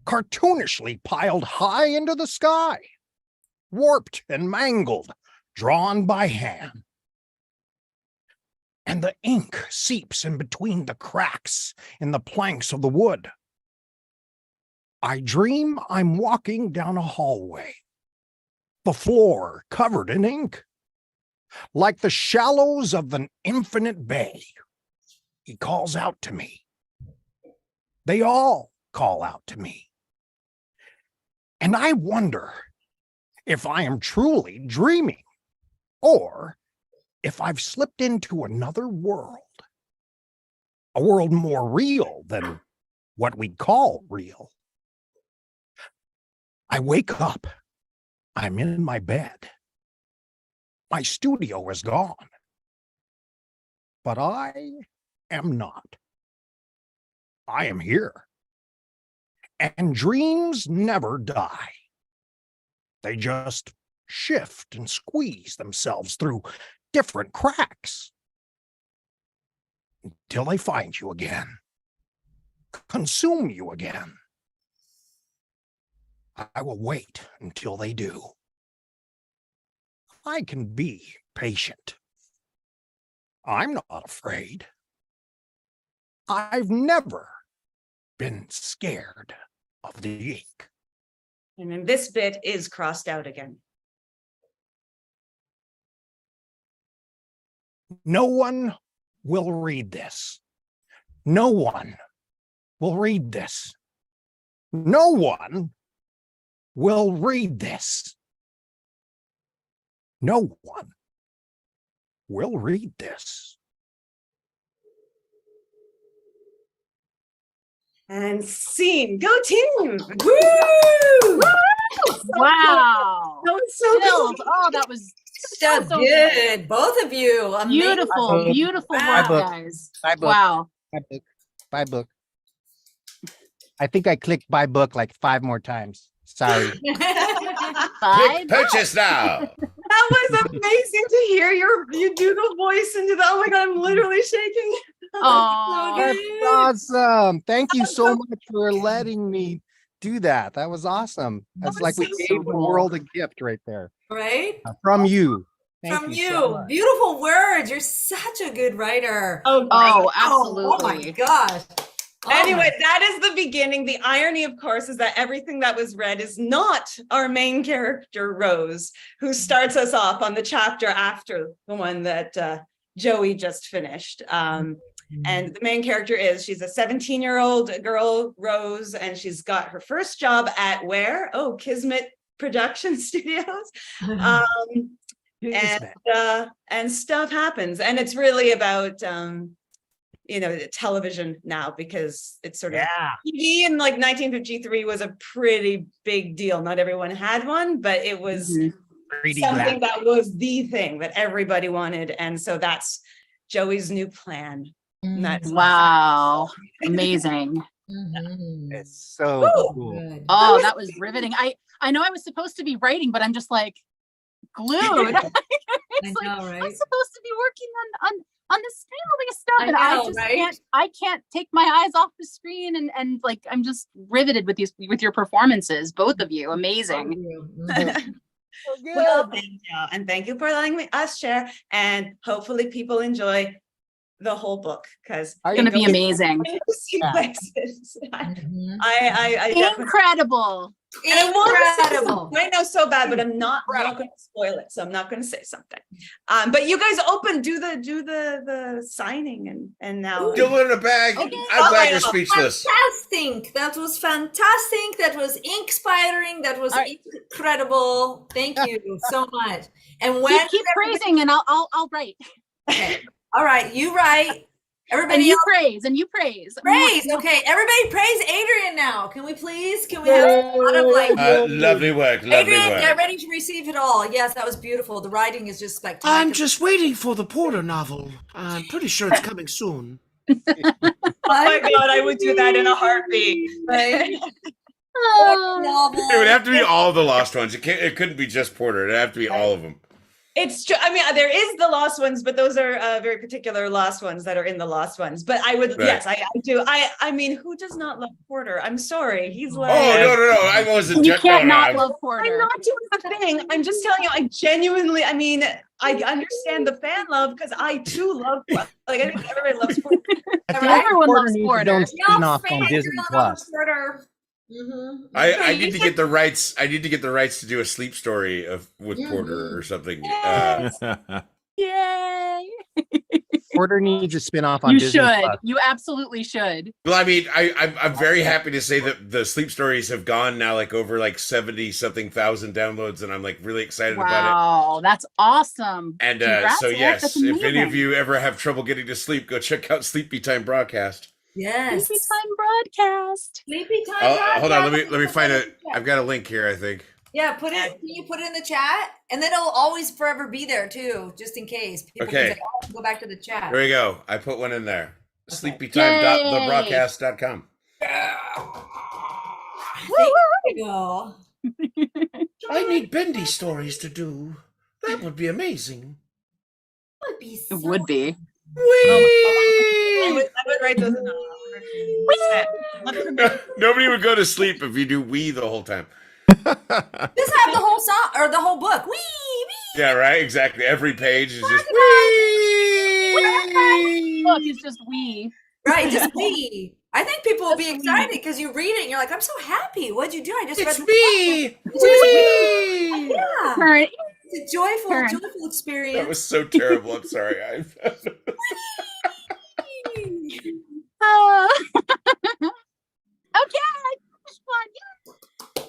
S5: cartoonishly piled high into the sky, warped and mangled, drawn by hand. And the ink seeps in between the cracks in the planks of the wood. I dream I'm walking down a hallway, the floor covered in ink, like the shallows of an infinite bay. He calls out to me. They all call out to me. And I wonder if I am truly dreaming, or if I've slipped into another world, a world more real than what we call real. I wake up. I'm in my bed. My studio is gone. But I am not. I am here. And dreams never die. They just shift and squeeze themselves through different cracks until they find you again, consume you again. I will wait until they do. I can be patient. I'm not afraid. I've never been scared of the ink.
S4: And then this bit is crossed out again.
S5: No one will read this. No one will read this. No one will read this. No one will read this.
S4: And scene. Go team.
S2: Woo!
S7: Wow.
S4: That was so
S7: Chills.
S4: good.
S7: Oh, that was
S2: So
S7: so
S2: good. Both of you. Amazing.
S7: beautiful, beautiful
S2: Wow.
S7: work, guys.
S5: Buy book.
S7: Wow.
S5: Buy book. Buy book. I think I clicked buy book like 5 more times. Sorry.
S7: Bye.
S3: Purchase now.
S4: That was amazing to hear you do the voice into the, oh my God, I'm literally shaking.
S7: Aw.
S2: Okay.
S5: That's awesome. Thank you so much for letting me do that. That was awesome. That's
S4: was
S5: like we
S4: so
S5: gave the
S7: cool.
S5: world a gift right there.
S2: Right?
S5: From you. Thank
S2: From
S5: so
S2: you.
S5: much.
S2: Beautiful words. You're such a good writer.
S4: Oh,
S7: Oh,
S2: Oh my
S7: absolutely.
S2: gosh. Oh
S4: anyway,
S2: my-
S4: that is the beginning. The irony, of course, is that everything that was read is not our main character, Rose, who starts us off on the chapter after the one that Joey just finished. And the main character she's a 17-year-old girl, Rose, and she's got her first job at where? Oh, Kismet Production Studios.
S5: Yes, ma'am.
S4: And stuff happens. And it's really about television now, because it's sort of
S5: Yeah.
S4: TV in like 1953 was a pretty big deal. Not everyone had one, but it was
S5: 3D
S4: something
S5: glass.
S4: that was the thing that everybody wanted. And so that's Joey's new plan. And that's
S7: Wow. Amazing.
S2: Mhm.
S5: It's so
S4: Woo!
S5: cool.
S2: Good.
S7: Oh, that was riveting. I know I was supposed to be writing, but I'm just like glued. It's
S2: I
S7: like
S2: know,
S7: I'm
S2: right?
S7: supposed to be working on the Streamily stuff,
S2: I
S7: and I
S2: know,
S7: just
S2: right?
S7: can't take my eyes off the screen, and like I'm just riveted with your performances, both of you. Amazing.
S2: Mhm.
S5: So good.
S4: Well, thank you. And thank you for letting us share. And hopefully people enjoy the whole book, because
S5: Are
S7: It's gonna be
S5: you-
S7: amazing.
S5: Yeah.
S4: places.
S2: Mhm.
S4: I definitely,
S7: Incredible.
S4: and I want to say
S2: Incredible.
S4: something. I know so bad, but I'm not going to spoil it, so I'm not going to say something. But you guys do the signing and now.
S3: Still in a bag.
S2: Okay.
S3: I'm glad
S4: Oh,
S3: you're speechless.
S2: Fantastic. That was fantastic. That was inspiring. That was
S7: All right.
S2: incredible. Thank you so much. And when
S7: Keep praising, and I'll write.
S2: okay. All right, you write.
S7: And
S2: Everybody
S7: you
S2: else
S7: praise, and you praise.
S2: praise. Okay, everybody praise Adrian now. Can we please? Can we have a lot of like
S3: Lovely work. Lovely
S2: Adrian,
S3: work.
S2: get ready to receive it all. Yes, that was beautiful. The writing is just spectacular.
S6: I'm just waiting for the Porter novel. I'm pretty sure it's coming soon.
S4: Oh my God, I would do that in a heartbeat.
S2: Right?
S7: Oh.
S2: Novel.
S3: It would have to be all the lost ones. It couldn't be just Porter. It'd have to be all of them.
S4: It's true. I mean, there is the lost ones, but those are very particular lost ones that are in the lost ones. But I would,
S3: Right.
S4: yes, I do. I mean, who does not love Porter? I'm sorry. He's like,
S3: Oh, no. I wasn't.
S7: You can't not
S3: no,
S7: love
S4: I'm
S7: Porter.
S4: not doing the thing. I'm just telling you, I genuinely, I mean, I understand the fan love because I too love, like, I think everybody loves Porter.
S5: I think
S7: Everyone
S5: Porter
S7: loves
S5: needs
S7: Porter.
S5: his own spin-off on Disney Plus.
S3: I need to get the rights. I need to get the rights to do a sleep story with Porter or something.
S7: Yay!
S5: Porter needs a spin-off on
S7: You
S5: Disney
S7: should.
S5: Plus.
S7: You absolutely should.
S3: Well, I mean, I'm very happy to say that the sleep stories have gone now like over like 70 something thousand downloads, and I'm like really excited about
S7: Wow, that's awesome.
S3: it. And
S7: Congrats,
S3: so
S7: Eric.
S3: yes,
S7: That's
S3: if any of
S7: amazing.
S3: you ever have trouble getting to sleep, go check out Sleepy Time Broadcast.
S2: Yes.
S7: Sleepy time broadcast.
S2: Sleepy time.
S3: Hold on,
S2: podcast.
S3: let me find it. I've got a link here, I think.
S2: Yeah, put it. Can you put it in the chat? And then it'll always forever be there too, just in case. People
S3: Okay.
S2: can say, oh, go back to the chat.
S3: Here we go. I put one in there.
S2: Okay.
S3: Sleepytime.thebroadcast.com.
S2: There you go.
S6: I need Bendy stories to do. That would be amazing.
S2: Would be so
S7: It would be.
S4: I would write those in.
S3: Nobody would go to sleep if you do "we" the whole time.
S2: Just have the whole song or the whole book. Wee, wee.
S3: Yeah, right. Exactly. Every page is just
S7: Look, it's just we.
S2: Right, just wee. I think people will be excited because you read it and you're like, I'm so happy. What'd you do? I just
S3: It's
S2: read
S3: me.
S2: the
S3: Wee.
S2: Yeah.
S7: Turn.
S2: It's a joyful,
S7: Turn.
S2: joyful
S3: That
S2: experience.
S3: was so terrible. I'm sorry.
S7: Okay. Fun.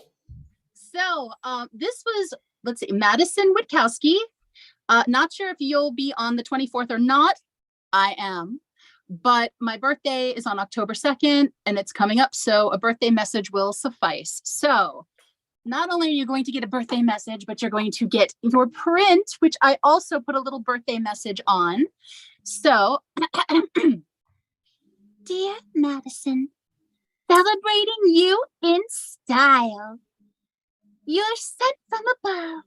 S7: So, this was, let's see, Madison Witkowski. Not sure if you'll be on the 24th or not. I am. But my birthday is on October 2nd and it's coming up. So a birthday message will suffice. So not only are you going to get a birthday message, but you're going to get your print, which I also put a little birthday message on. So, dear Madison, celebrating you in style. You're sent from above.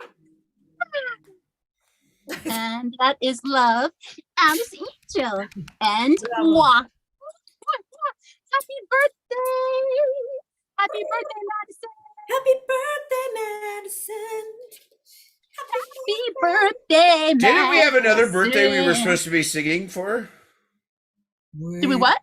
S7: And that is love, Alice Angel, and moi. Happy birthday! Happy birthday, Madison!
S2: Happy birthday, Madison.
S7: Happy birthday, Madison!
S3: Didn't we have another birthday we were supposed to be singing for?
S7: Did we what?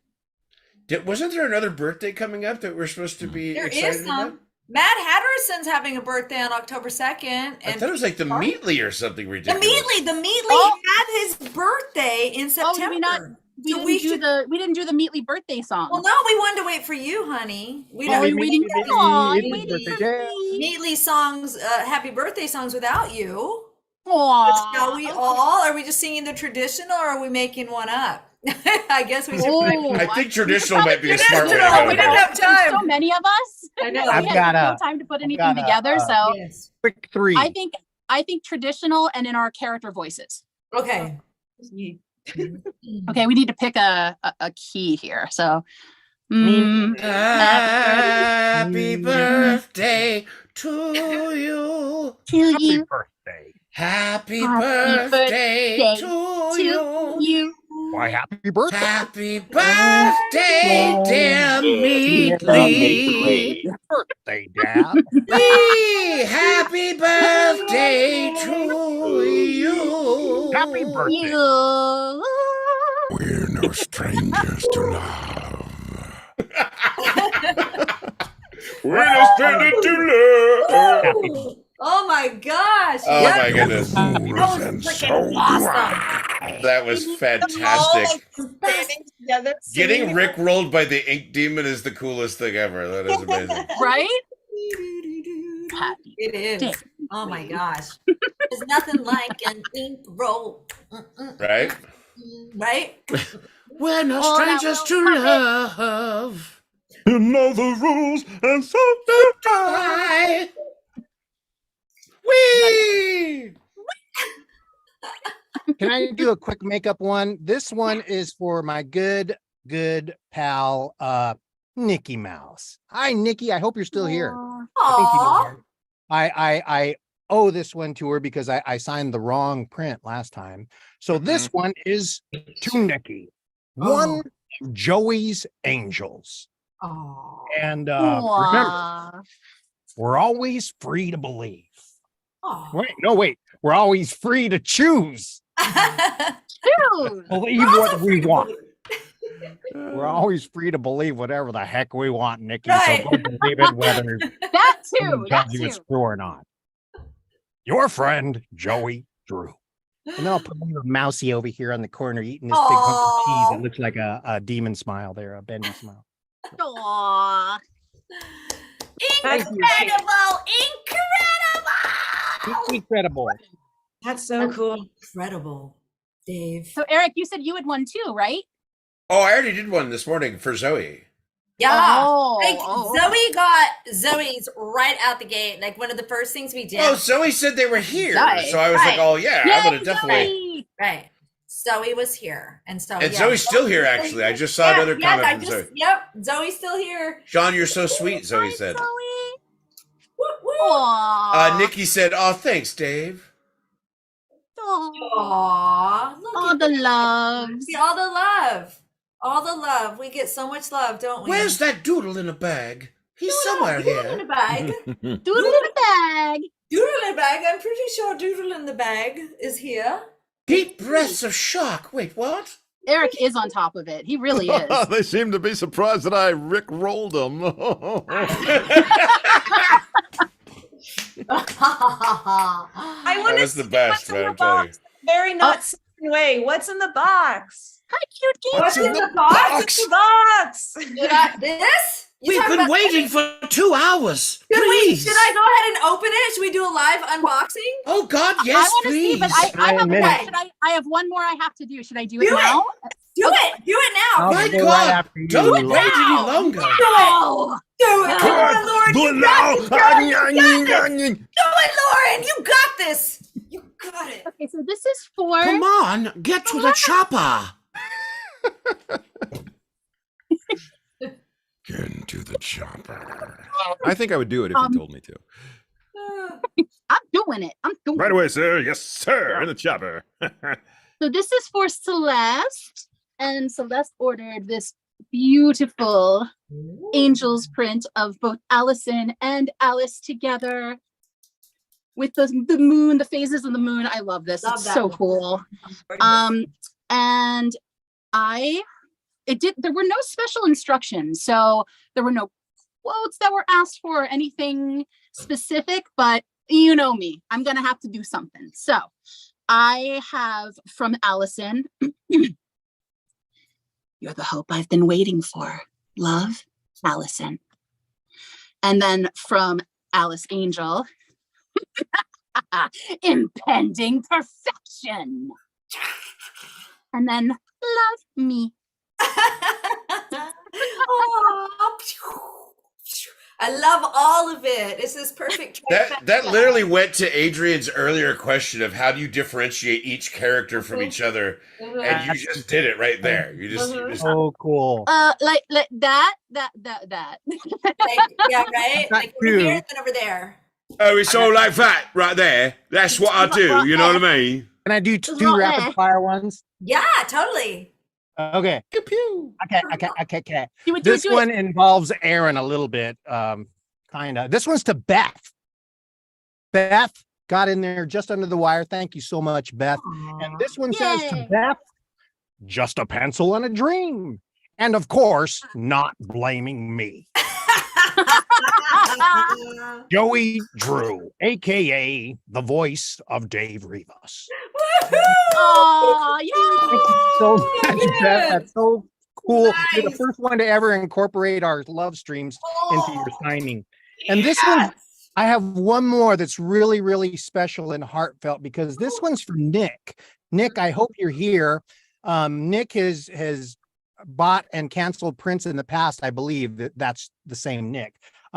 S3: Wasn't there another birthday coming up that we're supposed to be
S2: There
S3: excited
S2: is
S3: about?
S2: some. Matt Hatterson's having a birthday on October 2nd.
S3: I thought it was like the Meatly or something
S2: The
S3: ridiculous.
S2: Meatly had his birthday in September.
S7: did we not? We
S2: So
S7: didn't do the Meatly birthday song.
S2: Well, no, we wanted to wait for you, honey. We
S7: Oh,
S2: don't
S7: we didn't
S2: do
S7: get on.
S2: Meatly songs, happy birthday songs without you.
S7: Aw.
S2: Shall we all? Are we just singing the traditional or are we making one up? I guess we should.
S7: Oh,
S3: I think traditional might be a smart way to
S2: Traditional,
S3: go.
S2: we didn't
S3: here.
S2: have time.
S7: So many of us.
S2: I know.
S5: I've
S7: We
S5: got
S7: had no
S5: a-
S7: time to put anything
S5: got a,
S7: together. So
S2: Yes.
S5: quick three.
S7: I think traditional and in our character voices.
S2: Okay.
S7: Okay, we need to pick a key here. So
S3: Happy birthday to you.
S7: to
S5: Happy
S7: you,
S5: birthday.
S3: Happy
S7: Happy
S3: birthday
S7: birthday
S3: to
S7: to
S3: you.
S7: you.
S5: Why, happy birthday.
S3: Happy birthday, dear Meatly.
S5: Birthday, Dad.
S3: Wee! Happy birthday to you.
S5: Happy birthday.
S7: You.
S9: We're no strangers to love.
S3: We're no stranger to love.
S2: Oh my gosh.
S3: Oh
S2: Yep.
S3: my goodness.
S2: That was
S9: And so
S2: freaking
S9: do
S2: awesome.
S9: I.
S3: That was fantastic.
S4: Standing together,
S3: Getting
S4: singing.
S3: Rick rolled by the Ink Demon is the coolest thing ever. That is amazing.
S7: Right? Happy
S2: It is.
S7: day.
S2: Oh my gosh. There's nothing like an ink roll.
S3: Right?
S2: Right?
S6: We're no
S7: Oh, that
S6: strangers
S7: will
S6: to
S7: pop it.
S6: love.
S9: You know the rules, and so do I.
S3: Whee!
S5: Can I do a quick makeup one? This one is for my good pal, Nikki Mouse. Hi, Nikki. I hope you're still here. I think you
S2: Aw.
S5: are. I owe this one to her because I signed the wrong print last time. So this one is to Nikki. One of Joey's Angels.
S2: Aw.
S5: And remember,
S7: Aw.
S5: we're always free to believe.
S2: Aw.
S5: Wait. We're always free to choose.
S7: Dude.
S5: Believe what we want. We're always free to believe whatever the heck we want, Nikki.
S2: Right.
S5: So go believe it whether
S7: That too.
S5: someone
S7: That
S5: tells you it's
S7: too.
S5: true or not. Your friend, Joey Drew. And then I'll put a little mousy over here on the corner eating this big hunk of cheese.
S2: Aw.
S5: It looks like a demon smile there, a Bendy smile.
S7: Aw.
S4: Thank you.
S2: Incredible! Incredible!
S5: Incredible.
S4: That's so cool.
S2: Incredible, Dave.
S7: So Eric, you said you had one too, right?
S3: Oh, I already did one this morning for Zoe.
S2: Yeah.
S7: Oh,
S2: Like
S7: oh.
S2: Zoe got Zoe's right out the gate. Like one of the first things we did.
S3: Oh, Zoe said they were here.
S7: Nice.
S3: So I was like,
S2: Right.
S3: oh, yeah, I'm
S7: Yay,
S3: going to definitely.
S7: Zoe!
S2: Right. Zoe was here. And so
S3: And
S2: yeah,
S3: Zoe's still here,
S2: Zoe's
S3: actually. I just saw another comment
S2: I
S3: from
S2: just,
S3: Zoe.
S2: Yep. Zoe's still here.
S3: John, you're so sweet, Zoe
S7: Hi,
S3: said.
S7: Zoe.
S2: Woo, woo.
S7: Aw.
S3: Nikki said, oh, thanks, Dave.
S7: Aw.
S2: Aw. Look
S7: All
S2: at
S7: the
S2: that.
S7: loves.
S2: See, all the love. All the love. We get so much love, don't we?
S3: Where's that doodle in a bag? He's somewhere
S2: Doodle in
S3: here.
S2: the bag.
S7: Doodle in the bag.
S2: Doodle in the bag. I'm pretty sure Doodle in the bag is here.
S3: Deep breaths of shock. Wait, what?
S7: Eric is on top of it. He really is.
S9: They seem to be surprised that I Rick rolled them.
S4: I want
S3: That
S4: to
S3: was
S4: see
S3: the best,
S4: what's in
S3: man,
S4: the
S3: I'm telling you.
S4: box. Very not sexy way. What's in the box?
S7: Hi, cute kid.
S2: What's in the box?
S4: What's in the box?
S2: This? You
S6: We've
S2: talking
S6: been
S2: about-
S6: waiting for 2 hours.
S2: Should
S6: Please.
S2: I go ahead and open it? Should we do a live unboxing?
S3: Oh, God,
S7: I
S3: yes,
S7: want to see,
S3: please.
S7: but I have
S5: Minute.
S7: one. I have one more I have to do. Should I do it
S2: Do it.
S7: now?
S2: Do it. Do it now.
S5: I'll
S3: My
S5: go
S3: God,
S5: right after you.
S3: don't wait any
S2: Wow.
S3: longer.
S7: No.
S2: Do it. Come on, Lauren.
S9: Do
S2: You
S9: it
S2: got
S9: now.
S2: this, girl. You got this. Do it, Lauren. You got this. You got it.
S7: Okay, so this is for
S6: Come on, get to the chopper.
S9: Get into the chopper.
S1: I think I would do it if you told me to.
S7: I'm doing it. I'm doing
S9: Right
S7: it.
S9: away, sir. Yes, sir. In the chopper.
S7: So this is for Celeste, and Celeste ordered this beautiful Angels print of both Allison and Alice together with the moon, the phases of the moon. I love this.
S2: Love
S7: It's
S2: that
S7: so
S2: one.
S7: cool. And there were no special instructions, so there were no quotes that were asked for or anything specific, but you know me, I'm gonna have to do something. So I have from Allison, you're the hope I've been waiting for. Love, Allison. And then from Alice Angel, impending perfection. And then love me.
S2: Oh, I love all of it. This is perfect.
S3: That literally went to Adrian's earlier question of how do you differentiate each character from each other, and you just did it right there. You just
S5: Oh, cool.
S7: Like that.
S2: Like, yeah, right.
S5: Got
S2: Like over
S5: two.
S2: here and then over there.
S3: oh, it's all like that right there. That's what I do. You know what I mean?
S5: Can I do two rapid fire ones?
S2: Yeah, totally.
S5: Okay.
S1: Pew pew.
S5: Okay.
S7: Do it,
S5: This
S7: do it.
S5: one involves Aaron a little bit, kind of. This one's to Beth. Beth got in there just under the wire. Thank you so much, Beth. And this one says to
S7: Yay.
S5: Beth, just a pencil and a dream. And of course, not blaming me. Joey Drew, aka the voice of Dave Rivas.
S7: Oh,
S5: Thank you so much, Beth. That's so cool. You're the
S2: Nice.
S5: first one to ever incorporate our love streams into your signing. And this one, I have one more that's really, really special and heartfelt because this one's for Nick. Nick, I hope you're here. Nick has bought and canceled prints in the past. I believe that's the same Nick.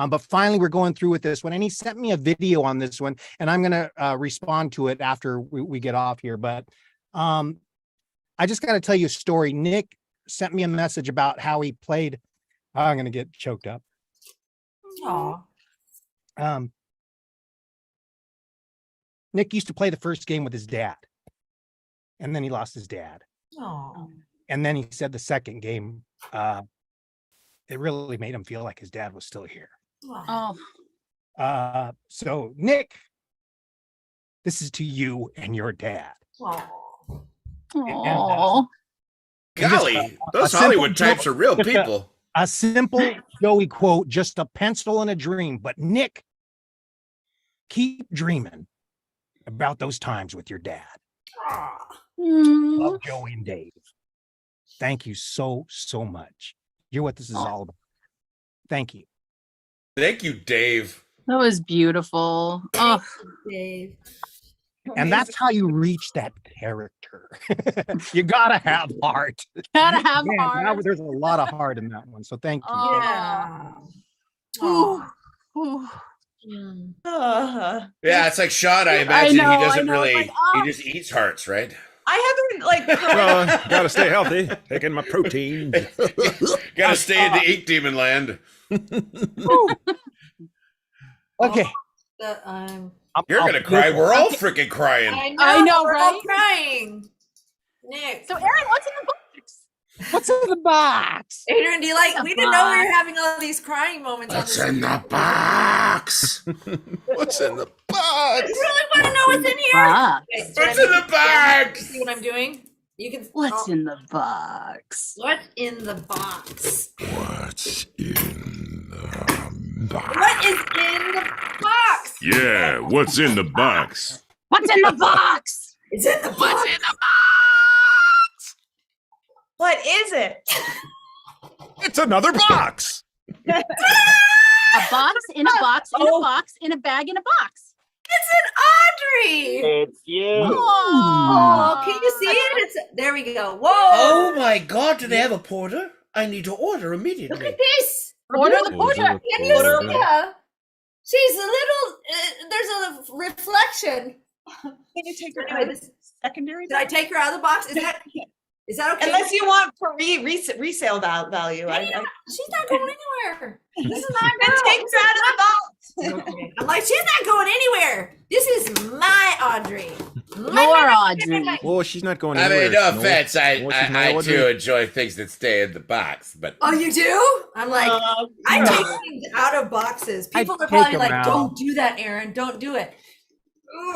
S5: But finally, we're going through with this one, and he sent me a video on this one, and I'm going to respond to it after we get off here. But I just got to tell you a story. Nick sent me a message about how he played. I'm going to get choked up.
S2: Aw.
S5: Nick used to play the first game with his dad, and then he lost his dad.
S2: Aw.
S5: And then he said the second game, it really made him feel like his dad was still here.
S7: Oh,
S5: So Nick, this is to you and your dad.
S7: oh.
S3: Golly, those
S5: a simple
S3: Hollywood types are real people.
S5: A simple Joey quote, just a pencil and a dream. But Nick, keep dreaming about those times with your dad. Love, Joey and Dave. Thank you so much. You're what this is all about. Thank you.
S3: Thank you, Dave.
S7: That was beautiful. Oh,
S2: Dave.
S5: And that's how you reach that character. You gotta have heart.
S7: gotta have
S5: Man,
S7: heart.
S5: there's a lot of heart in that one. So thank you.
S7: Oh.
S2: Yeah.
S7: Ooh,
S2: Aw.
S7: ooh.
S2: Mm.
S3: Yeah, it's like Sean. I
S7: I
S3: imagine
S7: know,
S3: he doesn't
S7: I know,
S3: really.
S7: it's like, oh.
S3: He just eats hearts, right?
S4: I haven't like
S1: Well, gotta stay healthy. Taking my protein.
S3: Gotta stay in the ink demon land.
S5: Okay.
S3: You're gonna cry. We're all freaking crying.
S7: I know,
S2: we're all
S7: right?
S2: crying. Nick.
S7: So, Aaron, what's in the box?
S5: What's in the box?
S2: Adrian, do you like?
S7: The
S2: We didn't know we
S7: box.
S2: were having all these crying moments.
S3: What's
S2: on
S3: in the box?
S1: What's in the
S2: this.
S1: box?
S2: You really want to know what's in here?
S7: Box.
S2: Okay,
S3: What's in the box?
S2: See what I'm doing? You can.
S7: What's
S2: oh,
S7: in the box?
S2: What's in the box?
S9: What's in the box?
S2: What is in the box?
S9: Yeah, what's in the box?
S7: What's in the box?
S2: It's in the box.
S7: What's in the
S4: what is it?
S1: It's another box.
S7: A box in a box in a box in a bag in a box.
S2: It's an Audrey.
S8: It's you.
S2: Oh, can you see it? It's there. We go. Whoa!
S6: Oh my God, do they have a porter? I need to order
S2: Look
S6: immediately.
S2: at this.
S7: Order the porter.
S2: Can you see her? She's a little. There's a reflection.
S4: Can you take her
S2: Anyway,
S4: out of secondary?
S2: Did I take her out of the box? Is that okay?
S4: Unless you want for resale value.
S2: She's not going anywhere. This is my
S4: Then
S2: girl.
S4: take her out of the box.
S2: Okay. I'm like, she's not going anywhere. This is my Audrey.
S7: More Audrey.
S1: Well, she's not going
S3: I
S1: anywhere.
S3: mean, no
S1: Snow.
S3: offense.
S1: Well, she's my
S3: I
S1: Audrey.
S3: do enjoy things that stay in the box, but
S2: Oh, you do? I'm like, I take things out of boxes. People are
S5: take
S2: probably
S5: them
S2: like,
S5: out.
S2: don't do that, Aaron. Don't do it.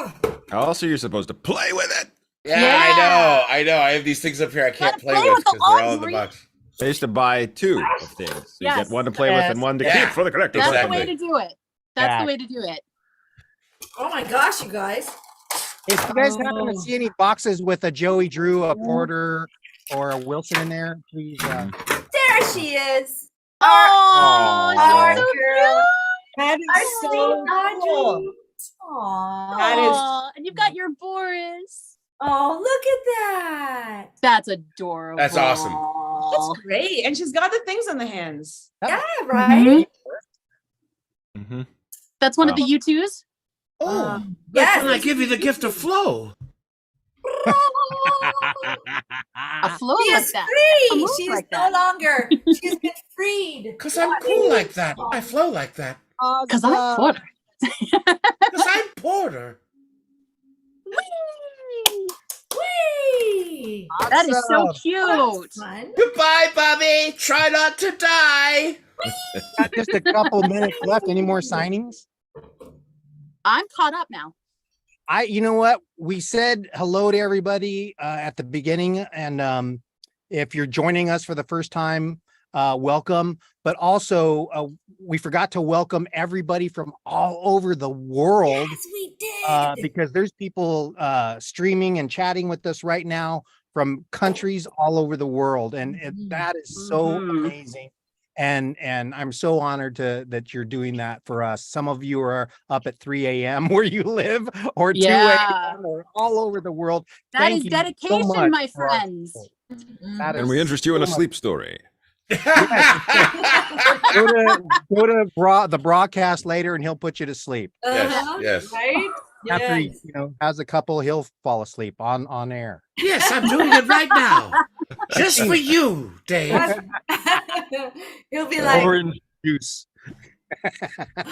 S2: Ugh.
S1: Also, you're supposed to play with it.
S3: yeah,
S7: Yeah.
S3: I know. I have these things up here I can't
S7: Gotta
S3: play
S7: play
S3: with
S7: with the
S3: because they're all in the
S7: Audrey.
S3: box.
S1: I used to buy two of things. So you
S7: Yes.
S1: get one to play with and one to
S3: Yeah.
S1: keep for the collector.
S7: That's
S3: Exactly.
S7: the way to do it. That's
S5: Yeah.
S7: the way to do it.
S2: Oh my gosh, you guys.
S5: If you guys happen to see any boxes with a Joey Drew, a Porter, or a Wilson in there, please.
S2: There she is.
S7: Oh,
S2: Our
S7: she's so
S2: girl.
S4: That
S2: Our
S4: is
S2: sweet
S4: so cool.
S2: Audrey. Aww.
S4: That is-
S7: Aw, and you've got your Boris.
S2: Oh, look at that.
S7: That's adorable.
S3: That's awesome.
S4: That's great. And she's got the things on the hands.
S2: Yeah, right?
S1: Mm-hmm.
S7: That's one of the U2s.
S6: Oh,
S2: yes.
S6: when I give you the gift of flow.
S7: A flow
S2: She
S7: like
S2: is
S7: that.
S2: free.
S7: A move
S2: She is
S7: like
S2: no
S7: that.
S2: longer. She's been freed.
S6: Because I'm cool like that. I flow like that.
S7: Because I'm Porter.
S6: Because I'm Porter.
S2: Whee!
S7: That is so
S5: Awesome.
S7: cute.
S2: Fun.
S6: Goodbye, Bobby. Try not to die.
S5: Got just a couple minutes left. Any more signings?
S7: I'm caught up now.
S5: You know what? We said hello to everybody at the beginning. And if you're joining us for the first time, welcome. But also, we forgot to welcome everybody from all over the world.
S2: Yes, we did.
S5: Because there's people streaming and chatting with us right now from countries all over the world, and that is so amazing. And I'm so honored that you're doing that for us. Some of you are up at 3 a.m. where you live, or 2 a.m. or all over the world.
S7: That
S5: Thank
S7: is
S5: you so
S7: dedication,
S5: much
S7: my
S5: for our
S7: friends.
S5: support.
S2: Mhm.
S5: That
S1: And
S5: is
S1: we interest you in a
S5: so much.
S1: sleep story.
S5: Go to the broadcast later, and he'll put you to sleep.
S2: Uh-huh,
S3: yes.
S2: Right?
S5: After he,
S2: Yes.
S5: has a couple, he'll fall asleep on air.
S6: Yes, I'm doing it right now. Just for you, Dave.
S2: He'll be like,
S5: Orange juice.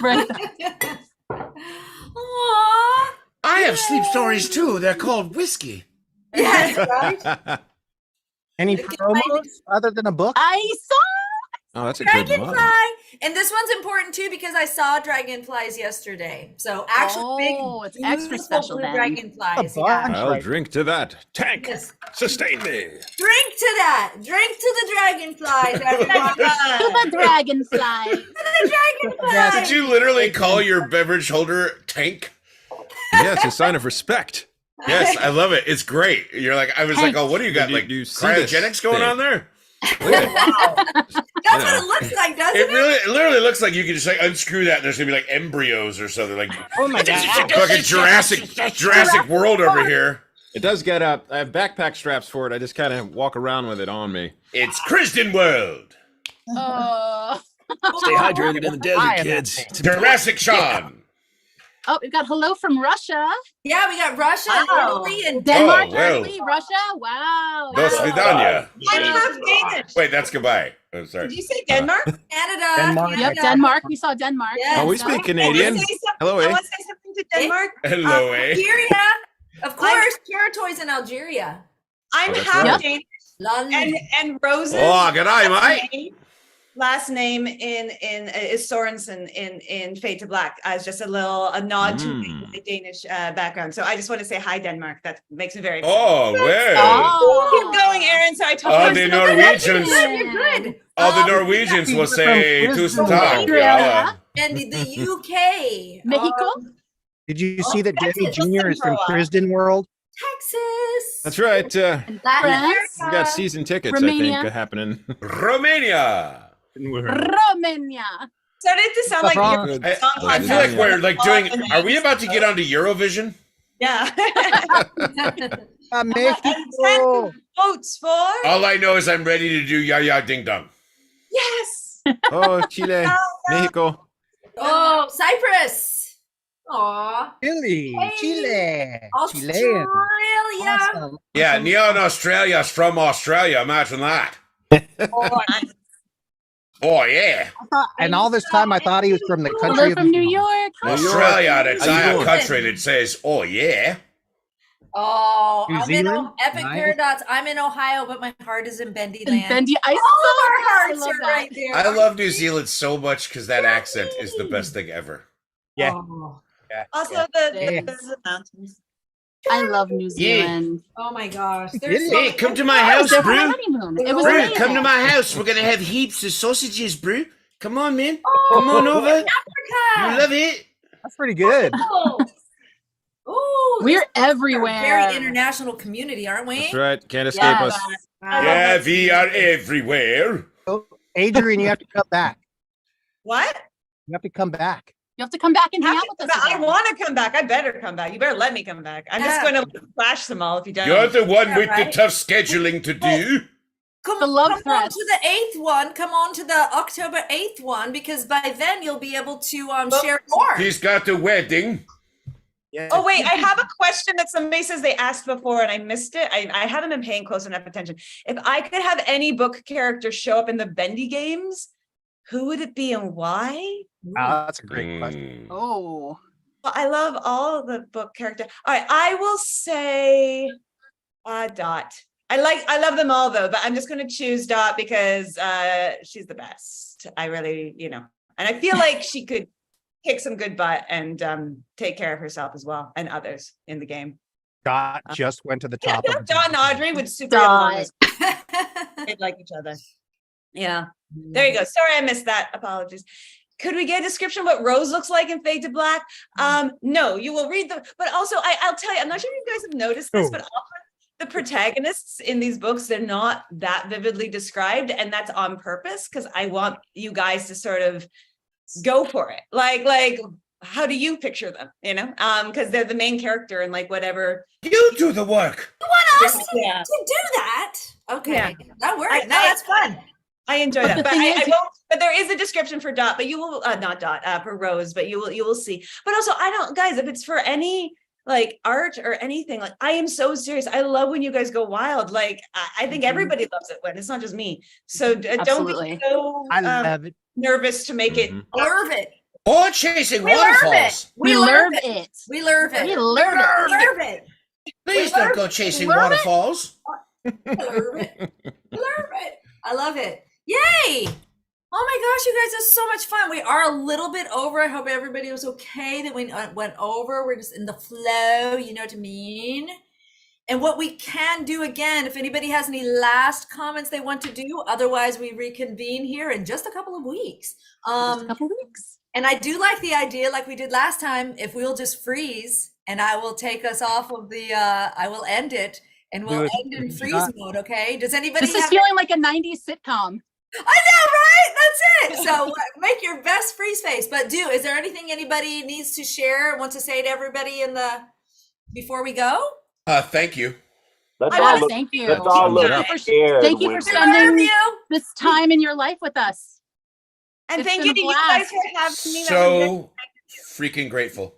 S7: Right.
S2: Aww.
S6: I have sleep stories too. They're called whiskey.
S2: Yes, right?
S5: Any
S2: Look at
S5: promos other than a book?
S7: I saw.
S1: Oh, that's a good
S2: Dragonfly.
S1: one.
S2: And this one's important too because I saw dragonflies yesterday. So actually big,
S7: Oh, it's extra
S2: beautiful
S7: special
S2: blue
S7: then.
S2: dragonflies.
S5: A
S2: Yeah.
S5: bunch.
S1: I'll
S5: Right.
S1: drink to that. Tank,
S2: Yes.
S1: sustain me.
S2: Drink to that. Drink to the dragonflies, everyone.
S7: To the dragonfly.
S2: To the dragonflies.
S3: Did you literally call your beverage holder Tank?
S1: Yes, a sign of respect.
S3: Yes, I love it. It's great. You're like, I was like, oh, what do you got?
S1: Do
S3: Like
S1: you see this
S3: cryogenics going
S1: thing?
S3: on there?
S1: Look at it.
S2: That's what it looks like, doesn't it?
S3: It literally looks like you can just like unscrew that and there's gonna be like embryos or something like
S5: Oh my god!
S3: fucking Jurassic World over here.
S1: It does get up. I have backpack straps for it. I just kind of walk around with it on me.
S3: It's Kristen World.
S7: Oh.
S1: Stay hydrated in the desert,
S5: Hi,
S1: kids.
S3: Jurassic Sean.
S7: Oh, we've got hello from Russia.
S2: Yeah, we got Russia and
S7: Wow.
S2: Italy and
S7: Denmark,
S3: Oh, well.
S7: Italy, Russia. Wow.
S3: Dos vidania.
S4: I'm half Danish.
S3: Wait, that's goodbye. Oh, sorry.
S4: Did you say Denmark?
S2: Canada.
S5: Denmark.
S7: Yep,
S2: Canada.
S7: Denmark. We saw Denmark.
S2: Yes.
S1: Oh, we
S7: So-
S1: speak Canadian. Hello,
S4: I
S1: eh?
S4: want to say something to Denmark.
S3: Hello, eh?
S2: Algeria. Of course, territories in Algeria.
S4: I'm
S1: Oh, that's
S4: half
S1: right.
S4: Danish,
S2: London.
S4: and Rose's
S3: Oh, g'day, mate.
S4: last name is Sorensen in Fade to Black as just a nod to my Danish background. So I just want to say hi, Denmark. That makes me very excited.
S3: Oh, well.
S7: Oh.
S4: Keep going, Aaron. So I told
S3: Oh,
S4: you.
S3: the
S4: I'm
S3: Norwegians.
S2: You're good. You're good.
S3: All the Norwegians will say tusen takk.
S7: Australia.
S2: And the UK.
S7: Mexico?
S5: Did you see that Danny
S4: Texas,
S5: Jr. is from
S4: Central.
S5: Kristen World?
S2: Texas.
S1: That's right.
S7: And
S2: Latin
S7: France?
S1: We got season tickets, I
S7: Romania.
S1: think, happening.
S3: Romania.
S7: Romania.
S4: started to sound like
S5: wrong?
S4: your
S3: I,
S4: song
S3: I feel like we're like doing.
S4: contest.
S3: Are we about to get onto Eurovision?
S4: Yeah.
S5: Mexico.
S4: Votes for
S3: All I know is I'm ready to do Ya Ya Ding Dong.
S4: yes.
S1: Oh, Chile, Mexico.
S2: Oh, Cyprus. Aw.
S5: Chile. Chile.
S2: Australia.
S5: Chilean. Awesome.
S3: Yeah, Neon Australia's from Australia. Imagine that. Oh yeah,
S5: And all this time, I thought he was from the country
S7: Hello
S5: of
S7: from New York.
S1: New York.
S3: Australia. That's
S1: How you
S3: a
S1: doing?
S3: country that says, "Oh yeah."
S2: Oh,
S5: New
S2: I'm
S5: Zealand?
S2: in Epic
S5: Nice.
S2: Paradox. I'm in Ohio, but my heart is in Bendy
S7: And
S2: land.
S7: Bendy, I
S2: All of
S7: saw
S2: our
S7: that. I
S2: hearts
S7: love
S2: are
S7: that.
S2: right there.
S3: I love New Zealand so much because that accent is the best thing ever.
S5: Yeah.
S2: Oh,
S4: Also
S5: Yeah.
S4: the mountains.
S7: I love New Zealand.
S2: oh my gosh.
S5: Really?
S2: so
S3: Hey,
S2: many-
S3: come to my
S7: It was
S3: house,
S7: their
S3: brew.
S7: honeymoon. It was
S3: Brew,
S7: amazing.
S3: come to my house. We're gonna have heaps of sausages, brew. Come on, man. Come on over. You
S2: Africa.
S3: love it.
S5: That's pretty good.
S2: Oh. Ooh,
S7: We're
S2: this is a
S7: everywhere.
S2: very international community, aren't we?
S1: That's right. Can't escape
S7: Yes.
S1: us.
S3: Yeah, we are everywhere.
S5: Adrian, you have to come back.
S4: What?
S5: You have to come back.
S7: You have to come back and hang out with us
S4: I
S7: again.
S4: want to come back. I better come back. You better let me come back. I'm just
S2: Yeah.
S4: going to flash them all if you don't.
S3: You're the one
S2: Yeah,
S3: with
S2: right.
S3: the tough scheduling to do.
S2: Come,
S7: The love
S2: come on
S7: threats.
S2: to the 8th one. Come on to the October 8th one, because by then you'll be able to share more.
S3: He's got a wedding.
S5: Yeah.
S4: Oh, wait, I have a question that somebody says they asked before and I missed it. I haven't been paying close enough attention. If I could have any book character show up in the Bendy games, who would it be and why?
S5: That's a great question.
S7: Oh,
S4: Well, I love all the book character. All right, I will say Dot. I love them all though, but I'm just gonna choose Dot because she's the best. I really, and I feel like she could kick some good butt and take care of herself as well and others in the game.
S5: Dot just went to the top of
S4: Dot and Audrey would super get along. They'd like each other. Yeah. There you go. Sorry, I missed that. Apologies. Could we get a description of what Rose looks like in Fade to Black? No, you will read but also I'll tell you, I'm not sure if you guys have noticed this, but often the protagonists in these books, they're not that vividly described, and that's on purpose because I want you guys to sort of go for it. Like how do you picture them? Because they're the main character and like whatever.
S3: You do the work.
S2: You want us
S4: Yeah.
S2: to do that? Okay,
S4: Yeah.
S2: that works. No, that's fun.
S4: I enjoy
S7: But
S4: that,
S7: the
S4: but
S7: thing
S4: I
S7: is-
S4: won't. But there is a description for Dot, but you will not Dot for Rose, but you will see. But also, I don't, guys. If it's for any like art or anything, like I am so serious. I love when you guys go wild. Like I think everybody loves it when it's not just me. So don't
S7: Absolutely.
S4: be so
S5: I love it.
S4: nervous to make it.
S1: Mhm.
S2: Love it.
S3: Or chasing
S2: We love
S3: waterfalls.
S2: it.
S7: we
S2: love
S7: love
S2: it.
S7: it.
S2: We love it.
S7: We love it.
S2: Love it.
S3: Please don't go chasing
S2: Learn it.
S3: waterfalls.
S2: Love it. Love it. I love it. Yay! Oh my gosh, you guys, it's so much fun. We are a little bit over. I hope everybody was okay that we went over. We're just in the flow, you know what I mean? And what we can do again, if anybody has any last comments they want to do, otherwise we reconvene here in just a couple of weeks.
S7: Just a couple weeks.
S2: And I do like the idea, like we did last time, if we'll just freeze and I will take us off of the, I will end it and we'll
S5: Do it.
S2: end in freeze mode, okay? Does anybody
S7: This is
S2: have
S7: feeling like a 90s sitcom.
S2: I know, right? That's it. So make your best freeze face. But is there anything anybody needs to share, want to say to everybody before we go?
S3: Thank you.
S8: Let's
S4: I
S8: all
S4: wanna
S8: look,
S7: Thank you.
S8: let's all look
S7: Thank you for-
S8: scared.
S7: thank you for
S8: with-
S2: We love
S7: spending
S2: you.
S7: this time in your life with us.
S4: And
S7: It's
S4: thank
S7: been
S4: you
S7: a
S4: to you guys
S7: blast.
S4: for having me. That was
S3: So freaking grateful.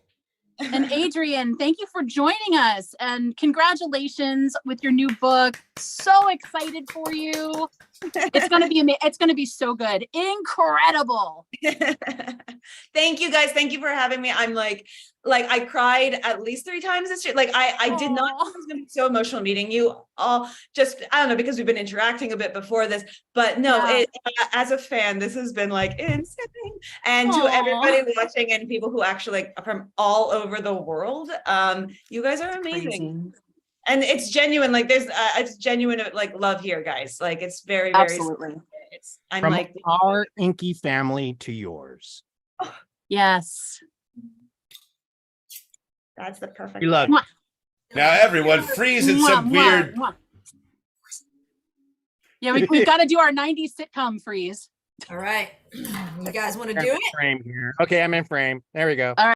S7: And Adrian, thank you for joining us, and congratulations with your new book. So excited for you. It's gonna be it's gonna be so good. Incredible.
S4: Thank you guys. Thank you for having me. I'm like I cried at least 3 times this year. Like I did not
S7: Aw.
S4: think it was gonna be so emotional meeting you all. Just I don't know, because we've been interacting a bit before this, but no,
S7: Yeah.
S4: as a fan, this has been like insane. And to
S7: Aw.
S4: everybody watching and people who actually like from all over the world, you guys are amazing.
S7: Crazy.
S4: And it's genuine. Like there's it's genuine like love here, guys. Like it's very, very
S7: Absolutely.
S4: I'm
S5: From
S4: like
S5: our inky family to yours.
S7: Yes.
S4: that's the perfect.
S5: We love
S7: Mwah.
S3: Now everyone freeze in some
S7: Mwah,
S3: weird.
S7: mwah, mwah. Yeah, we've got to do our 90s sitcom freeze.
S2: All right. You guys want to
S5: I'm
S2: do
S5: in
S2: it?
S5: frame here. Okay, I'm in frame. There we go.